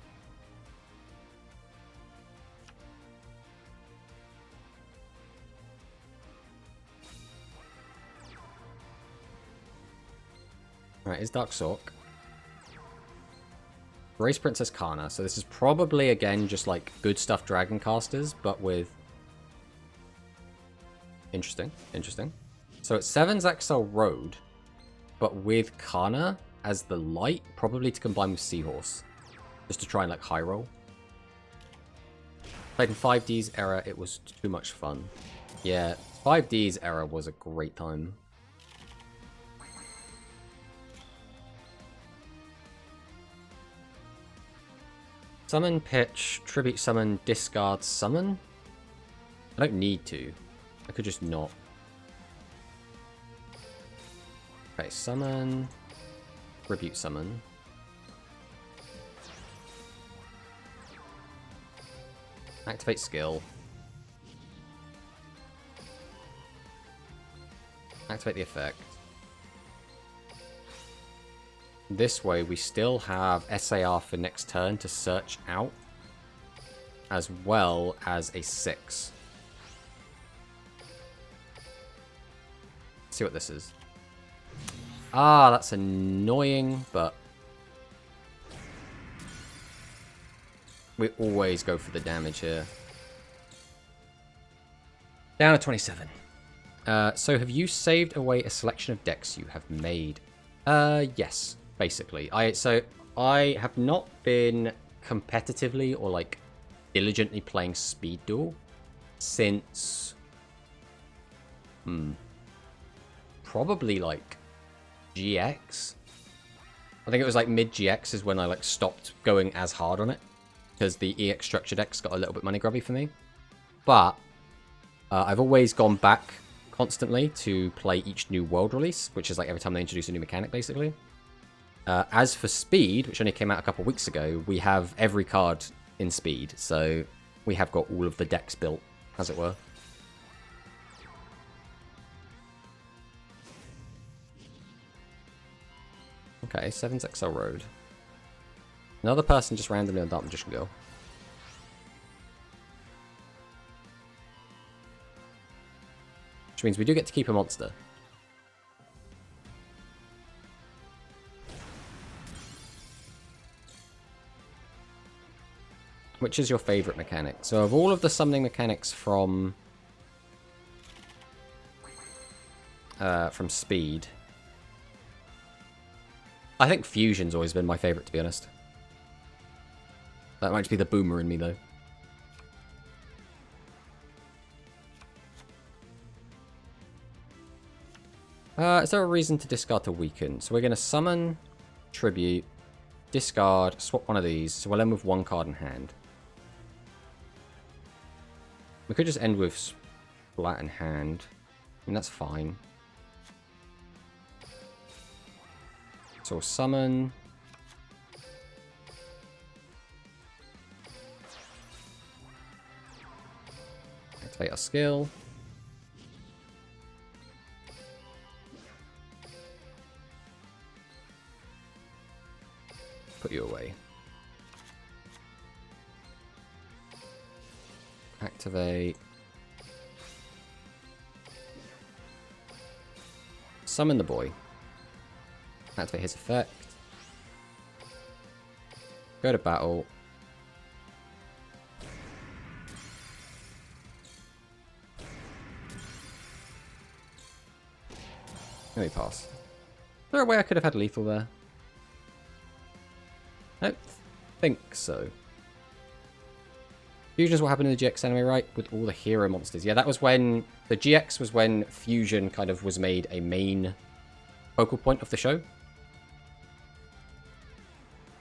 Speaker 1: Alright, is Dark Sork. Race Princess Kana. So this is probably, again, just like good stuff Dragon Casters, but with... Interesting. Interesting. So it's 7's Axel Road, but with Kana as the light, probably to combine with Seahorse. Just to try and like high roll. Played in 5D's era, it was too much fun. Yeah, 5D's era was a great time. Summon, pitch, tribute summon, discard, summon? I don't need to. I could just not. Okay, summon, tribute summon. Activate skill. Activate the effect. This way, we still have SAR for next turn to search out, as well as a 6. Let's see what this is. Ah, that's annoying, but we always go for the damage here. Down to 27. So have you saved away a selection of decks you have made? Yes. Basically, I have not been competitively or like diligently playing Speed Duel since probably like GX. I think it was like mid GX is when I like stopped going as hard on it because the EX structure decks got a little bit money grubby for me. But I've always gone back constantly to play each new world release, which is like every time they introduce a new mechanic, basically. As for Speed, which only came out a couple weeks ago, we have every card in Speed, so we have got all of the decks built, as it were. Okay, 7's XL Road. Another person just randomly on Dark Magician Girl. Which means we do get to keep a monster. Which is your favorite mechanic? So of all of the summoning mechanics from Speed, I think Fusion's always been my favorite, to be honest. That might just be the boomer in me, though. Is there a reason to discard to weaken? So we're going to summon, tribute, discard, swap one of these. So we'll end with one card in hand. We could just end with splat in hand. I mean, that's fine. So we'll summon. Activate our skill. Put you away. Activate. Summon the boy. Activate his effect. Go to battle. Let me pass. Is there a way I could have had lethal there? I don't think so. Fusion is what happened in the GX anime, right? With all the hero monsters. Yeah, that was when... The GX was when Fusion kind of was made a main focal point of the show.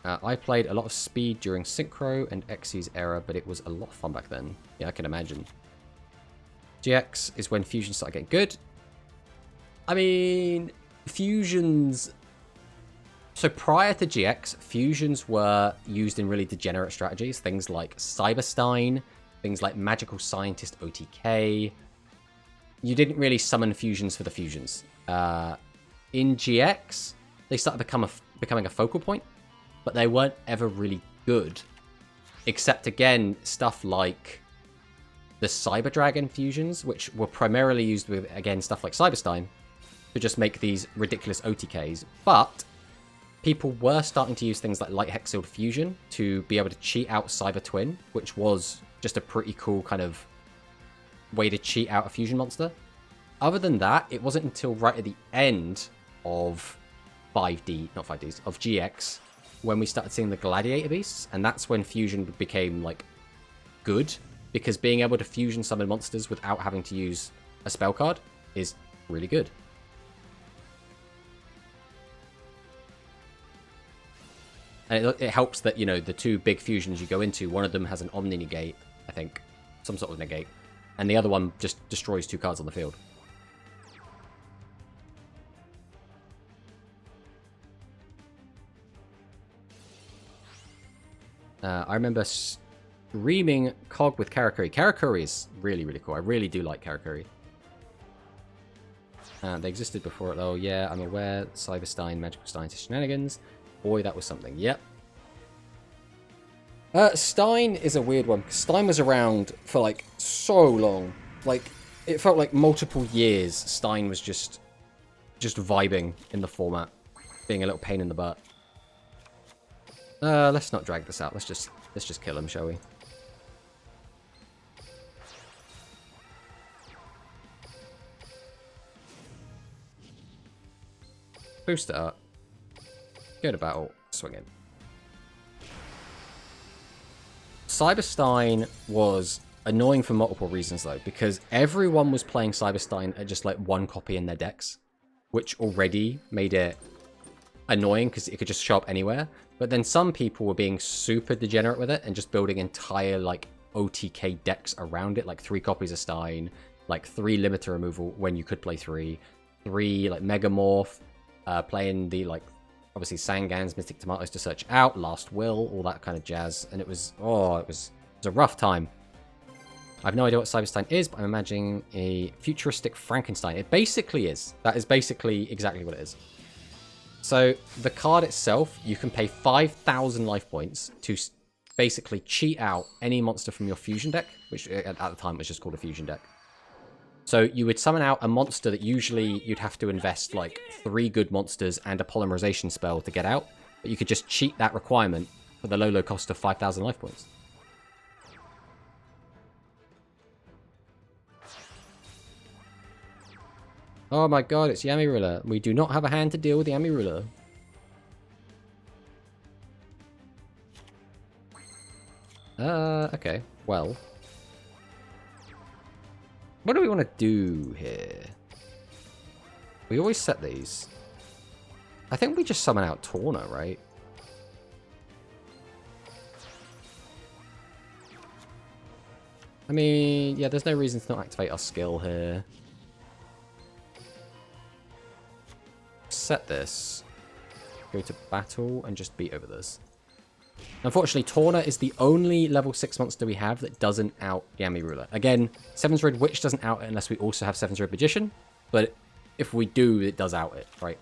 Speaker 1: I played a lot of Speed during Synchro and Xy's era, but it was a lot of fun back then. Yeah, I can imagine. GX is when Fusion started getting good. I mean, Fusions... So prior to GX, Fusions were used in really degenerate strategies. Things like Cyberstein, things like Magical Scientist OTK. You didn't really summon Fusions for the Fusions. In GX, they started becoming a focal point, but they weren't ever really good. Except, again, stuff like the Cyber Dragon Fusions, which were primarily used with, again, stuff like Cyberstein, to just make these ridiculous OTKs. But people were starting to use things like Light Hexiled Fusion to be able to cheat out Cyber Twin, which was just a pretty cool kind of way to cheat out a fusion monster. Other than that, it wasn't until right at the end of 5D, not 5Ds, of GX, when we started seeing the Gladiator Beasts, and that's when fusion became, like, good, because being able to fusion summon monsters without having to use a spell card is really good. And it helps that, you know, the two big fusions you go into, one of them has an Omni Negate, I think, some sort of negate, and the other one just destroys 2 cards on the field. I remember streaming KoG with Karakuri. Karakuri is really, really cool. I really do like Karakuri. They existed before it, though. Yeah, I'm aware. Cyberstein, Magical Stein to Shenanigans. Boy, that was something. Yep. Stein is a weird one. Stein was around for, like, so long. Like, it felt like multiple years Stein was just vibing in the format. Being a little pain in the butt. Let's not drag this out. Let's just kill him, shall we? Boost it up. Go to battle. Swing in. Cyberstein was annoying for multiple reasons, though, because everyone was playing Cyberstein at just, like, 1 copy in their decks, which already made it annoying because it could just show up anywhere. But then some people were being super degenerate with it and just building entire, like, OTK decks around it, like 3 copies of Stein, like 3 limiter removal when you could play 3, like, Megamorph, playing the, like, obviously Sangans, Mystic Tomatoes to search out, Last Will, all that kind of jazz. And it was a rough time. I have no idea what Cyberstein is, but I'm imagining a futuristic Frankenstein. It basically is. That is basically exactly what it is. So the card itself, you can pay 5,000 life points to basically cheat out any monster from your fusion deck, which at the time was just called a fusion deck. So you would summon out a monster that usually you'd have to invest like 3 good monsters and a polymerization spell to get out, but you could just cheat that requirement for the low cost of 5,000 life points. Oh my god, it's Yami Ruler. We do not have a hand to deal with Yami Ruler. Okay. Well. What do we want to do here? We always set these. I think we just summon out Torna, right? I mean, yeah, there's no reason to not activate our skill here. Set this, go to battle, and just beat over this. Unfortunately, Torna is the only level 6 monster we have that doesn't out Yami Ruler. Again, 7's Red Witch doesn't out it unless we also have 7's Red Magician, but if we do, it does out it, right?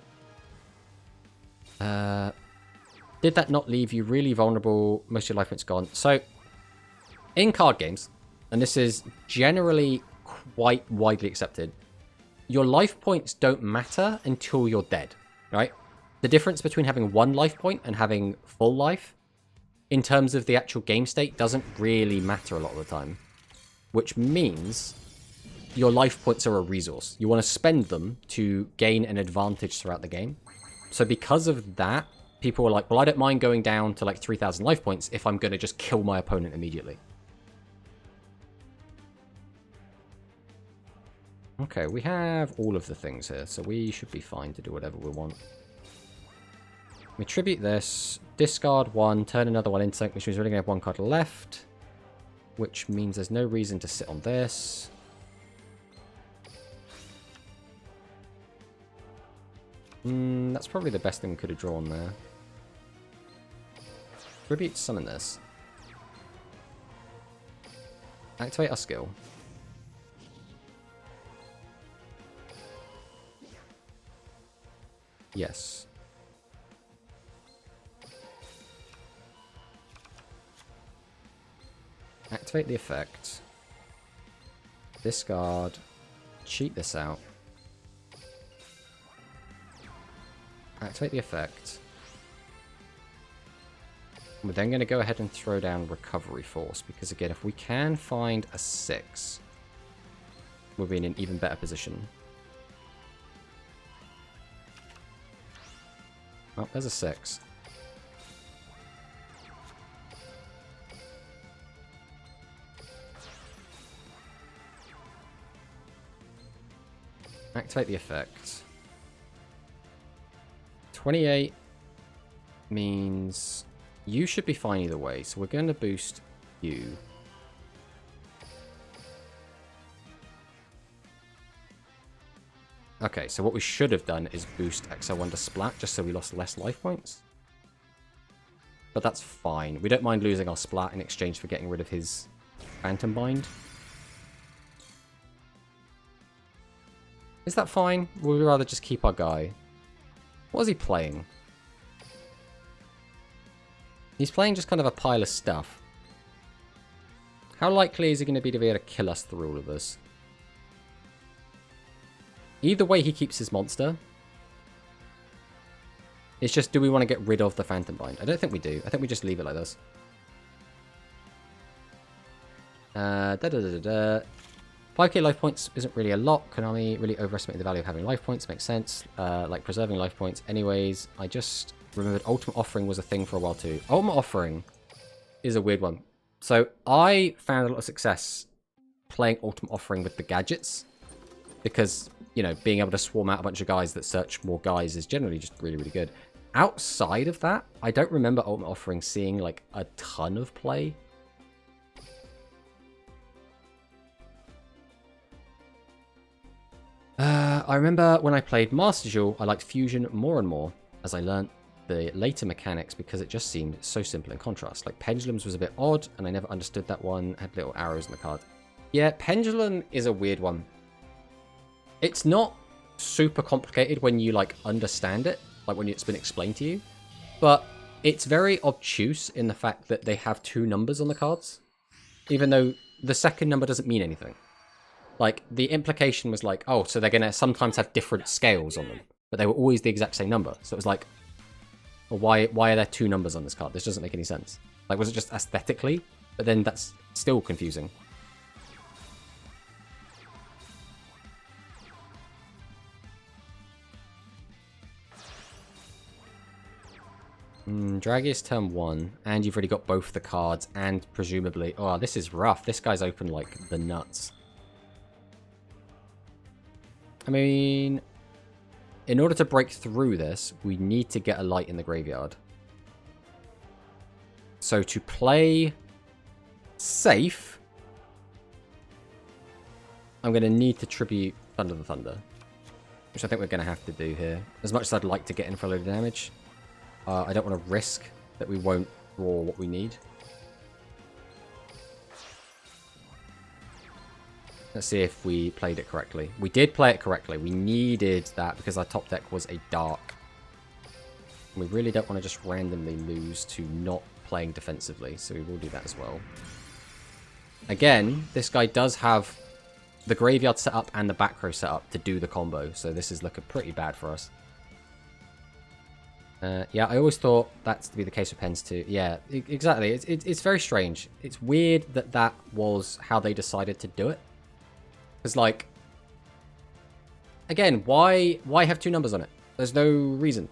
Speaker 1: Did that not leave you really vulnerable? Most of your life points gone. So, in card games, and this is generally quite widely accepted, your life points don't matter until you're dead, right? The difference between having 1 life point and having full life, in terms of the actual game state, doesn't really matter a lot of the time. Which means your life points are a resource. You want to spend them to gain an advantage throughout the game. So because of that, people are like, well, I don't mind going down to like 3,000 life points if I'm going to just kill my opponent immediately. Okay, we have all of the things here, so we should be fine to do whatever we want. We tribute this, discard 1, turn another one into something, which means we're only going to have 1 card left. Which means there's no reason to sit on this. That's probably the best thing we could have drawn there. Tribute, summon this. Activate our skill. Yes. Activate the effect. Discard. Cheat this out. Activate the effect. We're then going to go ahead and throw down Recovery Force, because again, if we can find a 6, we'll be in an even better position. Oh, there's a 6. Activate the effect. 28 means you should be fine either way, so we're going to boost you. Okay, so what we should have done is boost XL1 to Splat, just so we lost less life points. But that's fine. We don't mind losing our Splat in exchange for getting rid of his Phantom Bind. Is that fine? Would we rather just keep our guy? What is he playing? He's playing just kind of a pile of stuff. How likely is he going to be able to kill us through all of this? Either way, he keeps his monster. It's just, do we want to get rid of the Phantom Bind? I don't think we do. I think we just leave it like this. 5k life points isn't really a lot. Konami really overestimated the value of having life points. Makes sense. Like preserving life points. Anyways, I just remembered Ultimate Offering was a thing for a while too. Ultimate Offering is a weird one. So I found a lot of success playing Ultimate Offering with the gadgets. Because, you know, being able to swarm out a bunch of guys that search more guys is generally just really, really good. Outside of that, I don't remember Ultimate Offering seeing like a ton of play. I remember when I played Master Duel, I liked Fusion more and more as I learnt the later mechanics because it just seemed so simple in contrast. Like Pendulums was a bit odd and I never understood that one. Had little arrows in the card. Yeah, Pendulum is a weird one. It's not super complicated when you like understand it, like when it's been explained to you, but it's very obtuse in the fact that they have 2 numbers on the cards, even though the second number doesn't mean anything. Like, the implication was like, oh, so they're going to sometimes have different scales on them, but they were always the exact same number. So it was like, well, why are there 2 numbers on this card? This doesn't make any sense. Like, was it just aesthetically? But then that's still confusing. Dragius turn 1, and you've already got both the cards, and presumably... Oh, this is rough. This guy's open like the nuts. I mean, in order to break through this, we need to get a light in the graveyard. So to play safe, I'm going to need to tribute Thunder the Thunder, which I think we're going to have to do here. As much as I'd like to get in for a load of damage, I don't want to risk that we won't draw what we need. Let's see if we played it correctly. We did play it correctly. We needed that because our top deck was a dark. We really don't want to just randomly lose to not playing defensively, so we will do that as well. Again, this guy does have the graveyard set up and the back row set up to do the combo, so this is looking pretty bad for us. Yeah, I always thought that's to be the case with Pens too. Yeah, exactly. It's very strange. It's weird that that was how they decided to do it. Because, like, again, why have 2 numbers on it? There's no reason.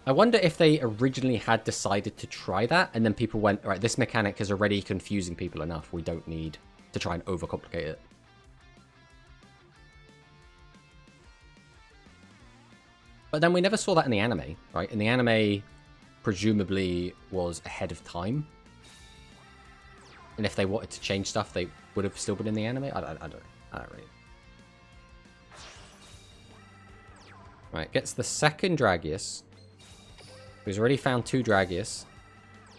Speaker 1: I wonder if they originally had decided to try that, and then people went, all right, this mechanic is already confusing people enough. We don't need to try and overcomplicate it. But then we never saw that in the anime, right? In the anime, presumably was ahead of time. And if they wanted to change stuff, they would have still been in the anime. I don't really. Right, gets the second Dragius. He's already found 2 Dragius.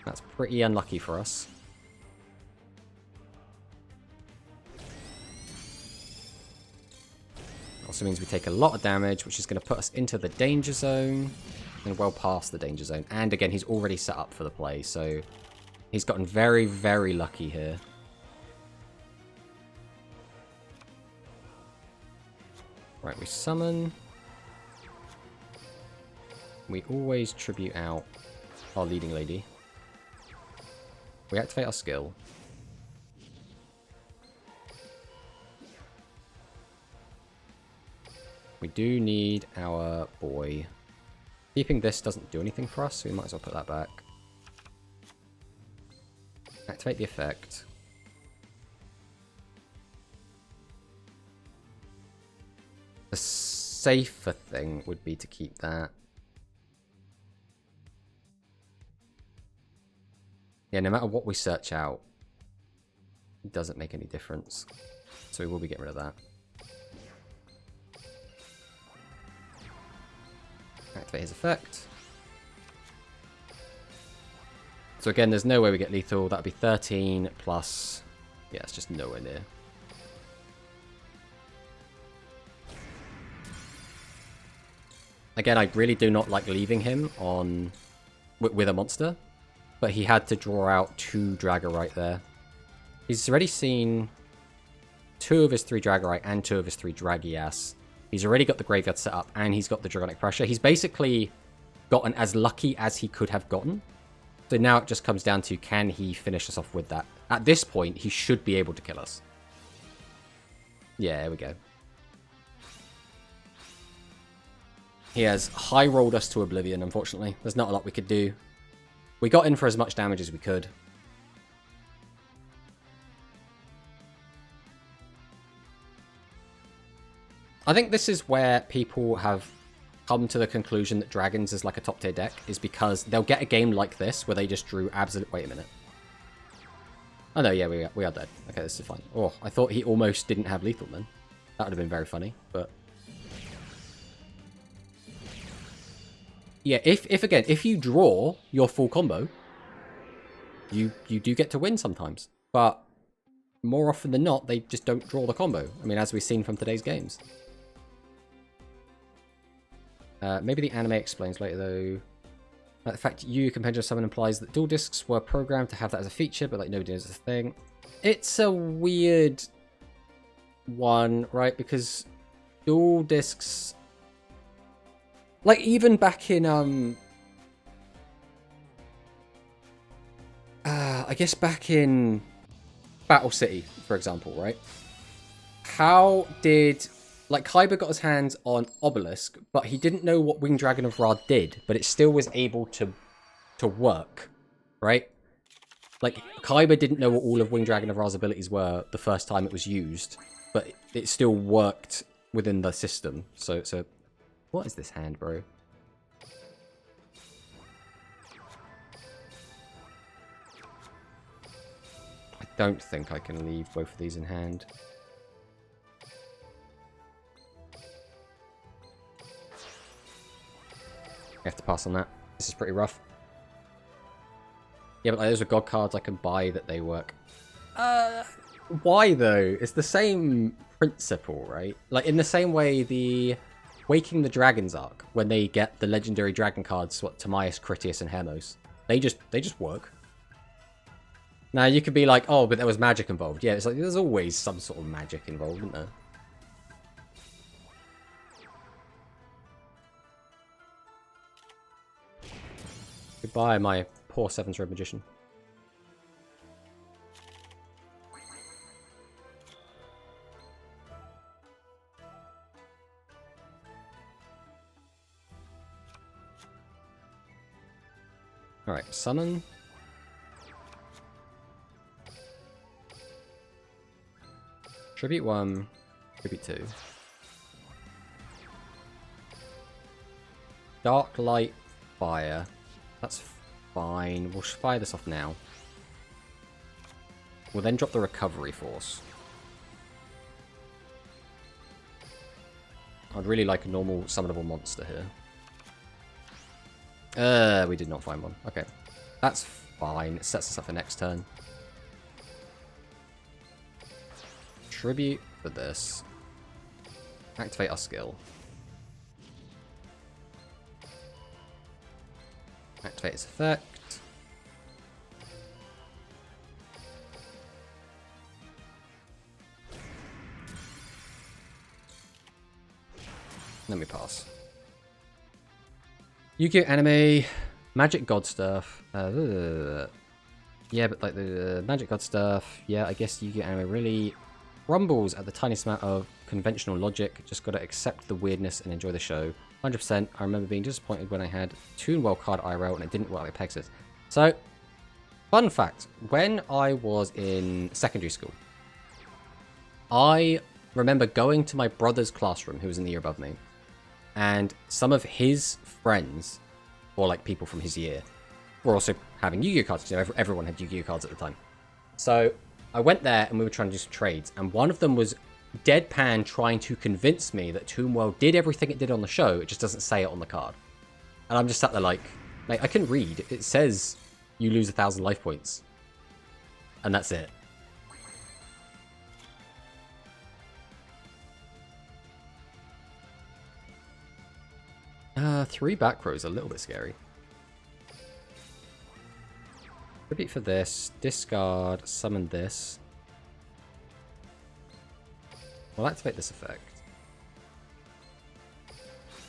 Speaker 1: That's pretty unlucky for us. Also means we take a lot of damage, which is going to put us into the danger zone. And well past the danger zone. And again, he's already set up for the play, so he's gotten very, very lucky here. Right, we summon. We always tribute out our leading lady. We activate our skill. We do need our boy. Keeping this doesn't do anything for us, so we might as well put that back. Activate the effect. The safer thing would be to keep that. Yeah, no matter what we search out, it doesn't make any difference. So we will be getting rid of that. Activate his effect. So again, there's no way we get lethal. That'd be 13 plus... Yeah, it's just nowhere near. Again, I really do not like leaving him on with a monster. But he had to draw out 2 Dragorite there. He's already seen 2 of his 3 Dragorite and 2 of his 3 Dragias. He's already got the graveyard set up and he's got the Dragonic Pressure. He's basically gotten as lucky as he could have gotten. So now it just comes down to, can he finish us off with that? At this point, he should be able to kill us. Yeah, there we go. He has high rolled us to oblivion, unfortunately. There's not a lot we could do. We got in for as much damage as we could. I think this is where people have come to the conclusion that Dragons is like a top tier deck, is because they'll get a game like this where they just drew absolute... Wait a minute. Oh no, yeah, we are dead. Okay, this is fine. Oh, I thought he almost didn't have lethal then. That would have been very funny, but... Yeah, if you draw your full combo, you do get to win sometimes. But more often than not, they just don't draw the combo. I mean, as we've seen from today's games. Maybe the anime explains later, though. The fact you Compendium Summon implies that dual discs were programmed to have that as a feature, but like nobody knows it's a thing. It's a weird one, right? Because dual discs... Like, even back in, I guess back in Battle City, for example, right? How did... Like, Kaiba got his hands on Obelisk, but he didn't know what Winged Dragon of Ra did, but it still was able to work, right? Like, Kaiba didn't know what all of Winged Dragon of Ra's abilities were the first time it was used, but it still worked within the system. So what is this hand, bro? I don't think I can leave both of these in hand. I have to pass on that. This is pretty rough. Yeah, but like, those are God cards I can buy that they work. Why though? It's the same principle, right? Like, in the same way the Waking the Dragons arc, when they get the legendary dragon cards, what, Timaeus, Critias, and Hermos, they just work. Now you could be like, oh, but there was magic involved. Yeah, it's like there's always some sort of magic involved, isn't there? Goodbye, my poor 7th Red Magician. Alright, summon. Tribute 1, Tribute 2. Dark Light, Fire. That's fine. We'll fire this off now. We'll then drop the Recovery Force. I'd really like a normal summonable monster here. We did not find one. Okay. That's fine. It sets us up for next turn. Tribute for this. Activate our skill. Activate its effect. Let me pass. Yu-Gi-Oh! Anime. Magic God stuff. Yeah, but like the Magic God stuff. Yeah, I guess Yu-Gi-Oh! Anime really rumbles at the tiniest amount of conventional logic. Just gotta accept the weirdness and enjoy the show. 100%. I remember being disappointed when I had Toonwell card IRL and it didn't work like Pegasus. So, fun fact. When I was in secondary school, I remember going to my brother's classroom, who was in the year above me, and some of his friends, or like people from his year, were also having Yu-Gi-Oh cards. You know, everyone had Yu-Gi-Oh cards at the time. So I went there and we were trying to do some trades, and one of them was deadpan trying to convince me that Toonwell did everything it did on the show, it just doesn't say it on the card. And I'm just sat there like I couldn't read. It says you lose 1,000 life points. And that's it. Three back rows, a little bit scary. Repeat for this, discard, summon this. We'll activate this effect.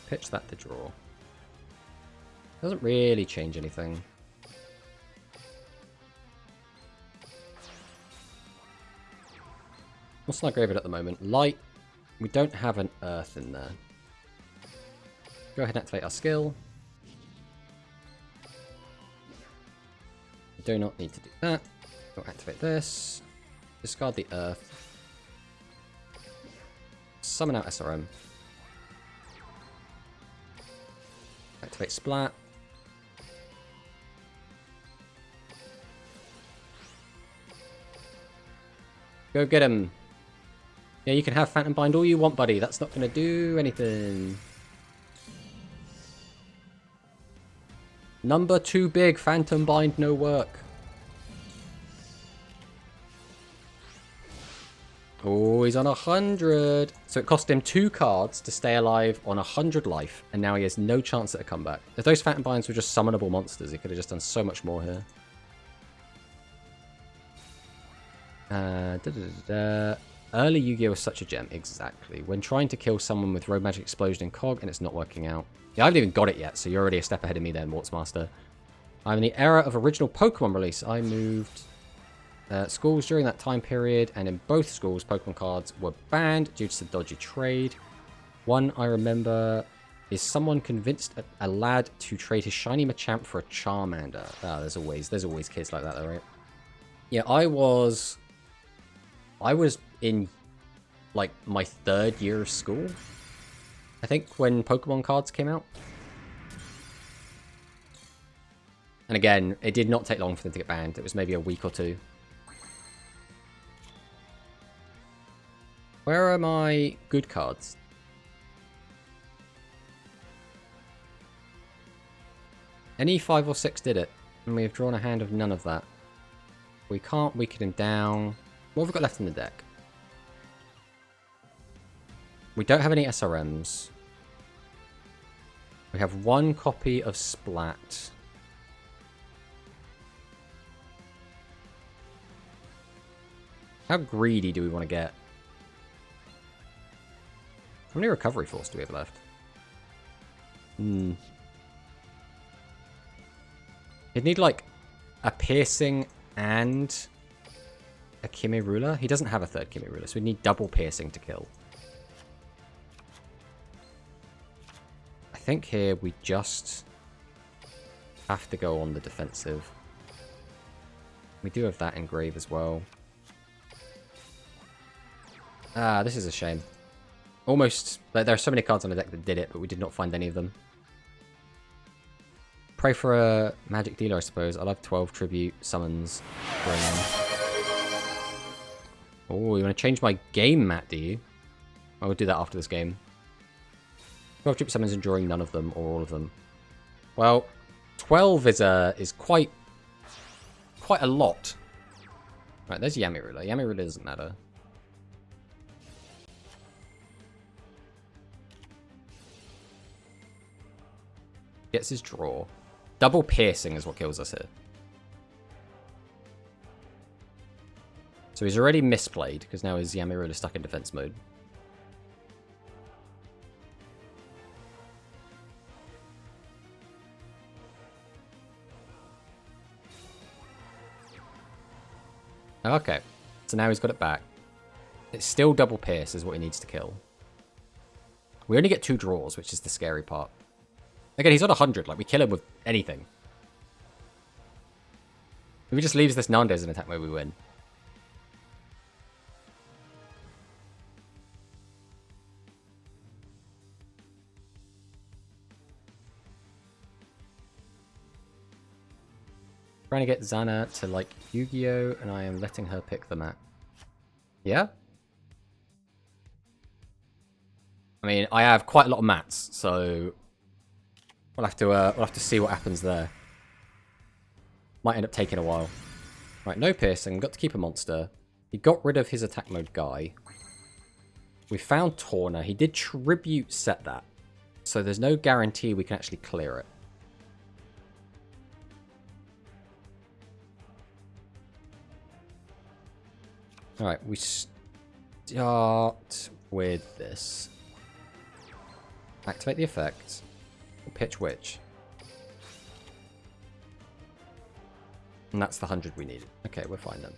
Speaker 1: Pitch that to draw. Doesn't really change anything. What's not Graveyard at the moment? Light. We don't have an Earth in there. Go ahead and activate our skill. We do not need to do that. We'll activate this. Discard the Earth. Summon out SRM. Activate Splat. Go get him. Yeah, you can have Phantom Bind all you want, buddy. That's not going to do anything. Number too big. Phantom Bind, no work. Oh, he's on 100. So it cost him 2 cards to stay alive on 100 life, and now he has no chance at a comeback. If those Phantom Binds were just summonable monsters, he could have just done so much more here. Early Yu-Gi-Oh! Was such a gem. Exactly. When trying to kill someone with Road Magic Explosion and KoG, and it's not working out. Yeah, I haven't even got it yet, so you're already a step ahead of me there, Mortsmaster. I'm in the era of original Pokemon release. I moved schools during that time period, and in both schools, Pokemon cards were banned due to the dodgy trade. One I remember is someone convinced a lad to trade his shiny Machamp for a Charmander. Ah, there's always kids like that, though, right? Yeah, I was in like my 3rd year of school, I think, when Pokemon cards came out. And again, it did not take long for them to get banned. It was maybe a week or 2. Where are my good cards? Any 5 or 6 did it, and we have drawn a hand of none of that. We can't weaken him down. What have we got left in the deck? We don't have any SRMs. We have 1 copy of Splat. How greedy do we want to get? How many Recovery Force do we have left? You'd need like a Piercing and a Kime Ruler. He doesn't have a 3rd Kime Ruler, so we need double Piercing to kill. I think here we just have to go on the defensive. We do have that engrave as well. Ah, this is a shame. Almost, like, there are so many cards on the deck that did it, but we did not find any of them. Pray for a magic dealer, I suppose. I'll have 12 tribute summons. Oh, you want to change my game, Matt, do you? I will do that after this game. 12 tribute summons and drawing none of them, or all of them. Well, 12 is quite a lot. Right, there's Yami Ruler. Yami Ruler doesn't matter. Gets his draw. Double Piercing is what kills us here. So he's already misplayed, because now his Yami Ruler is stuck in defense mode. Okay. So now he's got it back. It's still double pierce is what he needs to kill. We only get 2 draws, which is the scary part. Again, he's on 100. Like, we kill him with anything. If he just leaves this Nande as an attack mode, we win. Trying to get Xana to like Yu-Gi-Oh! And I am letting her pick the map. Yeah? I mean, I have quite a lot of mats, so we'll have to see what happens there. Might end up taking a while. Right, no piercing. Got to keep a monster. He got rid of his attack mode guy. We found Torna. He did tribute set that, so there's no guarantee we can actually clear it. Alright, we start with this. Activate the effect. Pitch Witch. And that's the 100 we need. Okay, we're fine then.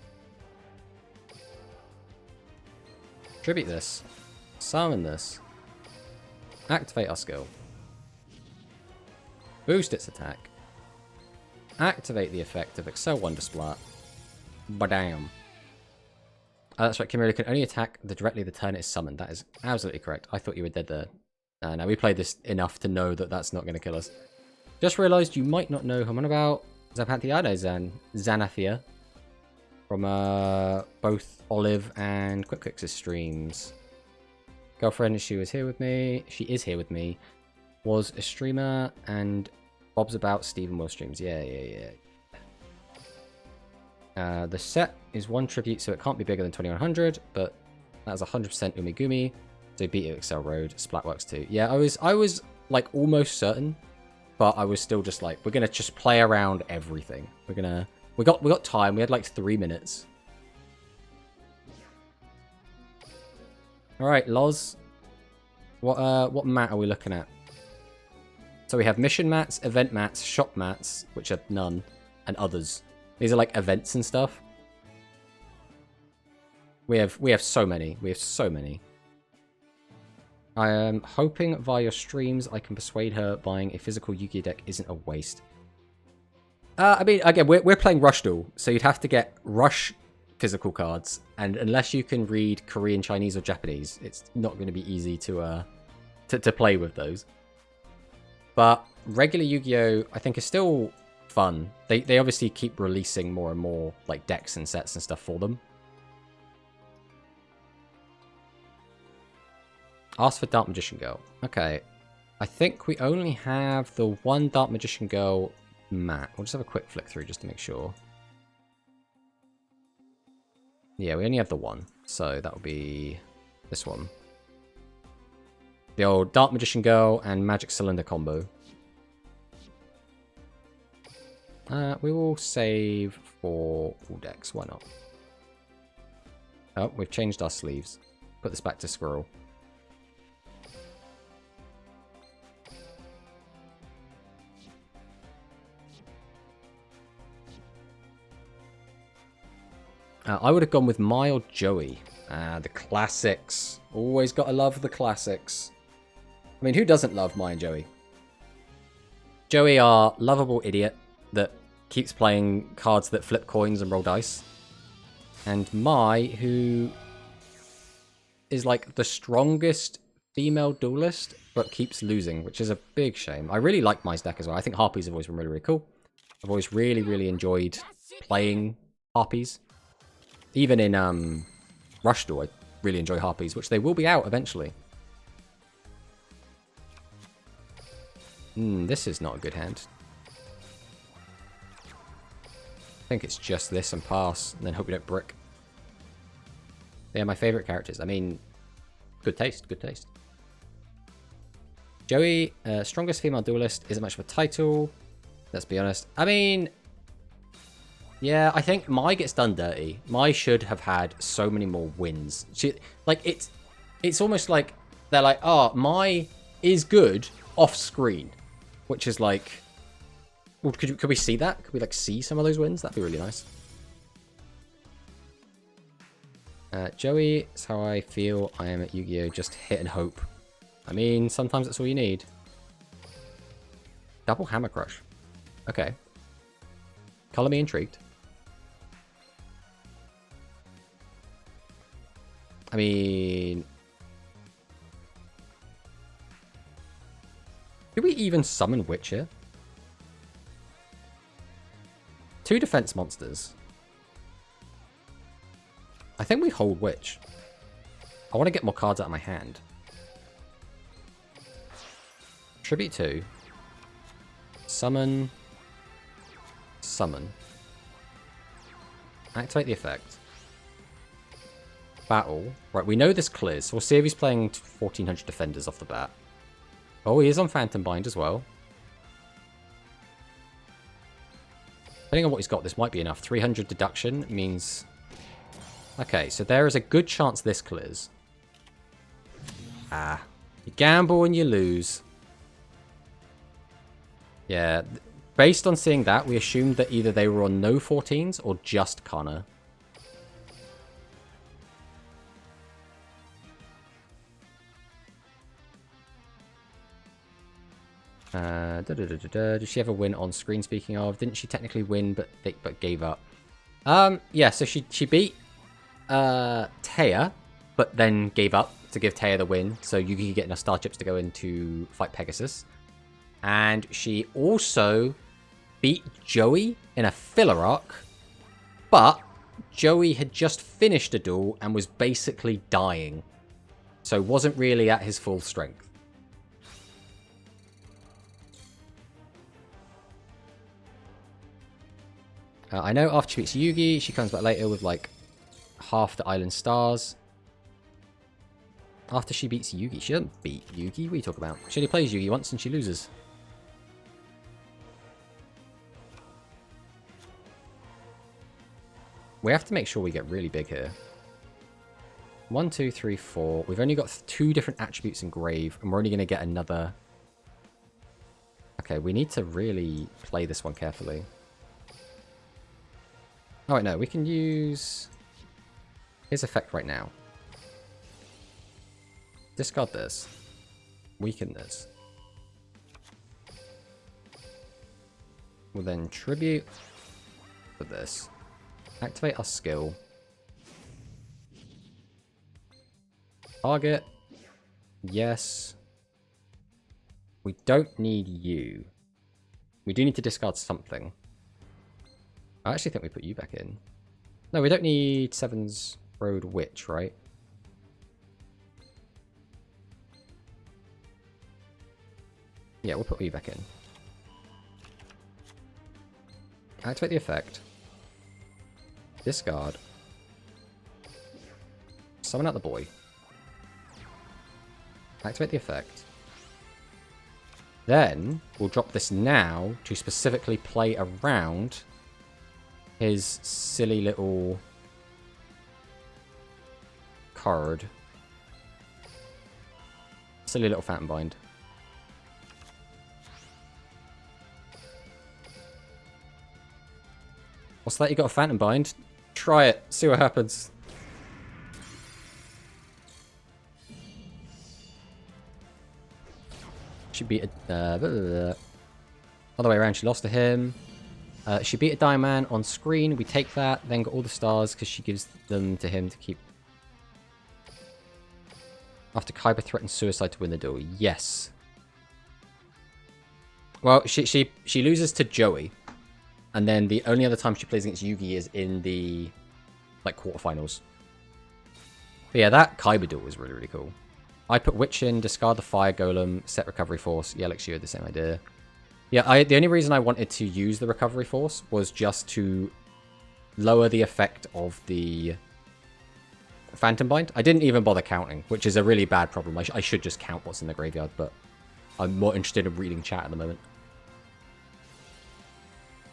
Speaker 1: Tribute this. Summon this. Activate our skill. Boost its attack. Activate the effect of Excel Wonder Splat. Badam. That's right, Kimura can only attack directly the turn it is summoned. That is absolutely correct. I thought you were dead there. No, we played this enough to know that that's not going to kill us. Just realised you might not know who I'm on about. Zapathiano Xanathia. From both Olive and QuickFix's streams. Girlfriend, she was here with me. She is here with me. Was a streamer and Bob's About Stephen Will streams. Yeah. The set is 1 tribute, so it can't be bigger than 2100, but that's 100% Umigumi. So beat it Excel Road. Splat works too. Yeah, I was like almost certain, but I was still just like, we're gonna just play around everything. We got time. We had like 3 minutes. All right, Loz. What mat are we looking at? So we have mission mats, event mats, shop mats, which are none, and others. These are like events and stuff. We have so many. We have so many. I am hoping via your streams I can persuade her buying a physical Yu-Gi-Oh deck isn't a waste. I mean, again, we're playing Rush Duel, so you'd have to get Rush physical cards, and unless you can read Korean, Chinese, or Japanese, it's not going to be easy to play with those. But regular Yu-Gi-Oh, I think, is still fun. They obviously keep releasing more and more like decks and sets and stuff for them. Ask for Dark Magician Girl. Okay. I think we only have the one Dark Magician Girl mat. We'll just have a quick flick through just to make sure. Yeah, we only have the one. So that will be this one. The old Dark Magician Girl and Magic Cylinder combo. We will save for all decks. Why not? Oh, we've changed our sleeves. Put this back to Squirrel. I would have gone with Mai or Joey. The classics. Always got to love the classics. I mean, who doesn't love Mai and Joey? Joey, our lovable idiot that keeps playing cards that flip coins and roll dice. And Mai, who is like the strongest female duelist, but keeps losing, which is a big shame. I really like Mai's deck as well. I think Harpies have always been really, really cool. I've always really, really enjoyed playing Harpies. Even in Rush Duel, I really enjoy Harpies, which they will be out eventually. This is not a good hand. I think it's just this and pass, and then hope we don't brick. They are my favourite characters. I mean, good taste, good taste. Joey, strongest female duelist, isn't much of a title. Let's be honest. I mean, yeah, I think Mai gets done dirty. Mai should have had so many more wins. It's almost like they're like, oh, Mai is good off screen, which is like, well, could we see that? Could we like see some of those wins? That'd be really nice. Joey is how I feel I am at Yu-Gi-Oh! Just hit and hope. I mean, sometimes that's all you need. Double Hammer Crush. Okay. Color me intrigued. I mean... Do we even summon Witch here? 2 defense monsters. I think we hold Witch. I want to get more cards out of my hand. Tribute 2. Summon. Summon. Activate the effect. Battle. Right, we know this clears. So we'll see if he's playing 1400 defenders off the bat. Oh, he is on Phantom Bind as well. Depending on what he's got, this might be enough. 300 deduction means... Okay, so there is a good chance this clears. Ah. You gamble and you lose. Yeah. Based on seeing that, we assumed that either they were on no 14s or just Kana. Did she ever win on screen, speaking of? Didn't she technically win, but gave up? Yeah, so she beat Taya, but then gave up to give Taya the win, so you could get enough star chips to go in to fight Pegasus. And she also beat Joey in a filler arc, but Joey had just finished a duel and was basically dying, so wasn't really at his full strength. I know after she beats Yugi, she comes back later with like half the island stars. After she beats Yugi. She doesn't beat Yugi. What are you talking about? She only plays Yugi once and she loses. We have to make sure we get really big here. 1, 2, 3, 4. We've only got 2 different attributes in Grave, and we're only going to get another. Okay, we need to really play this one carefully. Oh, wait, no. We can use his effect right now. Discard this. Weaken this. We'll then tribute for this. Activate our skill. Target. Yes. We don't need you. We do need to discard something. I actually think we put you back in. No, we don't need Seven's Road Witch, right? Yeah, we'll put you back in. Activate the effect. Discard. Summon out the boy. Activate the effect. Then, we'll drop this now to specifically play around his silly little card. Silly little Phantom Bind. What's that? You got a Phantom Bind? Try it. See what happens. She beat a... other way around, she lost to him. She beat a Diamond on screen. We take that, then got all the stars because she gives them to him to keep. After Kaiba threatens suicide to win the duel. Yes. Well, she loses to Joey. And then the only other time she plays against Yugi is in the like quarterfinals. But yeah, that Kaiba duel was really, really cool. I put Witch in, discard the Fire Golem, set Recovery Force. Yeah, Alex, you had the same idea. Yeah, the only reason I wanted to use the Recovery Force was just to lower the effect of the Phantom Bind. I didn't even bother counting, which is a really bad problem. I should just count what's in the graveyard, but I'm more interested in reading chat at the moment.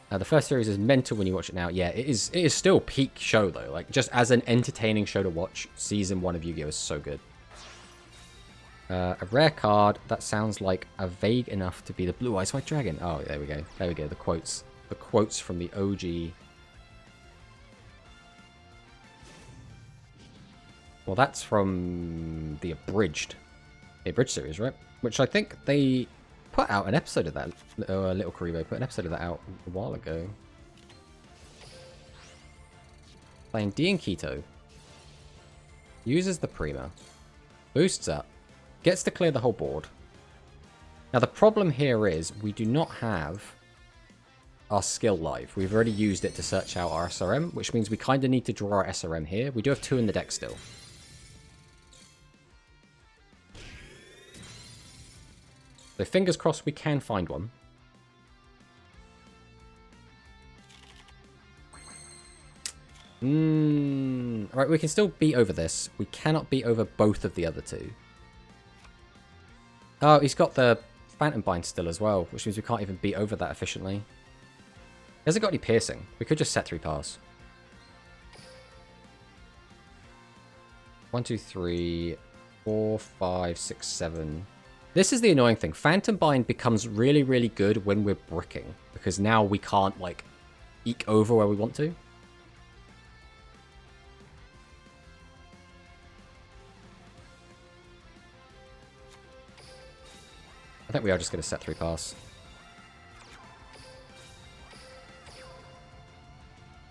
Speaker 1: The first series is mental when you watch it now. Yeah, it is still peak show, though. Like, just as an entertaining show to watch, Season 1 of Yu-Gi-Oh! Is so good. A rare card that sounds like a vague enough to be the Blue Eyes White Dragon. Oh, there we go. There we go. The quotes. The quotes from the OG. Well, that's from the abridged series, right? Which I think they put out an episode of that. Little Karibo put an episode of that out a while ago. Playing D and Keto. Uses the Prima. Boosts up. Gets to clear the whole board. Now the problem here is we do not have our skill live. We've already used it to search out our SRM, which means we kind of need to draw our SRM here. We do have 2 in the deck still. So fingers crossed we can find one. Alright, we can still beat over this. We cannot beat over both of the other 2. Oh, he's got the Phantom Bind still as well, which means we can't even beat over that efficiently. He hasn't got any piercing. We could just set 3 pass. 1, 2, 3, 4, 5, 6, 7. This is the annoying thing. Phantom Bind becomes really, really good when we're bricking, because now we can't, like, eke over where we want to. I think we are just going to set 3 pass.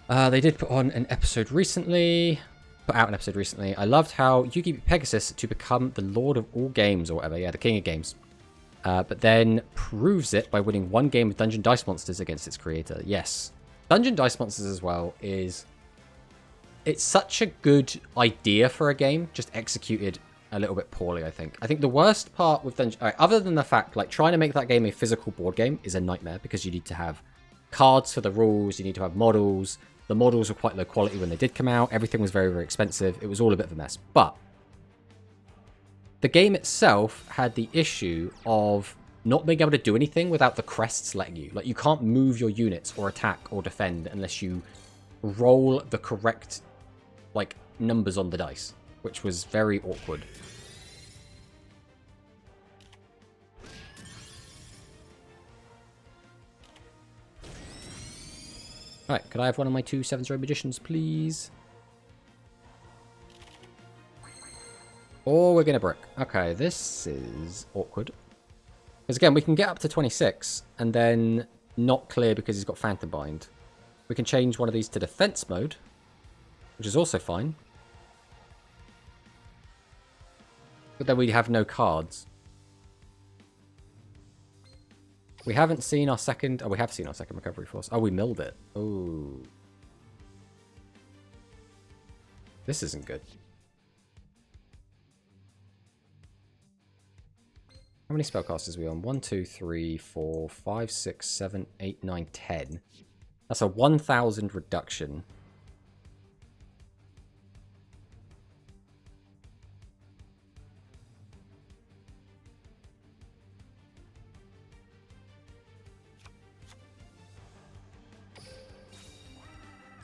Speaker 1: They did put on an episode recently. Put out an episode recently. I loved how Yugi beat Pegasus to become the Lord of all games or whatever. Yeah, the King of Games. But then proves it by winning 1 game with Dungeon Dice Monsters against its creator. Yes. Dungeon Dice Monsters as well is... It's such a good idea for a game, just executed a little bit poorly, I think. I think the worst part with Dungeon... Right, other than the fact, like, trying to make that game a physical board game is a nightmare, because you need to have cards for the rules, you need to have models. The models were quite low quality when they did come out. Everything was very, very expensive. It was all a bit of a mess. But the game itself had the issue of not being able to do anything without the crests letting you. Like, you can't move your units or attack or defend unless you roll the correct, like, numbers on the dice, which was very awkward. Alright, could I have one of my 2 7-0 magicians, please? Or we're going to brick. Okay, this is awkward. Because again, we can get up to 26 and then not clear because he's got Phantom Bind. We can change one of these to defense mode, which is also fine. But then we have no cards. We haven't seen our second... Oh, we have seen our second recovery force. Oh, we milled it. Oh. This isn't good. How many spellcasters are we on? 1, 2, 3, 4, 5, 6, 7, 8, 9, 10. That's a 1,000 reduction.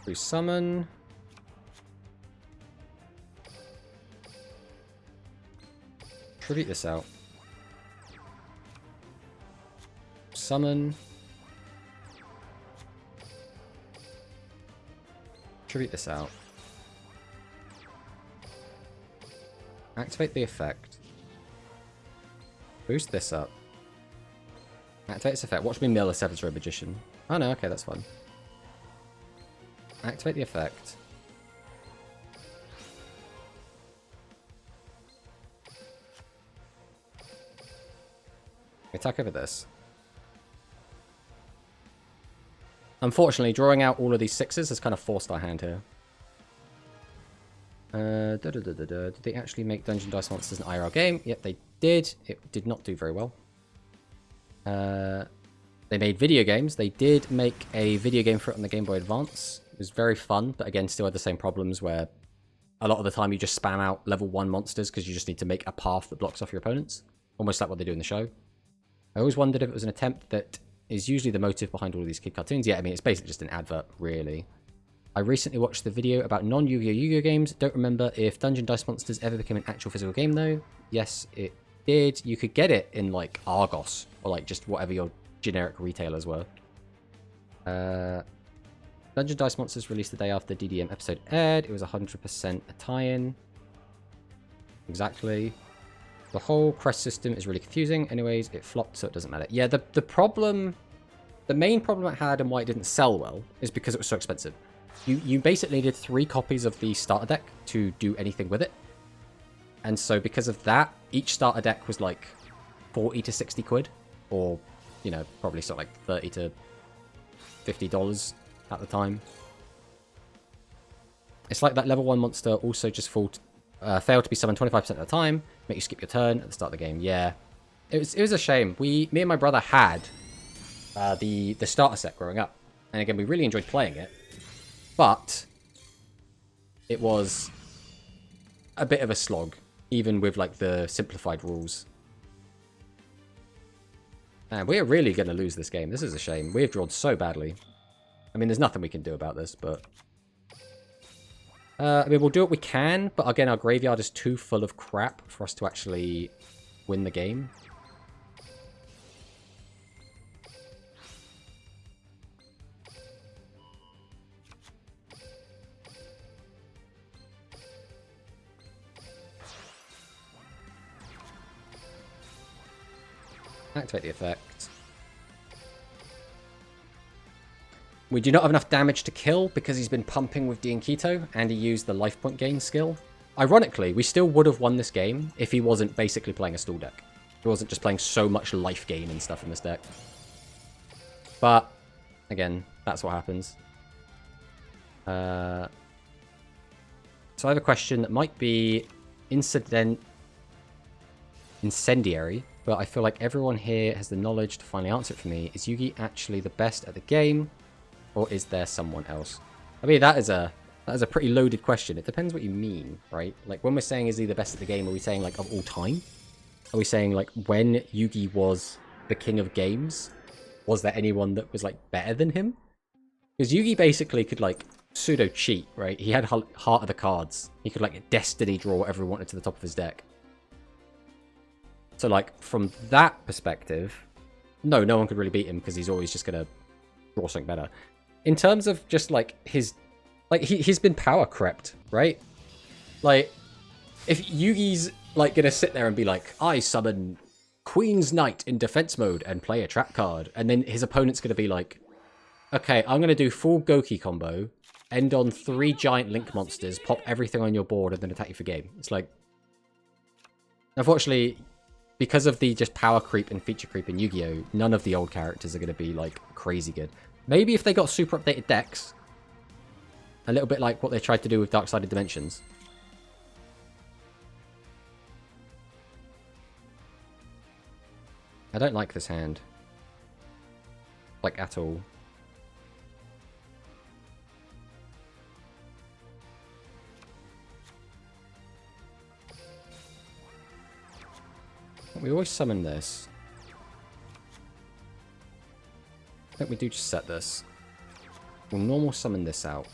Speaker 1: We summon. Tribute this out. Summon. Tribute this out. Activate the effect. Boost this up. Activate its effect. Watch me mill a 7-0 magician. Oh no, okay, that's fine. Activate the effect. Attack over this. Unfortunately, drawing out all of these 6s has kind of forced our hand here. Did they actually make Dungeon Dice Monsters an IRL game? Yep, they did. It did not do very well. They made video games. They did make a video game for it on the Game Boy Advance. It was very fun, but again, still had the same problems where a lot of the time you just spam out level 1 monsters because you just need to make a path that blocks off your opponents. Almost like what they do in the show. I always wondered if it was an attempt that is usually the motive behind all of these kid cartoons. Yeah, I mean, it's basically just an advert, really. I recently watched the video about non-Yu-Gi-Oh! Yu-Gi-Oh! Games. Don't remember if Dungeon Dice Monsters ever became an actual physical game, though. Yes, it did. You could get it in, like, Argos, or, like, just whatever your generic retailers were. Dungeon Dice Monsters released the day after the DDM episode aired. It was 100% a tie-in. Exactly. The whole crest system is really confusing. Anyways, it flopped, so it doesn't matter. Yeah, the problem... The main problem it had and why it didn't sell well is because it was so expensive. You basically needed 3 copies of the starter deck to do anything with it. And so because of that, each starter deck was like 40 to 60 quid. Or, you know, probably sort of like 30 to $50 at the time. It's like that level 1 monster also just failed to be summoned 25% of the time, make you skip your turn at the start of the game. Yeah, it was a shame. Me and my brother had the starter set growing up, and again we really enjoyed playing it, but it was a bit of a slog, even with like the simplified rules. And we're really going to lose this game. This is a shame. We've drawn so badly. I mean, there's nothing we can do about this, but... I mean, we'll do what we can, but again, our graveyard is too full of crap for us to actually win the game. Activate the effect. We do not have enough damage to kill because he's been pumping with Keto and he used the life point gain skill. Ironically, we still would have won this game if he wasn't basically playing a stall deck. He wasn't just playing so much life gain and stuff in this deck. But, again, that's what happens. So I have a question that might be incendiary, but I feel like everyone here has the knowledge to finally answer it for me. Is Yugi actually the best at the game? Or is there someone else? I mean, that is a pretty loaded question. It depends what you mean, right? Like, when we're saying is he the best at the game, are we saying, like, of all time? Are we saying, like, when Yugi was the king of games, was there anyone that was, like, better than him? Because Yugi basically could, like, pseudo-cheat, right? He had Heart of the Cards. He could, like, Destiny draw whatever he wanted to the top of his deck. So, like, from that perspective, no one could really beat him because he's always just going to draw something better. In terms of just, like, his... Like, he's been power crept, right? Like, if Yugi's, like, gonna sit there and be like, I summon Queen's Knight in defense mode and play a trap card, and then his opponent's gonna be like, okay, I'm gonna do full Goki combo, end on 3 giant link monsters, pop everything on your board, and then attack you for game. It's like... Unfortunately, because of the just power creep and feature creep in Yu-Gi-Oh!, none of the old characters are gonna be, like, crazy good. Maybe if they got super updated decks, a little bit like what they tried to do with Dark-Sided Dimensions. I don't like this hand. Like, at all. We always summon this. I think we do just set this. We'll normal summon this out.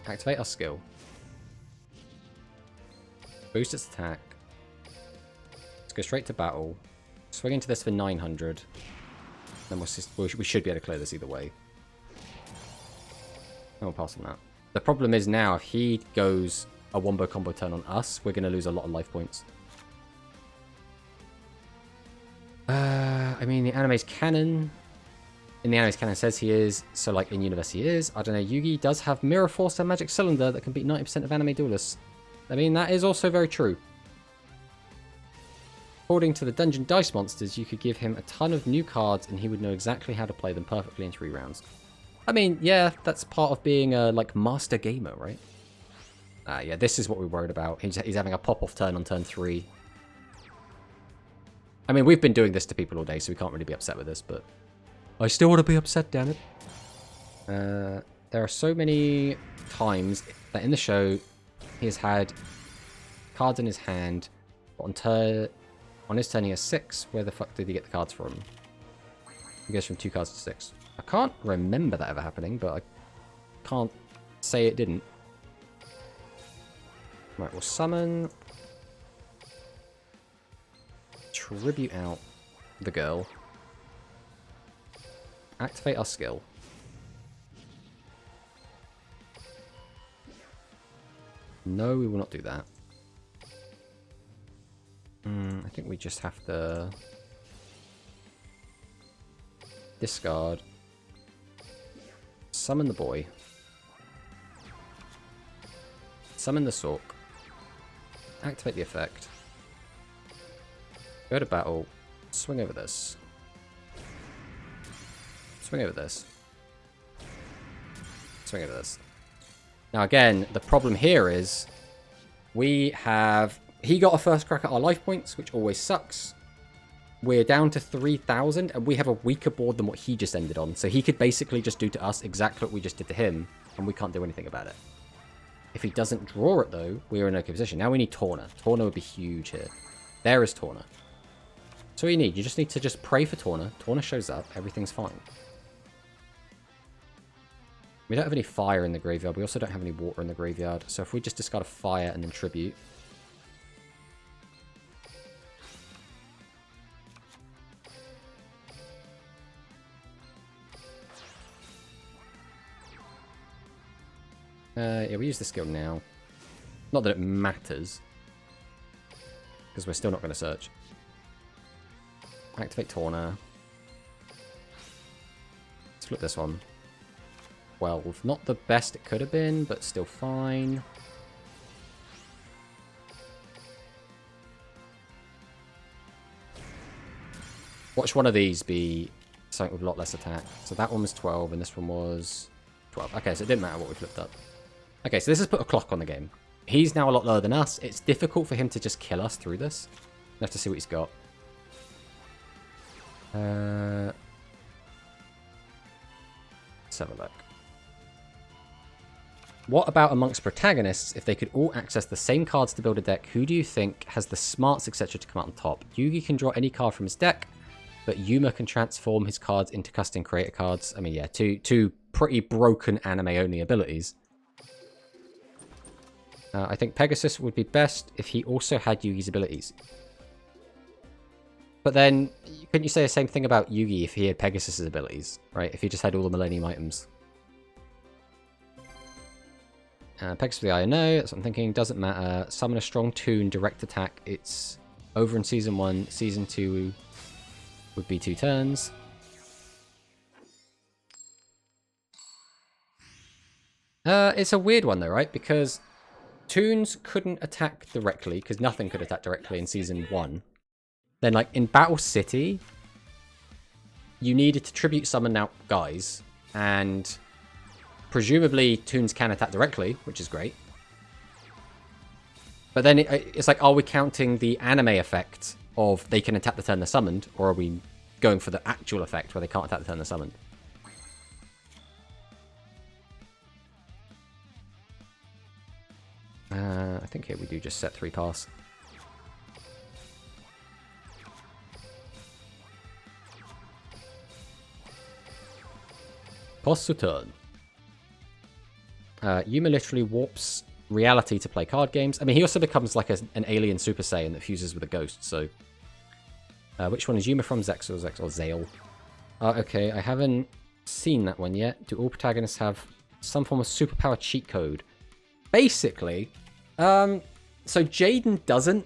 Speaker 1: Activate our skill. Boost its attack. Let's go straight to battle. Swing into this for 900. Then we should be able to clear this either way. And we'll pass on that. The problem is now, if he goes a wombo combo turn on us, we're going to lose a lot of life points. I mean, the anime's canon. In the anime's canon says he is, so like in universe he is. I don't know, Yugi does have Mirror Force and Magic Cylinder that can beat 90% of anime duelists. I mean, that is also very true. According to the Dungeon Dice Monsters, you could give him a ton of new cards and he would know exactly how to play them perfectly in 3 rounds. I mean, yeah, that's part of being a, like, master gamer, right? Yeah, this is what we're worried about. He's having a pop-off turn on turn 3. I mean, we've been doing this to people all day, so we can't really be upset with this, but... I still want to be upset, damn it. There are so many times that in the show, he has had cards in his hand, but on his turn he has 6. Where the fuck did he get the cards from? He goes from 2 cards to 6. I can't remember that ever happening, but I can't say it didn't. Right, we'll summon... Tribute out the girl. Activate our skill. No, we will not do that. I think we just have to discard, summon the boy, summon the Sork, activate the effect, go to battle, swing over this, swing over this, swing over this. Now again, the problem here is he got a first crack at our life points, which always sucks. We're down to 3,000, and we have a weaker board than what he just ended on. So he could basically just do to us exactly what we just did to him, and we can't do anything about it. If he doesn't draw it, though, we're in a okay position. Now we need Torna. Torna would be huge here. There is Torna. So what you need, you just need to just pray for Torna. Torna shows up, everything's fine. We don't have any fire in the graveyard. We also don't have any water in the graveyard. So if we just discard a fire and then tribute. Yeah, we use the skill now. Not that it matters. Because we're still not going to search. Activate Torna. Let's flip this one. 12. Not the best it could have been, but still fine. Watch one of these be something with a lot less attack. So that one was 12, and this one was 12. Okay, so it didn't matter what we flipped up. Okay, so this has put a clock on the game. He's now a lot lower than us. It's difficult for him to just kill us through this. We have to see what he's got. Let's have a look. What about amongst protagonists? If they could all access the same cards to build a deck, who do you think has the smarts, etc. to come out on top? Yugi can draw any card from his deck, but Yuma can transform his cards into custom creator cards. I mean, yeah, two pretty broken anime-only abilities. I think Pegasus would be best if he also had Yugi's abilities. But then, couldn't you say the same thing about Yugi if he had Pegasus's abilities, right? If he just had all the Millennium items. Pegasus with the INO, that's what I'm thinking. Doesn't matter. Summon a strong toon, direct attack. It's over in Season 1. Season 2 would be 2 turns. It's a weird one though, right? Because toons couldn't attack directly, because nothing could attack directly in Season 1. Then, like, in Battle City, you needed to tribute summon out guys, and presumably toons can attack directly, which is great. But then it's like, are we counting the anime effect of they can attack the turn they're summoned, or are we going for the actual effect where they can't attack the turn they're summoned? I think here we do just set 3 pass. Pass to turn. Yuma literally warps reality to play card games. I mean, he also becomes like an alien Super Saiyan that fuses with a ghost, so... which one is Yuma from? Zex or Zale? Okay, I haven't seen that one yet. Do all protagonists have some form of superpower cheat code? Basically, so Jaden doesn't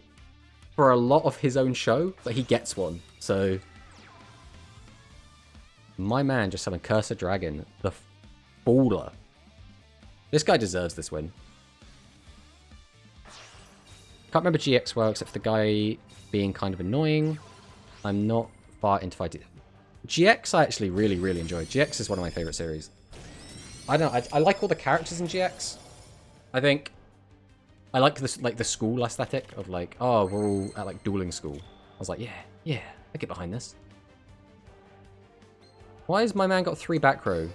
Speaker 1: for a lot of his own show, but he gets one, so... My man just summoned Cursor Dragon, the baller. This guy deserves this win. Can't remember GX well, except for the guy being kind of annoying. I'm not far into fighting. GX I actually really, really enjoyed. GX is one of my favorite series. I don't know, I like all the characters in GX. I think I like this, like the school aesthetic of like, oh, we're all at like dueling school. I was like, yeah, I get behind this. Why has my man got 3 back row?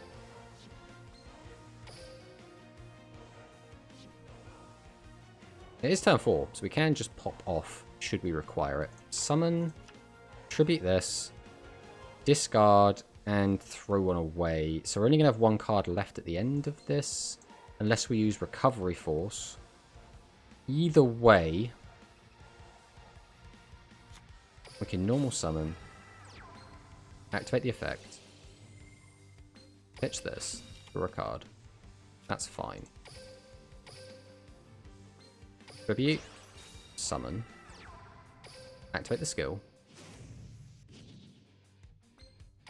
Speaker 1: It is turn 4, so we can just pop off should we require it. Summon, tribute this, discard, and throw one away. So we're only going to have 1 card left at the end of this, unless we use Recovery Force. Either way, we can normal summon, activate the effect, pitch this, draw a card. That's fine. Tribute. Summon. Activate the skill.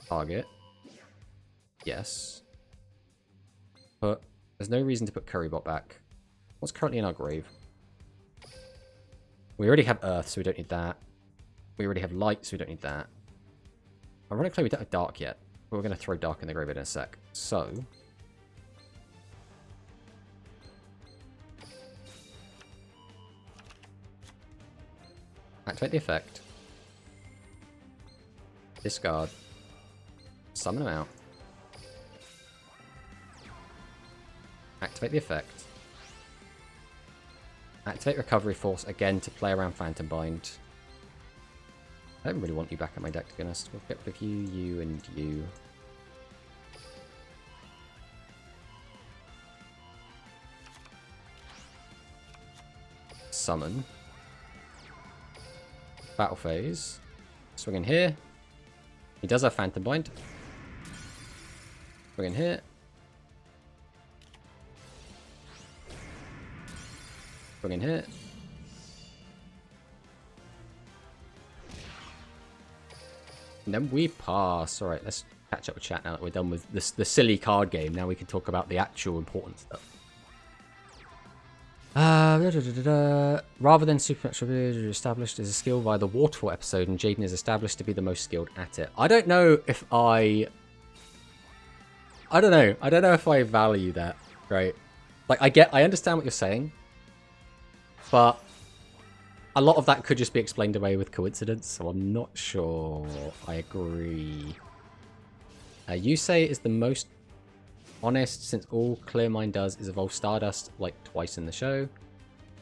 Speaker 1: Target. Yes. But there's no reason to put Currybot back. What's currently in our grave? We already have Earth, so we don't need that. We already have Light, so we don't need that. Ironically, we don't have Dark yet. But we're going to throw Dark in the grave in a sec. So... activate the effect. Discard. Summon them out. Activate the effect. Activate Recovery Force again to play around Phantom Bind. I don't really want you back in my deck, to be honest. We'll get rid of you, you, and you. Summon. Battle phase. Swing in here. He does have Phantom Bind. Swing in here. Swing in here. And then we pass. Alright, let's catch up with chat now that we're done with this, the silly card game. Now we can talk about the actual important stuff. Rather than supernatural ability established as a skill via the Waterfall episode, and Jaden is established to be the most skilled at it. I don't know if I don't know. I don't know if I value that, right? Like, I understand what you're saying, but a lot of that could just be explained away with coincidence, so I'm not sure I agree. You say it is the most honest, since all Clearmind does is evolve Stardust like twice in the show.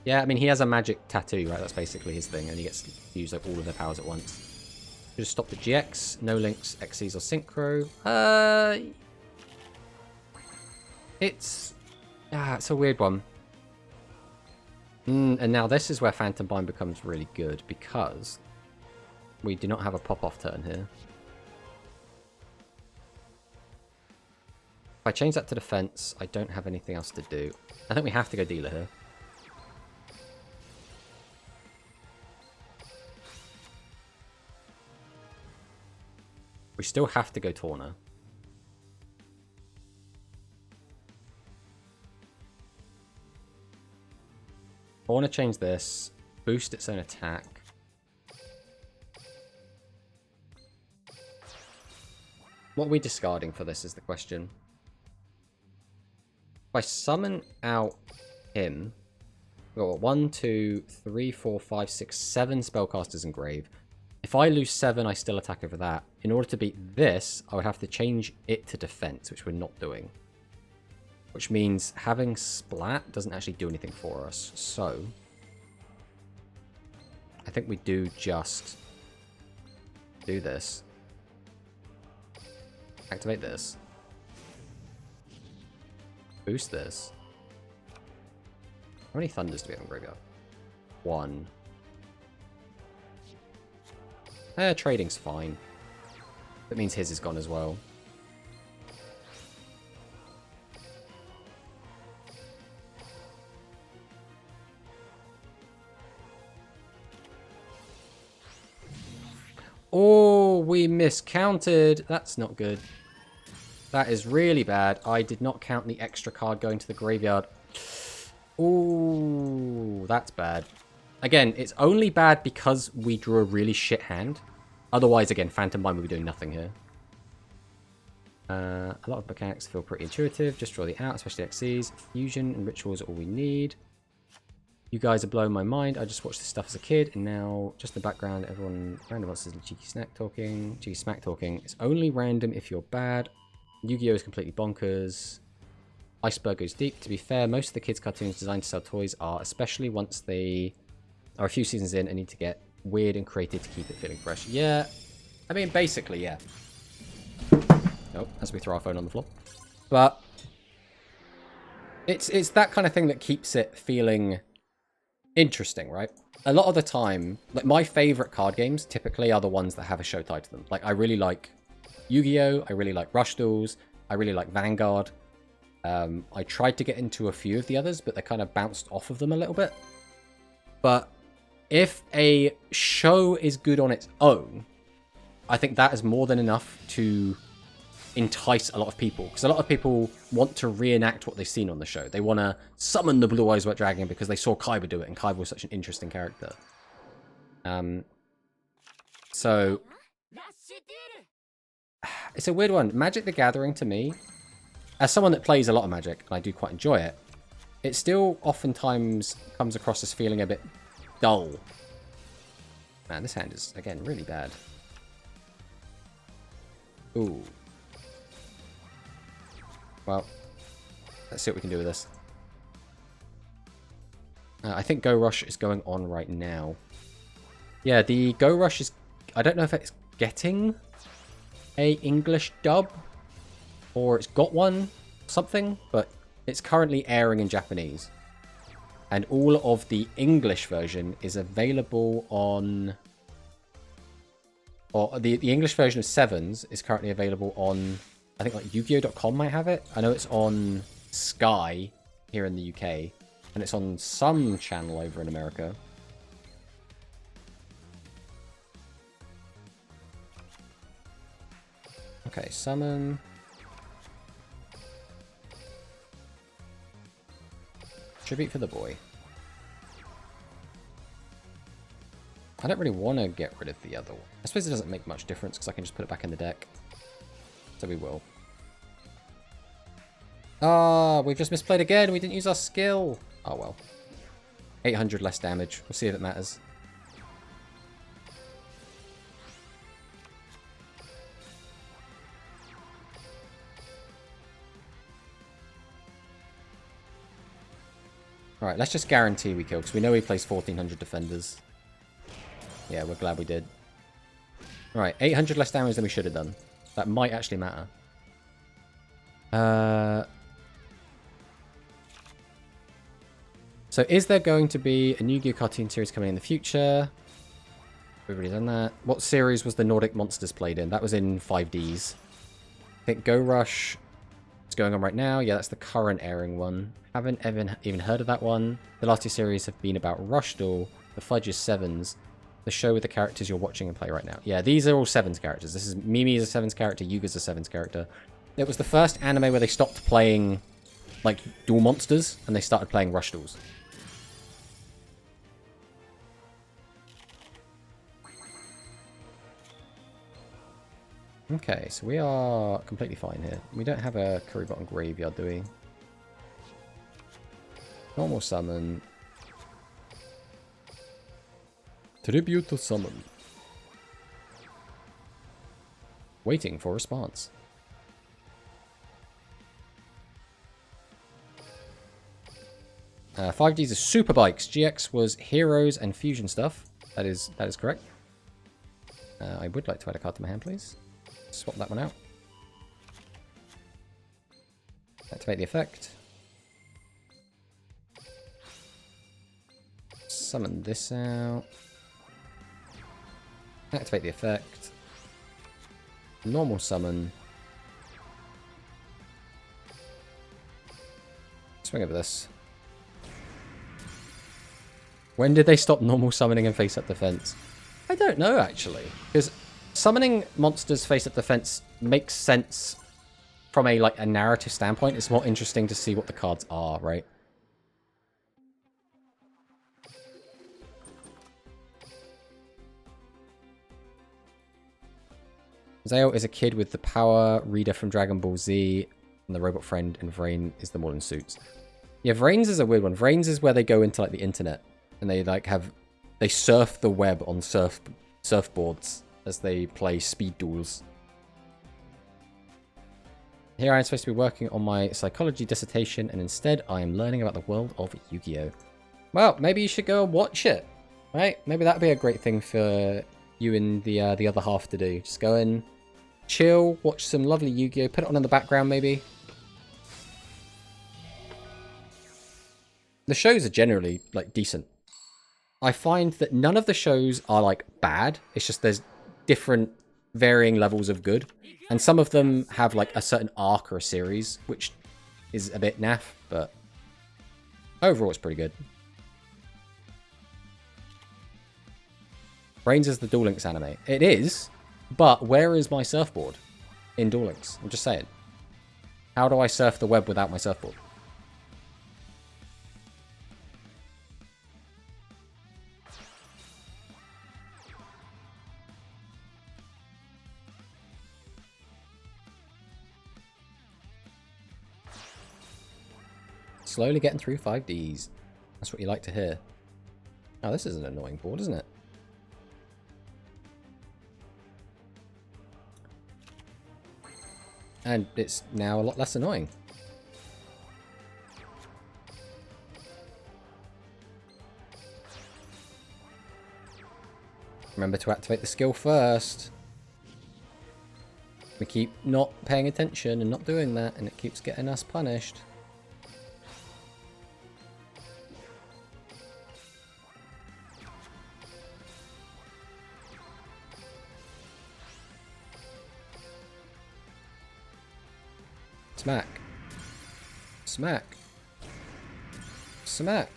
Speaker 1: Yeah, I mean, he has a magic tattoo, right? That's basically his thing, and he gets to use like all of their powers at once. Just stop the GX, no links, XCs or Synchro. It's a weird one. And now this is where Phantom Bind becomes really good, because we do not have a pop-off turn here. If I change that to defense, I don't have anything else to do. I think we have to go dealer here. We still have to go Tawna. I want to change this, boost its own attack. What are we discarding for this is the question. If I summon out him, we've got 1, 2, 3, 4, 5, 6, 7 spellcasters in grave. If I lose 7, I still attack over that. In order to beat this, I would have to change it to defense, which we're not doing. Which means having Splat doesn't actually do anything for us. So, I think we do just do this. Activate this. Boost this. How many Thunders do we have in graveyard? 1. Trading's fine. That means his is gone as well. Oh, we miscounted. That's not good. That is really bad. I did not count the extra card going to the graveyard. Oh, that's bad. Again, it's only bad because we drew a really shit hand. Otherwise, again, Phantom Bind would be doing nothing here. A lot of mechanics feel pretty intuitive. Just draw the out, especially XCs. Fusion and rituals are all we need. You guys are blowing my mind. I just watched this stuff as a kid, and now, just in the background, everyone random wants to cheeky snack talking. Cheeky smack talking. It's only random if you're bad. Yu-Gi-Oh! Is completely bonkers. Iceberg goes deep. To be fair, most of the kids' cartoons designed to sell toys are, especially once they are a few seasons in and need to get weird and creative to keep it feeling fresh. Yeah. I mean, basically, yeah. Nope, as we throw our phone on the floor. But it's that kind of thing that keeps it feeling interesting, right? A lot of the time, like, my favorite card games typically are the ones that have a show tied to them. Like, I really like Yu-Gi-Oh! I really like Rush Duels. I really like Vanguard. I tried to get into a few of the others, but they kind of bounced off of them a little bit. But if a show is good on its own, I think that is more than enough to entice a lot of people. Because a lot of people want to reenact what they've seen on the show. They want to summon the Blue Eyes White Dragon because they saw Kaiba do it, and Kaiba was such an interesting character. So it's a weird one. Magic the Gathering, to me, as someone that plays a lot of Magic, and I do quite enjoy it, it still oftentimes comes across as feeling a bit dull. Man, this hand is, again, really bad. Ooh. Well, let's see what we can do with this. I think Go Rush is going on right now. Yeah, the Go Rush is... I don't know if it's getting a English dub, or it's got one, something, but it's currently airing in Japanese. And all of the English version is available on... Or the English version of Sevens is currently available on... I think like Yu-Gi-Oh.com might have it. I know it's on Sky here in the UK. And it's on some channel over in America. Okay, summon... Tribute for the boy. I don't really want to get rid of the other one. I suppose it doesn't make much difference because I can just put it back in the deck. So we will. Ah, we've just misplayed again. We didn't use our skill. Oh well. 800 less damage. We'll see if it matters. Alright, let's just guarantee we kill, because we know he plays 1400 defenders. Yeah, we're glad we did. Alright, 800 less damage than we should have done. That might actually matter. So is there going to be a new Yu-Gi-Oh! Cartoon series coming in the future? We've already done that. What series was the Nordic Monsters played in? That was in 5Ds. I think Go Rush is going on right now. Yeah, that's the current airing one. Haven't even heard of that one. The last two series have been about Rushdoll, the Fudge is Sevens, the show with the characters you're watching and play right now. Yeah, these are all Sevens characters. This is Mimi is a Sevens character, Yuga's a Sevens character. It was the first anime where they stopped playing like dual monsters and they started playing Rushdolls. Okay, so we are completely fine here. We don't have a Curry Bottom Graveyard, do we? Normal summon. Tribute to summon. Waiting for response. 5Ds are Super Bikes. GX was Heroes and Fusion stuff. That is correct. I would like to add a card to my hand, please. Swap that one out. Activate the effect. Summon this out. Activate the effect. Normal summon. Swing over this. When did they stop normal summoning and face-up defense? I don't know, actually. Because summoning monsters face-up defense makes sense from a narrative standpoint. It's more interesting to see what the cards are, right? Zale is a kid with the power reader from Dragon Ball Z, and the robot friend, and Vrain is the modern suits. Yeah, Vrains is a weird one. Vrains is where they go into the internet, and they surf the web on surfboards as they play speed duels. Here I am supposed to be working on my psychology dissertation, and instead I am learning about the world of Yu-Gi-Oh! Well, maybe you should go and watch it, right? Maybe that'd be a great thing for you and the other half to do. Just go in, chill, watch some lovely Yu-Gi-Oh! Put it on in the background, maybe. The shows are generally, decent. I find that none of the shows are, bad. It's just there's different varying levels of good. And some of them have, a certain arc or a series, which is a bit naff, but overall it's pretty good. Brains is the Duel Links anime. It is, but where is my surfboard in Duel Links? I'm just saying. How do I surf the web without my surfboard? Slowly getting through 5Ds. That's what you like to hear. Oh, this is an annoying board, isn't it? And it's now a lot less annoying. Remember to activate the skill first. We keep not paying attention and not doing that, and it keeps getting us punished. Smack. Smack. Smack.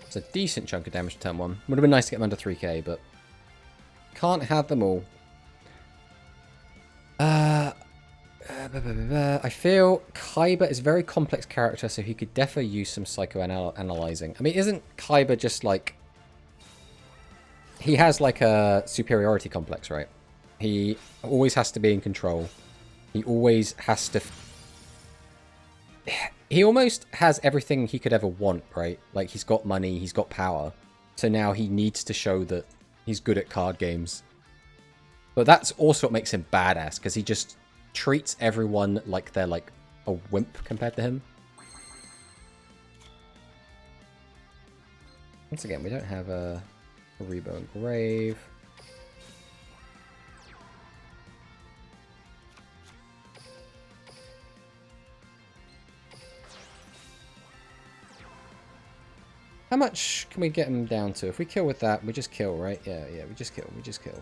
Speaker 1: It's a decent chunk of damage to turn 1. Would have been nice to get them under 3k, but can't have them all. I feel Kaiba is a very complex character, so he could definitely use some psychoanalyzing. I mean, isn't Kaiba just like... He has like a superiority complex, right? He always has to be in control. He always has to... He almost has everything he could ever want, right? Like, he's got money, he's got power. So now he needs to show that he's good at card games. But that's also what makes him badass, because he just treats everyone like they're, like, a wimp compared to him. Once again, we don't have a Rebo and Grave. How much can we get him down to? If we kill with that, we just kill, right? Yeah, we just kill, we just kill.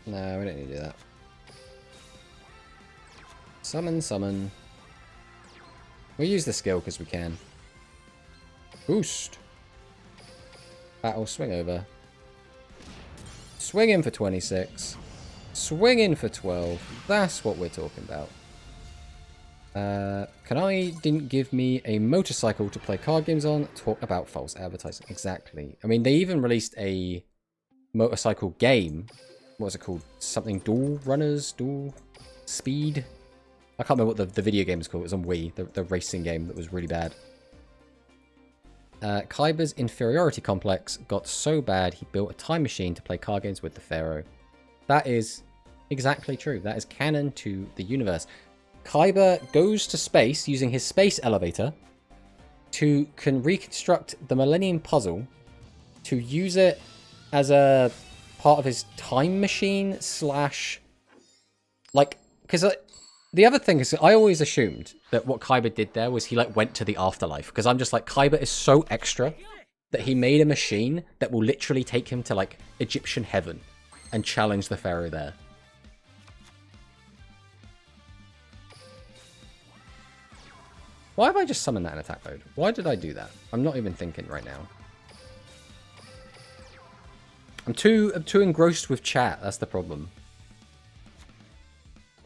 Speaker 1: No, we don't need to do that. Summon, summon. We'll use the skill because we can. Boost. Battle, swing over. Swing in for 26. Swing in for 12. That's what we're talking about. Konami didn't give me a motorcycle to play card games on. Talk about false advertising. Exactly. I mean, they even released a motorcycle game. What was it called? Something Dual Runners? Dual Speed? I can't remember what the video game is called. It was on Wii. The racing game that was really bad. Kaiba's inferiority complex got so bad he built a time machine to play card games with the Pharaoh. That is exactly true. That is canon to the universe. Kaiba goes to space using his space elevator can reconstruct the Millennium Puzzle to use it as a part of his time machine slash... Like, because the other thing is, I always assumed that what Kaiba did there was he, like, went to the afterlife. Because I'm just like, Kaiba is so extra that he made a machine that will literally take him to, like, Egyptian heaven and challenge the Pharaoh there. Why have I just summoned that in attack mode? Why did I do that? I'm not even thinking right now. I'm too engrossed with chat. That's the problem.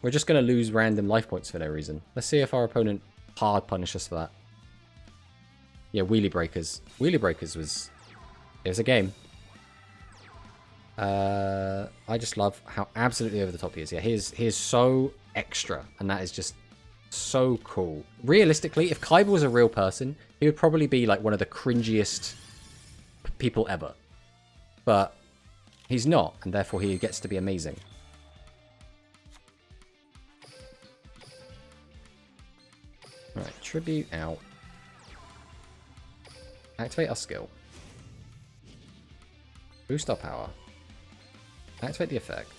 Speaker 1: We're just going to lose random life points for no reason. Let's see if our opponent hard punishes us for that. Yeah, Wheelie Breakers. Wheelie Breakers was... It was a game. I just love how absolutely over the top he is. Yeah, he is so extra. And that is just... so cool. Realistically, if Kaiba was a real person, he would probably be like one of the cringiest people ever. But he's not, and therefore he gets to be amazing. Alright, tribute out. Activate our skill. Boost our power. Activate the effect.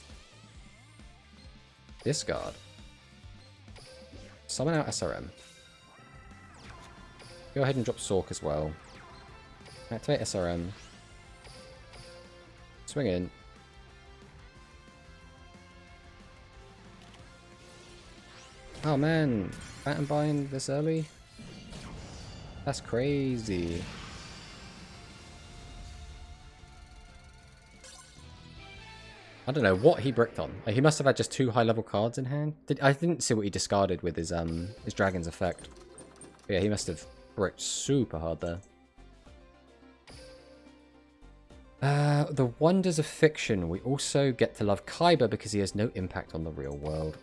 Speaker 1: Discard. Summon out SRM. Go ahead and drop Sork as well. Activate SRM. Swing in. Oh man, Bat and Bind this early? That's crazy. I don't know what he bricked on. Like, he must have had just 2 high-level cards in hand. I didn't see what he discarded with his dragon's effect. But yeah, he must have bricked super hard there. The wonders of fiction. We also get to love Kaiba because he has no impact on the real world.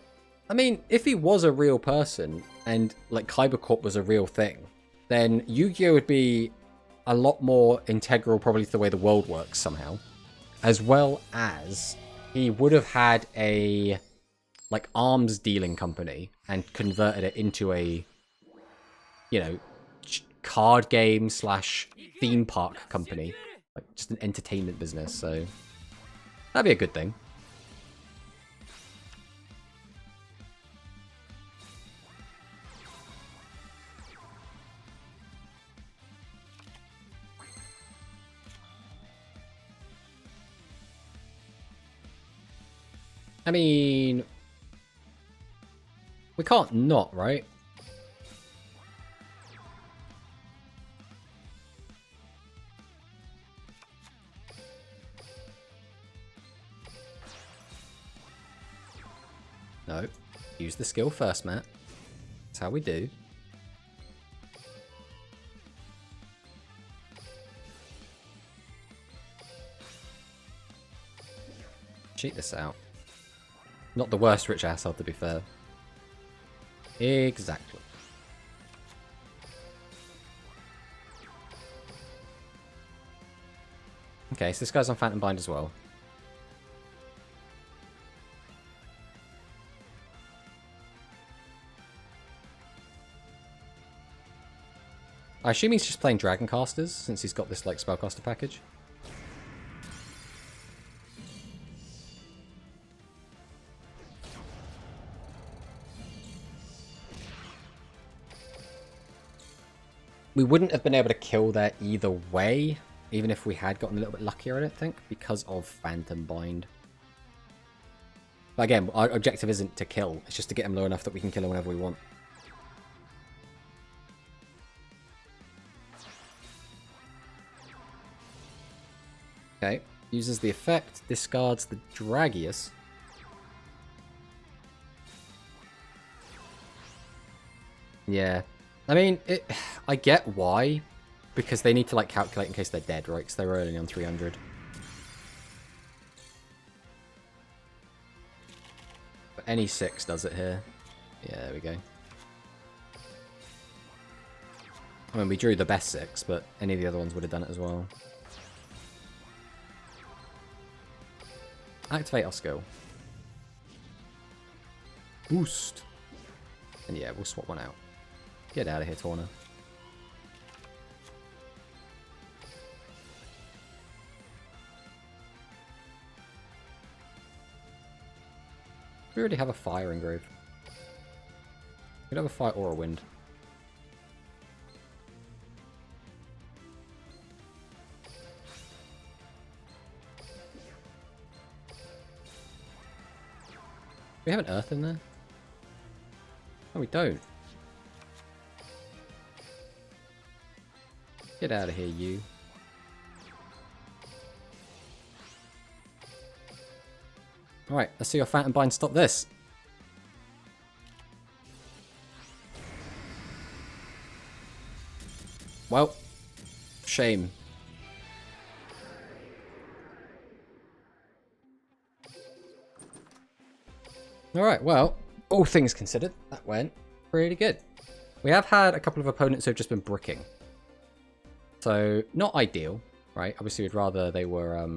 Speaker 1: I mean, if he was a real person and like Kaiba Corp was a real thing, then Yu-Gi-Oh would be a lot more integral probably to the way the world works somehow, as well as he would have had a like arms dealing company and converted it into a, you know, card game / theme park company, like just an entertainment business. So that'd be a good thing. I mean, we can't not, right? No. Use the skill first, Matt. That's how we do. Cheat this out. Not the worst rich asshole, to be fair. Exactly. Okay, so this guy's on Phantom Bind as well. I assume he's just playing Dragon Casters, since he's got this, like, Spellcaster package. We wouldn't have been able to kill there either way, even if we had gotten a little bit luckier, I don't think, because of Phantom Bind. But again, our objective isn't to kill, it's just to get him low enough that we can kill him whenever we want. Okay, uses the effect, discards the Dragius. Yeah. I mean, I get why, because they need to like calculate in case they're dead, right? Because they're only on 300. But any 6 does it here. Yeah, there we go. I mean, we drew the best 6, but any of the other ones would have done it as well. Activate our skill. Boost. And yeah, we'll swap one out. Get out of here, Torna. We already have a fire engrave. We could have a fire or a wind. We have an earth in there? No, we don't. Get out of here, you. Alright, let's see your Phantom Bind stop this. Well, shame. Alright, well, all things considered, that went pretty good. We have had a couple of opponents who have just been bricking. So, not ideal, right? Obviously, we'd rather they were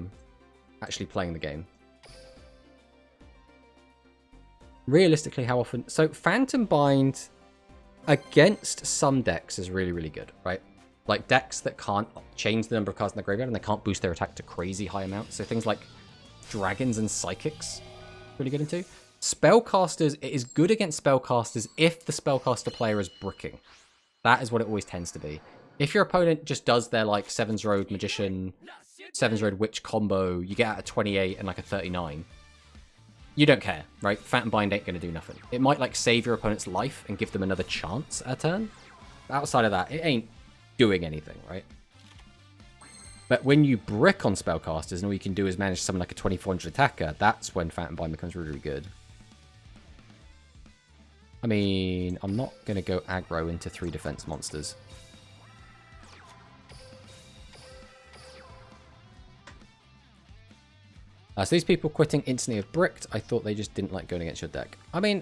Speaker 1: actually playing the game. Realistically, how often... So, Phantom Bind against some decks is really, really good, right? Like, decks that can't change the number of cards in the graveyard and they can't boost their attack to crazy high amounts. So, things like Dragons and Psychics, really good into. Spellcasters, it is good against Spellcasters if the Spellcaster player is bricking. That is what it always tends to be. If your opponent just does their, like, 7's Road Magician, 7's Road Witch combo, you get out a 28 and, like, a 39. You don't care, right? Phantom Bind ain't going to do nothing. It might, like, save your opponent's life and give them another chance at a turn. But outside of that, it ain't doing anything, right? But when you brick on spellcasters and all you can do is manage something like a 2400 attacker, that's when Phantom Bind becomes really, really good. I mean, I'm not going to go aggro into 3 defense monsters. So these people quitting instantly have bricked. I thought they just didn't like going against your deck. I mean,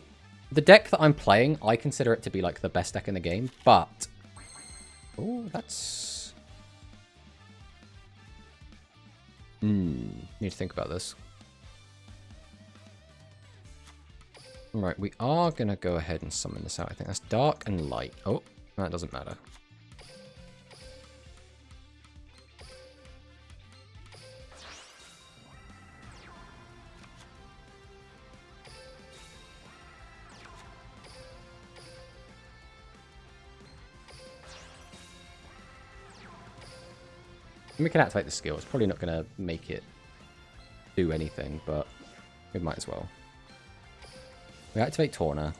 Speaker 1: the deck that I'm playing, I consider it to be like the best deck in the game, but... Oh, that's... Need to think about this. Right, we are going to go ahead and summon this out. I think that's dark and light. Oh, that doesn't matter. We can activate the skill. It's probably not going to make it do anything, but we might as well. We activate Torna,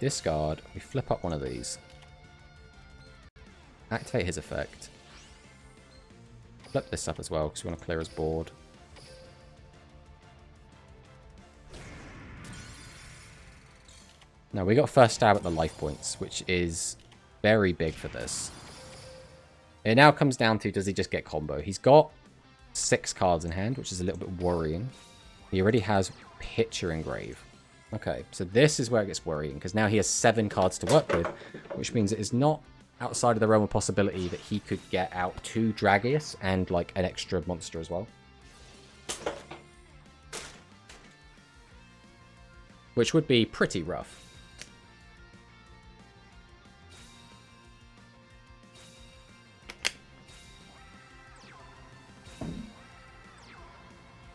Speaker 1: discard, we flip up one of these, activate his effect, flip this up as well because we want to clear his board. Now we got first stab at the life points, which is very big for this. It now comes down to, does he just get combo? He's got 6 cards in hand, which is a little bit worrying. He already has Picture Engrave. Okay, so this is where it gets worrying, because now he has 7 cards to work with, which means it is not outside of the realm of possibility that he could get out 2 Dragius and, like, an extra monster as well. Which would be pretty rough.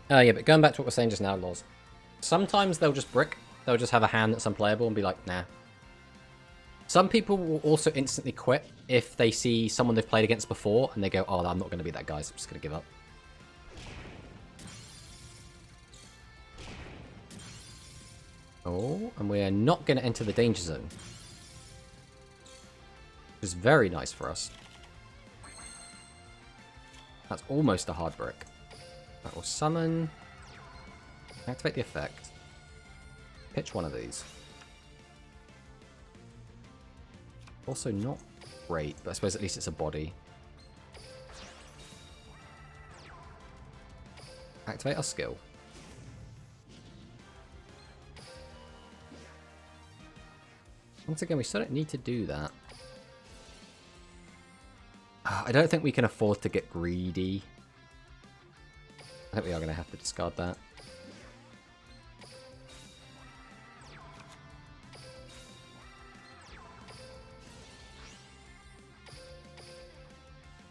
Speaker 1: Yeah, but going back to what we're saying just now, Laws. Sometimes they'll just brick. They'll just have a hand that's unplayable and be like, nah. Some people will also instantly quit if they see someone they've played against before and they go, oh, I'm not going to be that guy, so I'm just going to give up. Oh, and we are not going to enter the danger zone. Which is very nice for us. That's almost a hard brick. That will summon. Activate the effect. Pitch one of these. Also not great, but I suppose at least it's a body. Activate our skill. Once again, we still don't need to do that. I don't think we can afford to get greedy. I think we are going to have to discard that.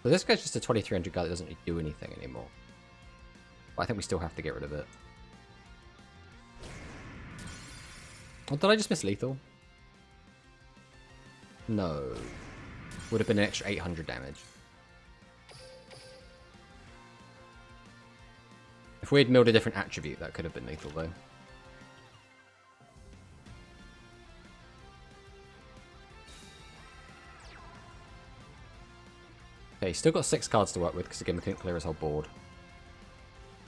Speaker 1: So this guy's just a 2300 guy that doesn't really do anything anymore. But I think we still have to get rid of it. Oh, did I just miss lethal? No. Would have been an extra 800 damage. If we had milled a different attribute, that could have been lethal, though. Okay, he's still got 6 cards to work with, because again, we couldn't clear his whole board.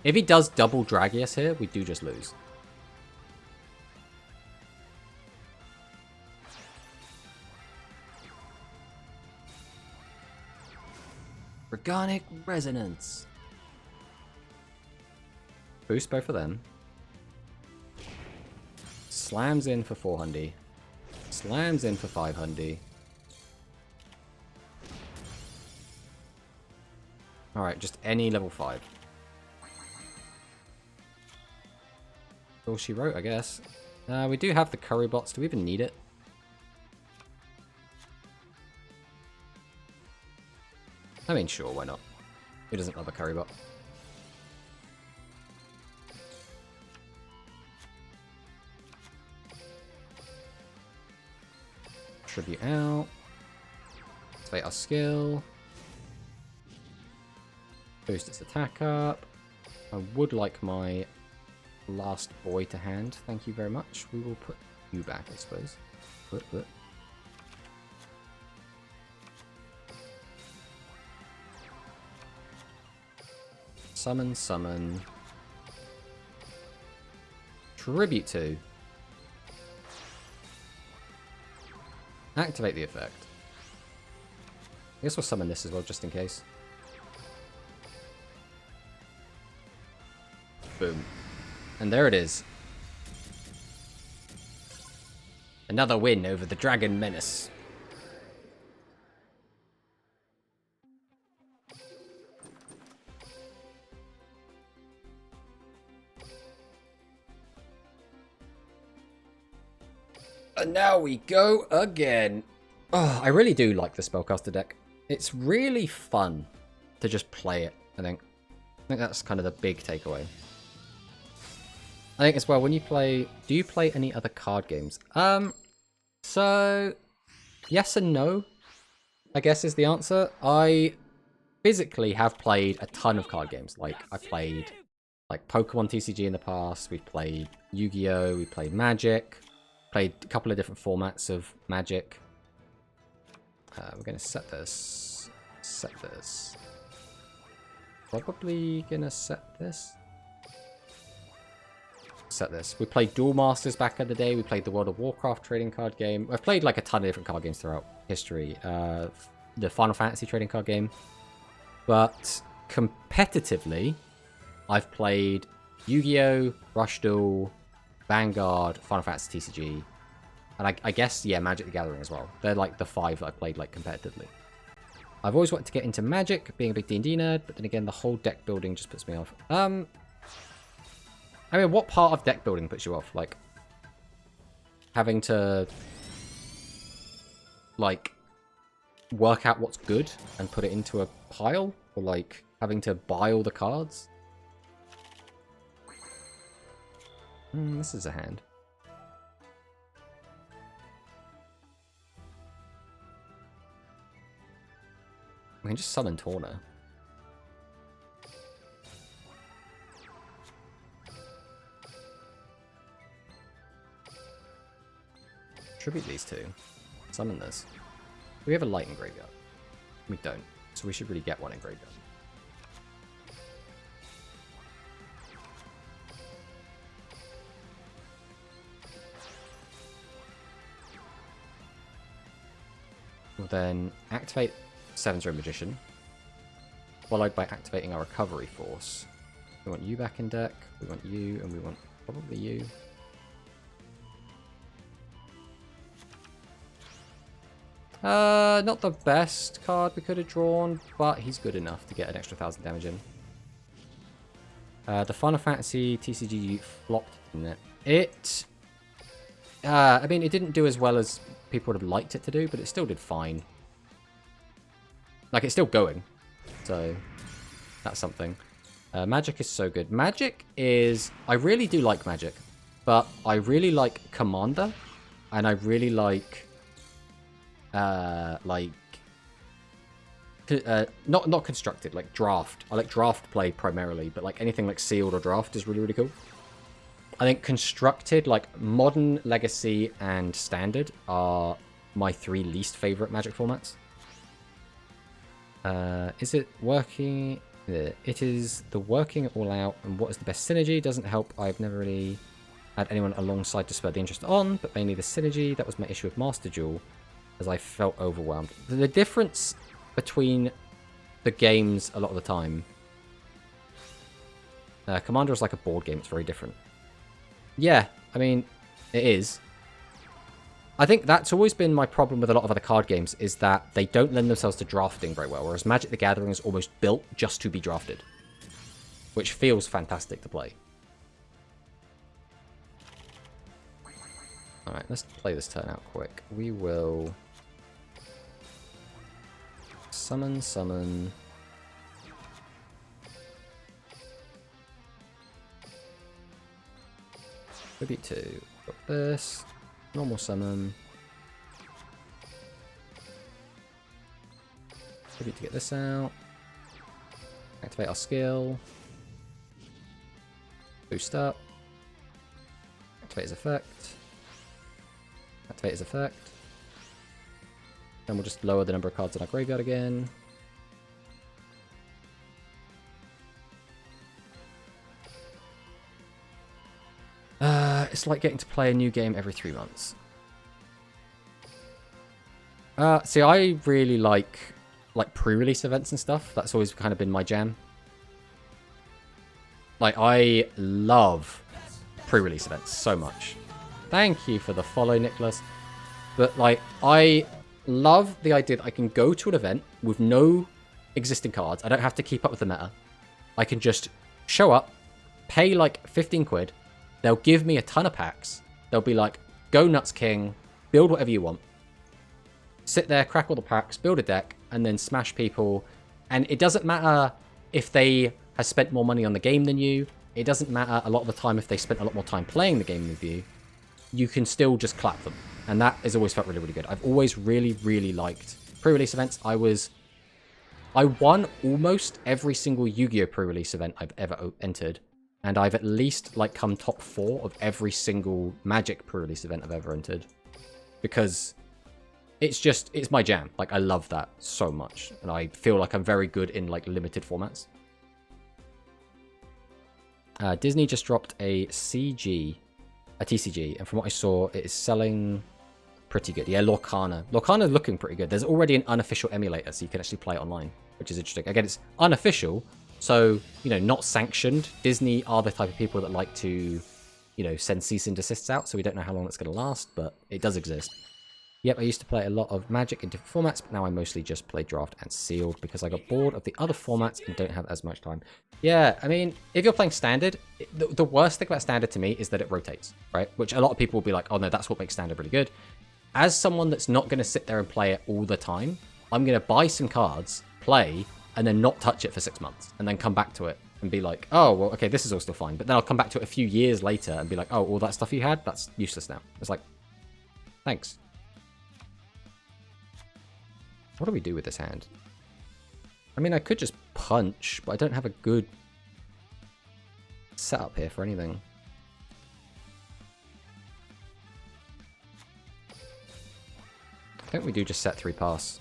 Speaker 1: If he does double Dragius here, we do just lose. Organic Resonance. Boost both of them. Slams in for 400. Slams in for 500. Alright, just any level 5. All she wrote, I guess. We do have the curry bots. Do we even need it? I mean, sure, why not? Who doesn't love a curry bot? Tribute out. Activate our skill. Boost its attack up. I would like my last boy to hand. Thank you very much. We will put you back, I suppose. Summon, summon. Tribute to. Activate the effect. I guess we'll summon this as well, just in case. Boom. And there it is. Another win over the Dragon Menace. And now we go again. Oh, I really do like the Spellcaster deck. It's really fun to just play it, I think. I think that's kind of the big takeaway. I think as well, when you play... Do you play any other card games? So... Yes and no, I guess is the answer. I physically have played a ton of card games. Like, I played like Pokemon TCG in the past. We've played Yu-Gi-Oh! We played Magic. Played a couple of different formats of Magic. We're going to set this. Set this. Probably going to set this. Set this. We played Duel Masters back in the day. We played the World of Warcraft trading card game. I've played like a ton of different card games throughout history. The Final Fantasy trading card game. But competitively, I've played Yu-Gi-Oh!, Rush Duel, Vanguard, Final Fantasy TCG, and I guess, yeah, Magic the Gathering as well. They're like the 5 that I played like competitively. I've always wanted to get into Magic, being a big D&D nerd, but then again, the whole deck building just puts me off. I mean, what part of deck building puts you off? Like, having to, like, work out what's good and put it into a pile? Or, like, having to buy all the cards? This is a hand. We can just summon Torna. Tribute these two. Summon this. We have a light in graveyard. We don't. So we should really get one in graveyard. We'll then activate 7's Road Magician, followed by activating our Recovery Force. We want you back in deck, we want you, and we want probably you. Not the best card we could have drawn, but he's good enough to get an extra 1,000 damage in. The Final Fantasy TCG flopped, didn't it? I mean, it didn't do as well as people would have liked it to do, but it still did fine. Like, it's still going. So, that's something. Magic is so good. Magic is... I really do like Magic. But I really like Commander. And I really like... not Constructed, like Draft. I like Draft play primarily, but like anything like Sealed or Draft is really, really cool. I think Constructed, like Modern, Legacy, and Standard are my 3 least favorite Magic formats. Is it working? It is the working all out, and what is the best synergy? Doesn't help. I've never really had anyone alongside to spur the interest on, but mainly the synergy. That was my issue with Master Duel, as I felt overwhelmed. The difference between the games a lot of the time... Commander is like a board game. It's very different. Yeah, I mean, it is. I think that's always been my problem with a lot of other card games, is that they don't lend themselves to drafting very well, whereas Magic the Gathering is almost built just to be drafted, which feels fantastic to play. Alright, let's play this turn out quick. We will... Summon. Tribute 2. Got this. Normal summon. Tribute to get this out. Activate our skill. Boost up. Activate his effect. Activate his effect. Then we'll just lower the number of cards in our graveyard again. just like getting to play a new game every 3 months. See, I really like pre-release events and stuff. That's always kind of been my jam. Like, I love pre-release events so much. Thank you for the follow, Nicholas. But, like, I love the idea that I can go to an event with no existing cards. I don't have to keep up with the meta. I can just show up, pay, like, 15 quid. They'll give me a ton of packs. They'll be like, go nuts, king. Build whatever you want. Sit there, crack all the packs, build a deck, and then smash people. And it doesn't matter if they have spent more money on the game than you. It doesn't matter a lot of the time if they spent a lot more time playing the game with you. You can still just clap them. And that has always felt really, really good. I've always really, really liked pre-release events. I won almost every single Yu-Gi-Oh! Pre-release event I've ever entered. And I've at least, like, come top 4 of every single Magic pre-release event I've ever entered. Because it's my jam. Like, I love that so much. And I feel like I'm very good in, like, limited formats. Disney just dropped a TCG. And from what I saw, it is selling pretty good. Yeah, Lorcana. Lorcana's looking pretty good. There's already an unofficial emulator, so you can actually play it online, which is interesting. Again, it's unofficial, so, you know, not sanctioned. Disney are the type of people that like to, you know, send cease and desists out, so we don't know how long it's going to last, but it does exist. Yep, I used to play a lot of Magic in different formats, but now I mostly just play Draft and Sealed because I got bored of the other formats and don't have as much time. Yeah, I mean, if you're playing Standard, the worst thing about Standard to me is that it rotates, right? Which a lot of people will be like, oh no, that's what makes Standard really good. As someone that's not going to sit there and play it all the time, I'm going to buy some cards, play, and then not touch it for 6 months, and then come back to it and be like, oh, well, okay, this is all still fine. But then I'll come back to it a few years later and be like, oh, all that stuff you had, that's useless now. It's like, thanks. What do we do with this hand? I mean, I could just punch, but I don't have a good setup here for anything. I think we do just set 3 pass.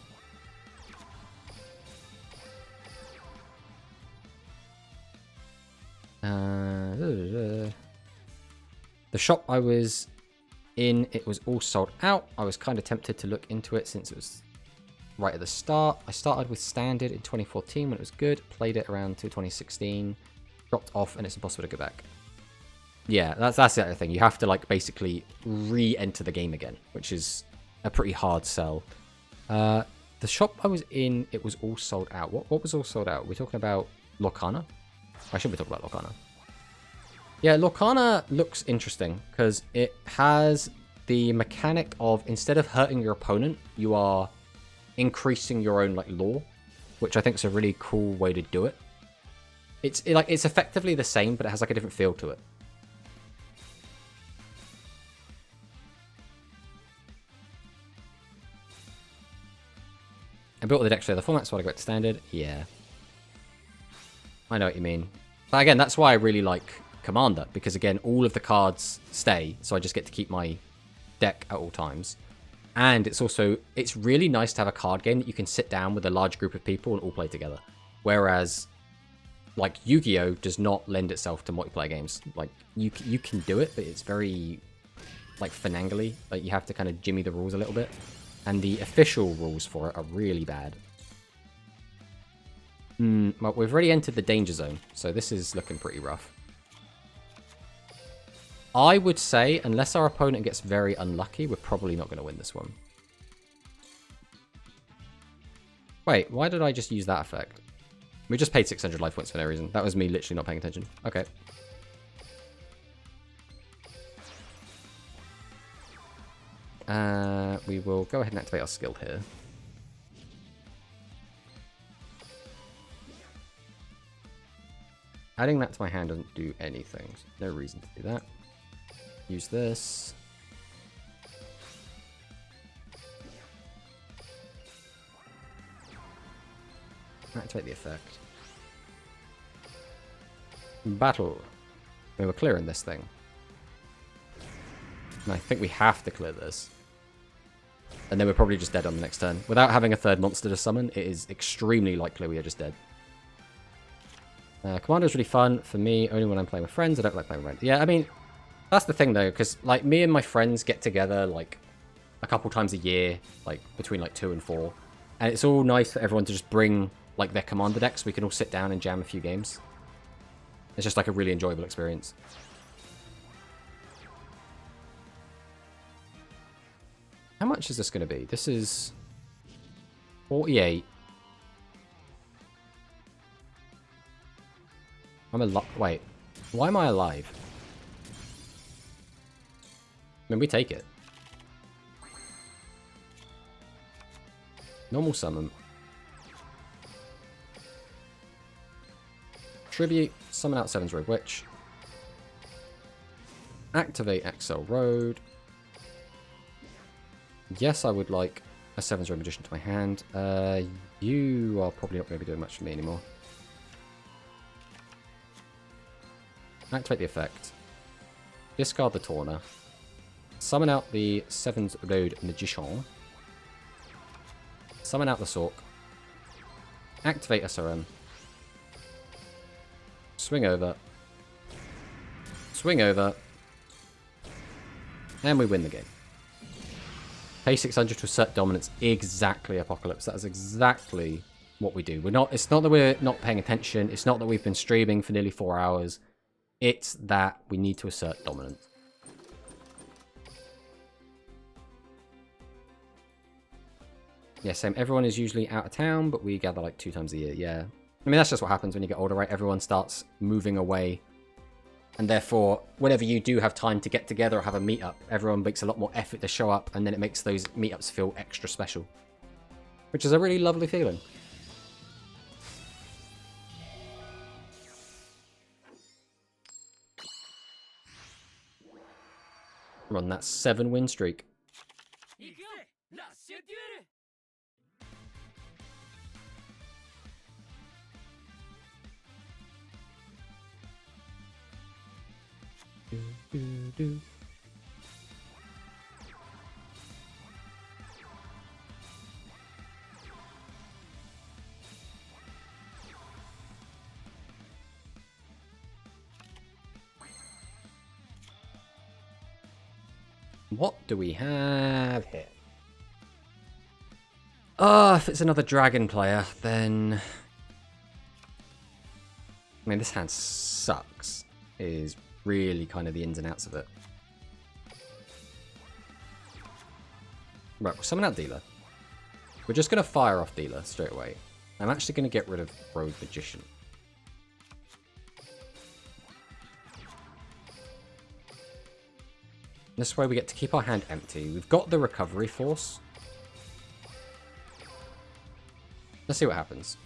Speaker 1: The shop I was in, it was all sold out. I was kind of tempted to look into it since it was right at the start. I started with Standard in 2014 when it was good, played it around to 2016, dropped off, and it's impossible to go back. Yeah, that's the other thing. You have to, like, basically re-enter the game again, which is a pretty hard sell. The shop I was in, it was all sold out. What was all sold out? We're talking about Lorcana? I should be talking about Lorcana. Yeah, Lorcana looks interesting because it has the mechanic of, instead of hurting your opponent, you are increasing your own, like, lore, which I think is a really cool way to do it. It's effectively the same, but it has, like, a different feel to it. I built the deck to the format, so I go back to Standard. Yeah. I know what you mean. But again, that's why I really like Commander, because again, all of the cards stay, so I just get to keep my deck at all times. And it's really nice to have a card game that you can sit down with a large group of people and all play together. Whereas, like, Yu-Gi-Oh! Does not lend itself to multiplayer games. Like, you can do it, but it's very, like, finagly. Like, you have to kind of jimmy the rules a little bit. And the official rules for it are really bad. Well, we've already entered the danger zone, so this is looking pretty rough. I would say, unless our opponent gets very unlucky, we're probably not going to win this one. Wait, why did I just use that effect? We just paid 600 life points for no reason. That was me literally not paying attention. Okay. We will go ahead and activate our skill here. Adding that to my hand doesn't do anything. So no reason to do that. Use this. Activate the effect. Battle. We were clearing this thing. And I think we have to clear this. And then we're probably just dead on the next turn. Without having a third monster to summon, it is extremely likely we are just dead. Commander is really fun for me, only when I'm playing with friends. I don't like playing with friends. Yeah, I mean, That's the thing, though, because, like, me and my friends get together, like, a couple times a year, like, between, like, 2 and 4. And it's all nice for everyone to just bring, like, their commander decks. We can all sit down and jam a few games. It's just, like, a really enjoyable experience. How much is this going to be? This is 48. I'm alive. Wait. Why am I alive? I mean, we take it. Normal summon. Tribute. Summon out Seven's Road Witch. Activate Excel Road. Yes, I would like a Seven's Road Magician to my hand. You are probably not going to be doing much for me anymore. Activate the effect. Discard the Torna. Summon out the Seven's Road Magician. Summon out the Sork. Activate SRM. Swing over. Swing over. And we win the game. Pay 600 to assert dominance. Exactly, Apocalypse. That is exactly what we do. We're not. It's not that we're not paying attention. It's not that we've been streaming for nearly 4 hours. It's that we need to assert dominance. Yeah, same. Everyone is usually out of town, but we gather like 2 times a year. Yeah. I mean, that's just what happens when you get older, right? Everyone starts moving away. And therefore, whenever you do have time to get together or have a meetup, everyone makes a lot more effort to show up, and then it makes those meetups feel extra special. Which is a really lovely feeling. We're on that 7-win streak. What do we have here? If it's another dragon player, then... I mean, this hand sucks. It is really kind of the ins and outs of it. Right, we'll summon out Dealer. We're just going to fire off Dealer straight away. I'm actually going to get rid of Road Magician. This way we get to keep our hand empty. We've got the Recovery Force. Let's see what happens.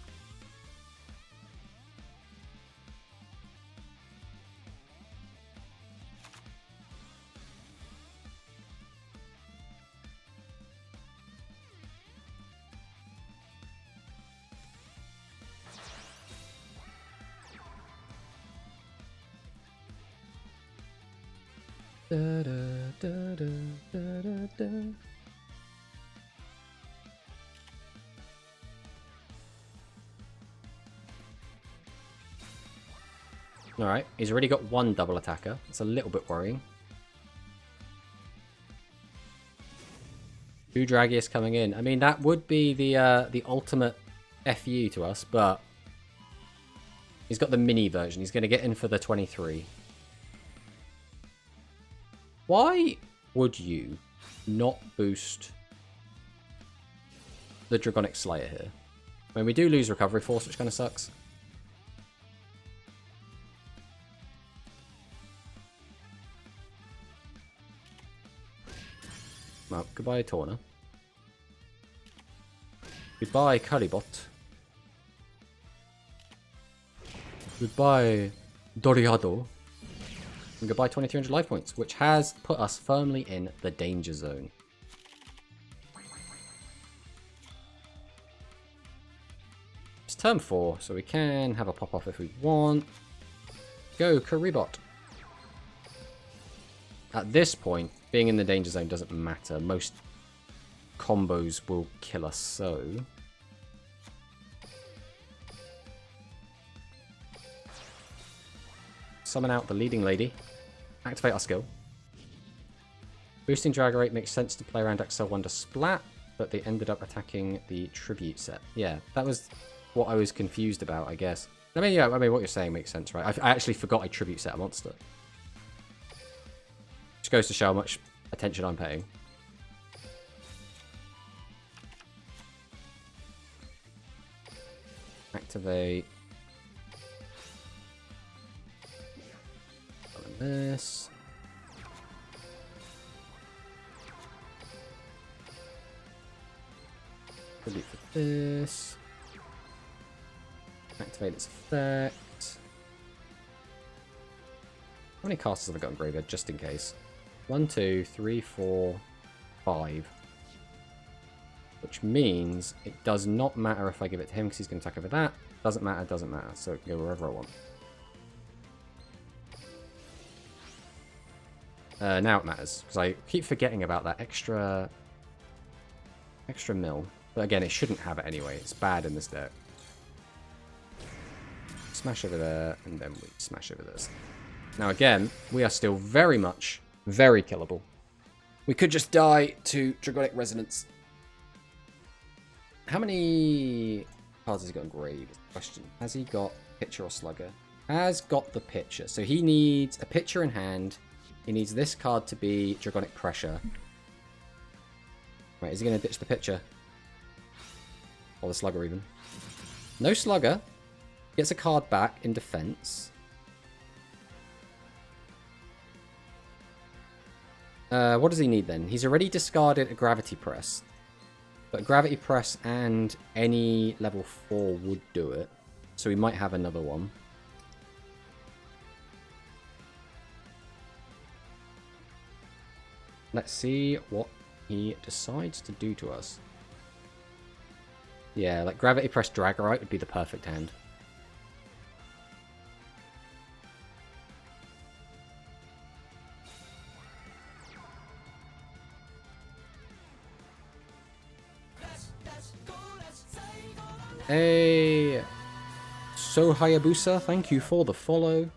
Speaker 1: Da, da, da, da, da, da. Alright, he's already got 1 double attacker. It's a little bit worrying. 2 Dragius coming in. I mean, that would be the ultimate FU to us, but he's got the mini version. He's going to get in for the 23. Why would you not boost the Dragonic Slayer here? I mean, we do lose Recovery Force, which kind of sucks. Well, goodbye, Torna. Goodbye, Calibot. Goodbye, Doriado. And goodbye 2300 life points, which has put us firmly in the danger zone. It's turn 4, so we can have a pop-off if we want. Go, Karibot. At this point, being in the danger zone doesn't matter. Most combos will kill us, so... Summon out the leading lady. activate our skill. Boosting drag rate makes sense to play around XL Wonder Splat, but they ended up attacking the tribute set. Yeah, that was what I was confused about, I guess. I mean, yeah, what you're saying makes sense, right? I actually forgot I tribute set a monster. Just goes to show how much attention I'm paying. Activate. This. Tribute for this. Activate its effect. How many casters have I got in graveyard, just in case? 1, 2, 3, 4, 5. Which means it does not matter if I give it to him, because he's going to attack over that. Doesn't matter, doesn't matter. So it can go wherever I want. Now it matters, because I keep forgetting about that extra mill. But again, it shouldn't have it anyway. It's bad in this deck. Smash over there, and then we smash over this. Now again, we are still very much, very killable. We could just die to Dragonic Resonance. How many cards has he got engraved? Is the question. Has he got Pitcher or Slugger? Has got the Pitcher. So he needs a Pitcher in hand. He needs this card to be Dragonic Pressure. Right, is he going to ditch the Pitcher? Or the Slugger even? No Slugger. Gets a card back in defense. What does he need then? He's already discarded a Gravity Press. But Gravity Press and any level 4 would do it. So we might have another one. Let's see what he decides to do to us. Yeah, like Gravity Press Dragorite would be the perfect hand. Hey, So Hayabusa, thank you for the follow.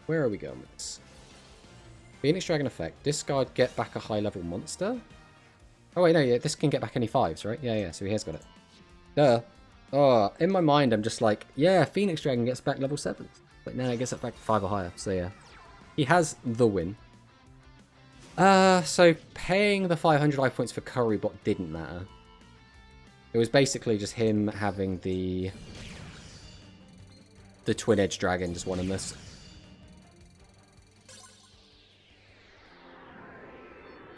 Speaker 1: Where are we going with this? Phoenix Dragon effect. Discard, get back a high level monster. Oh wait, no, yeah, this can get back any 5s, right? Yeah, so he has got it. Duh. Oh, in my mind, I'm just like, yeah, Phoenix Dragon gets back level 7s. But now it gets it back 5 or higher, so yeah. He has the win. So paying the 500 life points for Curry Bot didn't matter. It was basically just him having the Twin Edge Dragon just wanting this.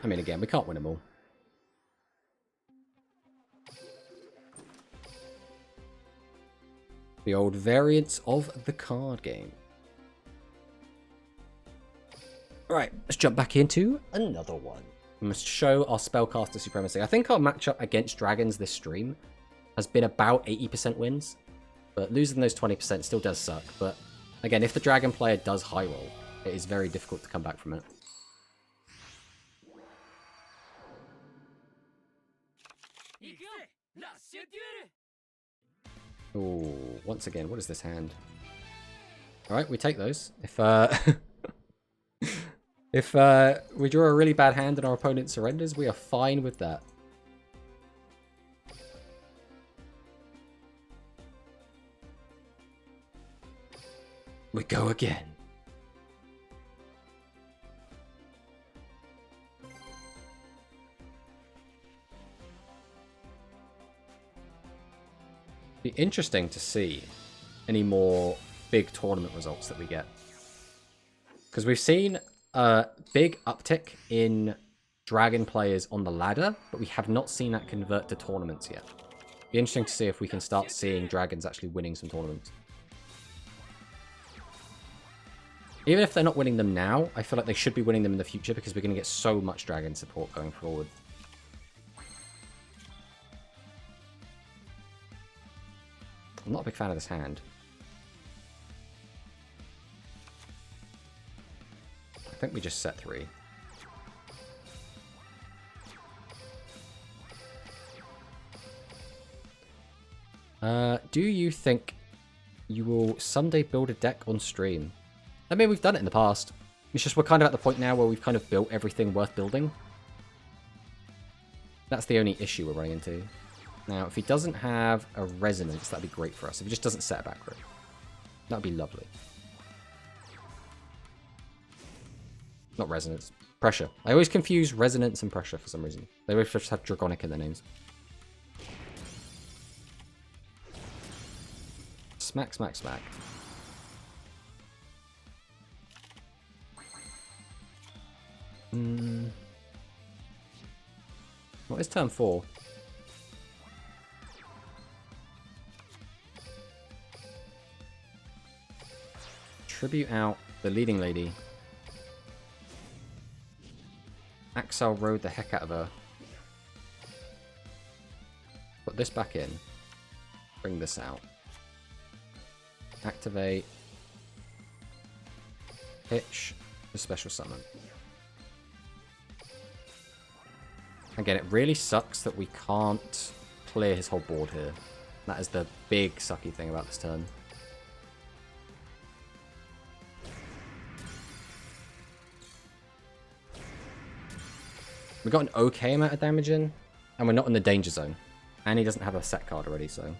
Speaker 1: I mean, again, we can't win them all. The old variants of the card game. Right, let's jump back into another one. We must show our Spellcaster supremacy. I think our matchup against dragons this stream has been about 80% wins. But losing those 20% still does suck. But again, if the dragon player does high roll, it is very difficult to come back from it. Oh, once again, what is this hand? Alright, we take those. If we draw a really bad hand and our opponent surrenders, we are fine with that. We go again. Be interesting to see any more big tournament results that we get. Because we've seen a big uptick in dragon players on the ladder, but we have not seen that convert to tournaments yet. Be interesting to see if we can start seeing dragons actually winning some tournaments. Even if they're not winning them now, I feel like they should be winning them in the future because we're going to get so much dragon support going forward. I'm not a big fan of this hand. I think we just set 3. Do you think you will someday build a deck on stream? I mean, we've done it in the past. It's just we're kind of at the point now where we've kind of built everything worth building. That's the only issue we're running into. Now, if he doesn't have a resonance, that'd be great for us. If he just doesn't set a back row, that'd be lovely. Not resonance. Pressure. I always confuse resonance and pressure for some reason. They always just have Dragonic in their names. Smack, smack, smack. What is turn 4? Tribute out the leading lady. Axel rode the heck out of her. Put this back in. Bring this out. Activate. Pitch. The special summon. Again, it really sucks that we can't clear his whole board here. That is the big sucky thing about this turn. We got an okay amount of damage in, and we're not in the danger zone. And he doesn't have a set card already, so...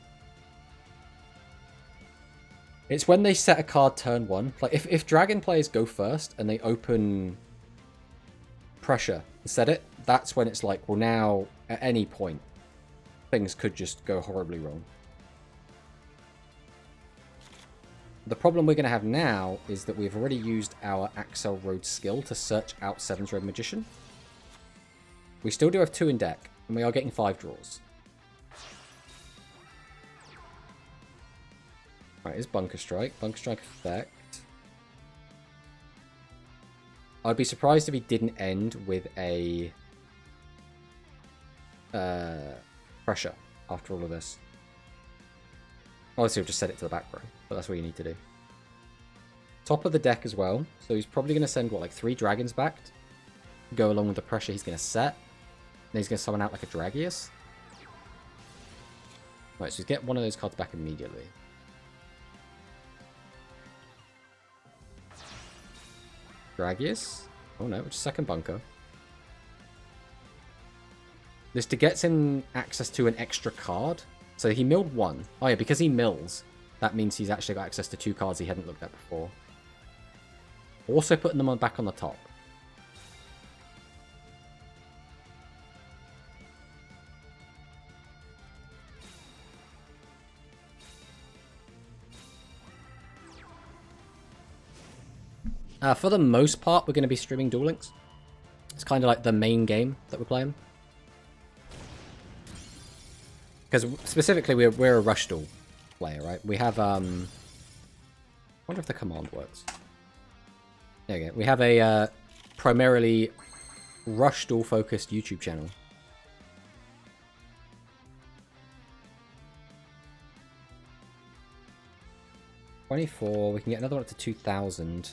Speaker 1: It's when they set a card turn 1. Like, if dragon players go first, and they open pressure and set it, that's when it's like, well now, at any point, things could just go horribly wrong. The problem we're going to have now is that we've already used our Axel Road skill to search out 7's Red Magician. We still do have 2 in deck, and we are getting 5 draws. Right, is Bunker Strike. Bunker Strike effect. I'd be surprised if he didn't end with a pressure after all of this. Obviously, I've just set it to the back row, but that's what you need to do. Top of the deck as well, so he's probably going to send, what, like 3 dragons back? Go along with the pressure he's going to set. Then he's going to summon out like a Dragius. Right, so he's get one of those cards back immediately. Dragius. Oh no, which is second bunker. This gets him access to an extra card. So he milled 1. Oh yeah, because he mills, that means he's actually got access to 2 cards he hadn't looked at before. Also putting them back on the top. For the most part, we're going to be streaming Duel Links. It's kind of like the main game that we're playing. Because specifically, we're a Rush Duel player, right? We have, I wonder if the command works. There we go. We have a primarily Rush Duel focused YouTube channel. $24. We can get another one up to 2,000.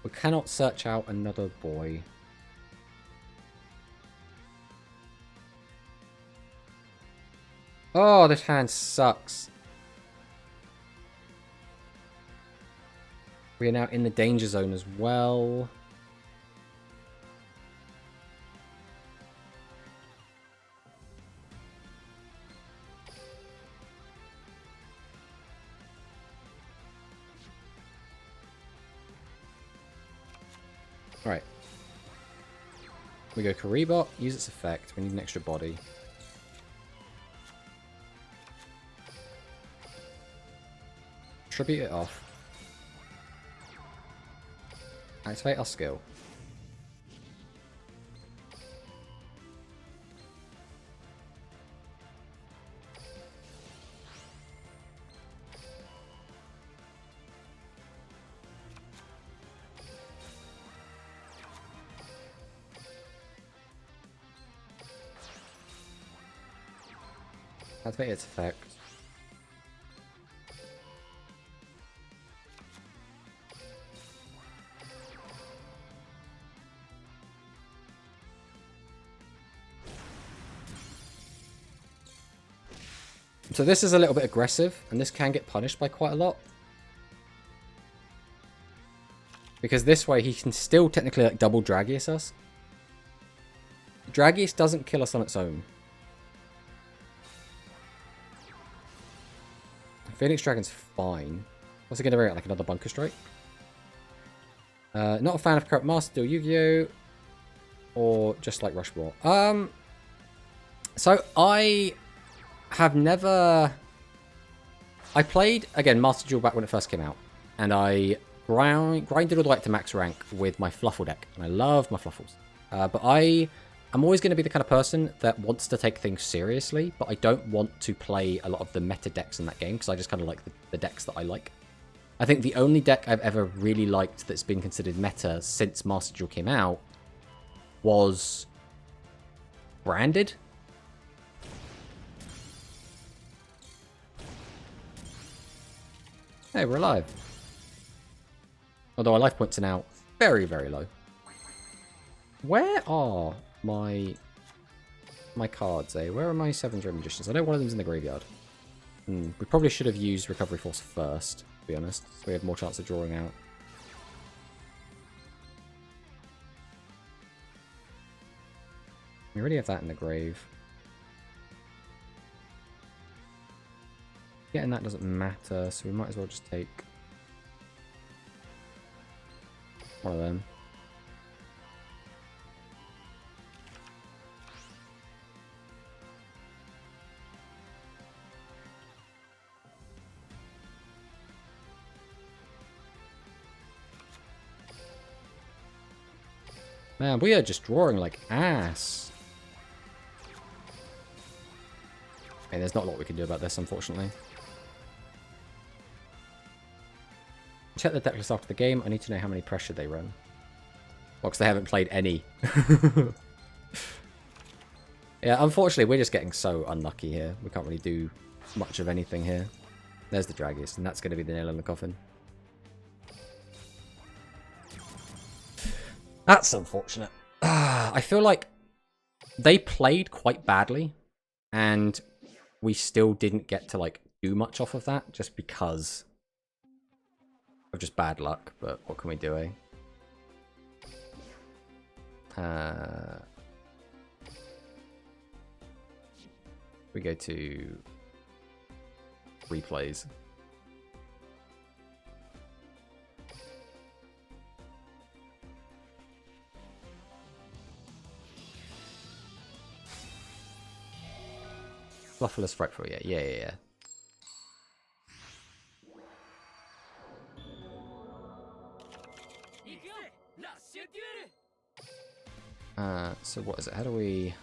Speaker 1: We cannot search out another boy. Oh, this hand sucks. We are now in the danger zone as well. Right. We go Karibot, use its effect. We need an extra body. Tribute it off. Activate our skill. Activate its effect. So this is a little bit aggressive, and this can get punished by quite a lot. Because this way he can still technically like double Dragius us. Dragius doesn't kill us on its own. Phoenix Dragon's fine. What's it going to bring out? Like another Bunker Strike? Not a fan of Corrupt Master Duel Yu-Gi-Oh! Or just like Rushmore. So I have never... I played, again, Master Duel back when it first came out. And I grinded all the way up to max rank with my Fluffle deck. And I love my Fluffles. But I'm always going to be the kind of person that wants to take things seriously. But I don't want to play a lot of the meta decks in that game. Because I just kind of like the decks that I like. I think the only deck I've ever really liked that's been considered meta since Master Duel came out was Branded. Hey, we're alive. Although our life points are now very, very low. Where are my cards, eh? Where are my 7 Dream Magicians? I know one of them's in the graveyard. We probably should have used Recovery Force first, to be honest. So we have more chance of drawing out. We already have that in the grave. Getting that doesn't matter, so we might as well just take one of them. Man, we are just drawing like ass. Okay, there's not a lot we can do about this, unfortunately. Check the decklist after the game. I need to know how many pressure they run. Well, because they haven't played any. Yeah, unfortunately, we're just getting so unlucky here. We can't really do much of anything here. There's the Dragius, and that's going to be the nail in the coffin. That's unfortunate. I feel like they played quite badly, and we still didn't get to like do much off of that, just because of just bad luck. But what can we do, eh? We go to replays. Fluffless Frightful, yeah. So what is it? How do we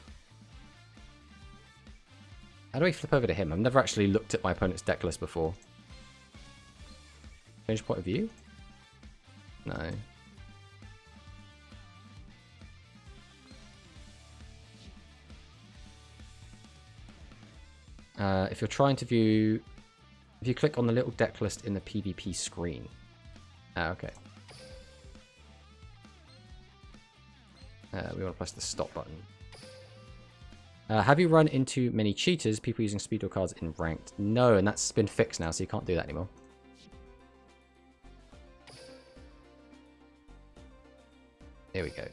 Speaker 1: flip over to him? I've never actually looked at my opponent's deck list before. Change point of view? No. If you're trying to view... If you click on the little deck list in the PvP screen. Okay. We want to press the stop button. Have you run into many cheaters, people using speedrun cards in ranked? No, and that's been fixed now, so you can't do that anymore. There we go.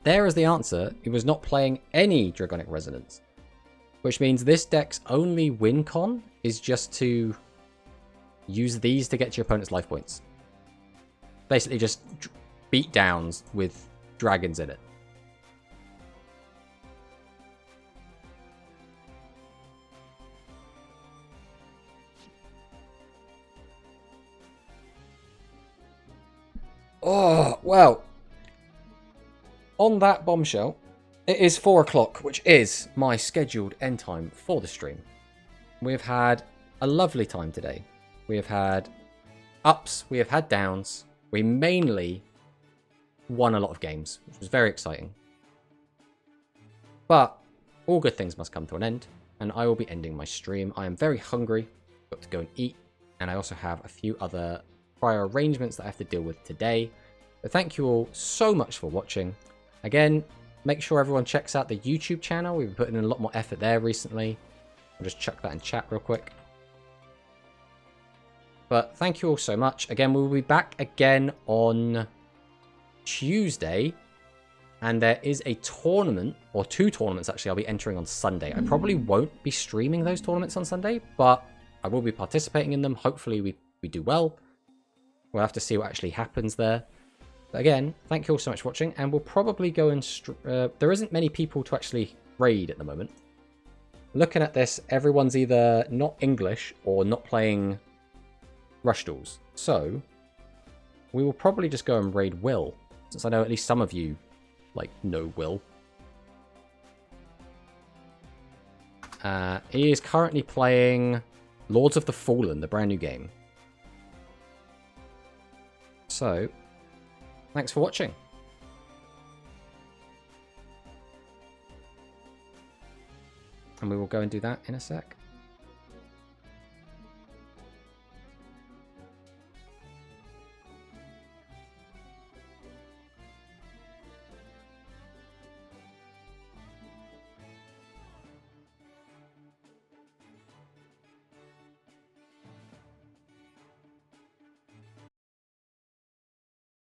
Speaker 1: There is the answer. It was not playing any Dragonic Resonance. Which means this deck's only win con is just to use these to get to your opponent's life points. Basically just beat downs with dragons in it. Oh, well. On that bombshell, it is 4 o'clock, which is my scheduled end time for the stream. We have had a lovely time today. We have had ups, we have had downs. We mainly won a lot of games, which was very exciting. But all good things must come to an end, and I will be ending my stream. I am very hungry, got to go and eat, and I also have a few other prior arrangements that I have to deal with today. But thank you all so much for watching. Again, make sure everyone checks out the YouTube channel. We've been putting in a lot more effort there recently. I'll just chuck that in chat real quick. But thank you all so much. Again, we'll be back again on Tuesday. And there is a tournament, or 2 tournaments actually, I'll be entering on Sunday. I probably won't be streaming those tournaments on Sunday, but I will be participating in them. Hopefully we do well. We'll have to see what actually happens there. But again, thank you all so much for watching, and we'll probably go and... there isn't many people to actually raid at the moment. Looking at this, everyone's either not English or not playing Rush Duels. So, we will probably just go and raid Will, since I know at least some of you, like, know Will. He is currently playing Lords of the Fallen, the brand new game. So, thanks for watching. And we will go and do that in a sec.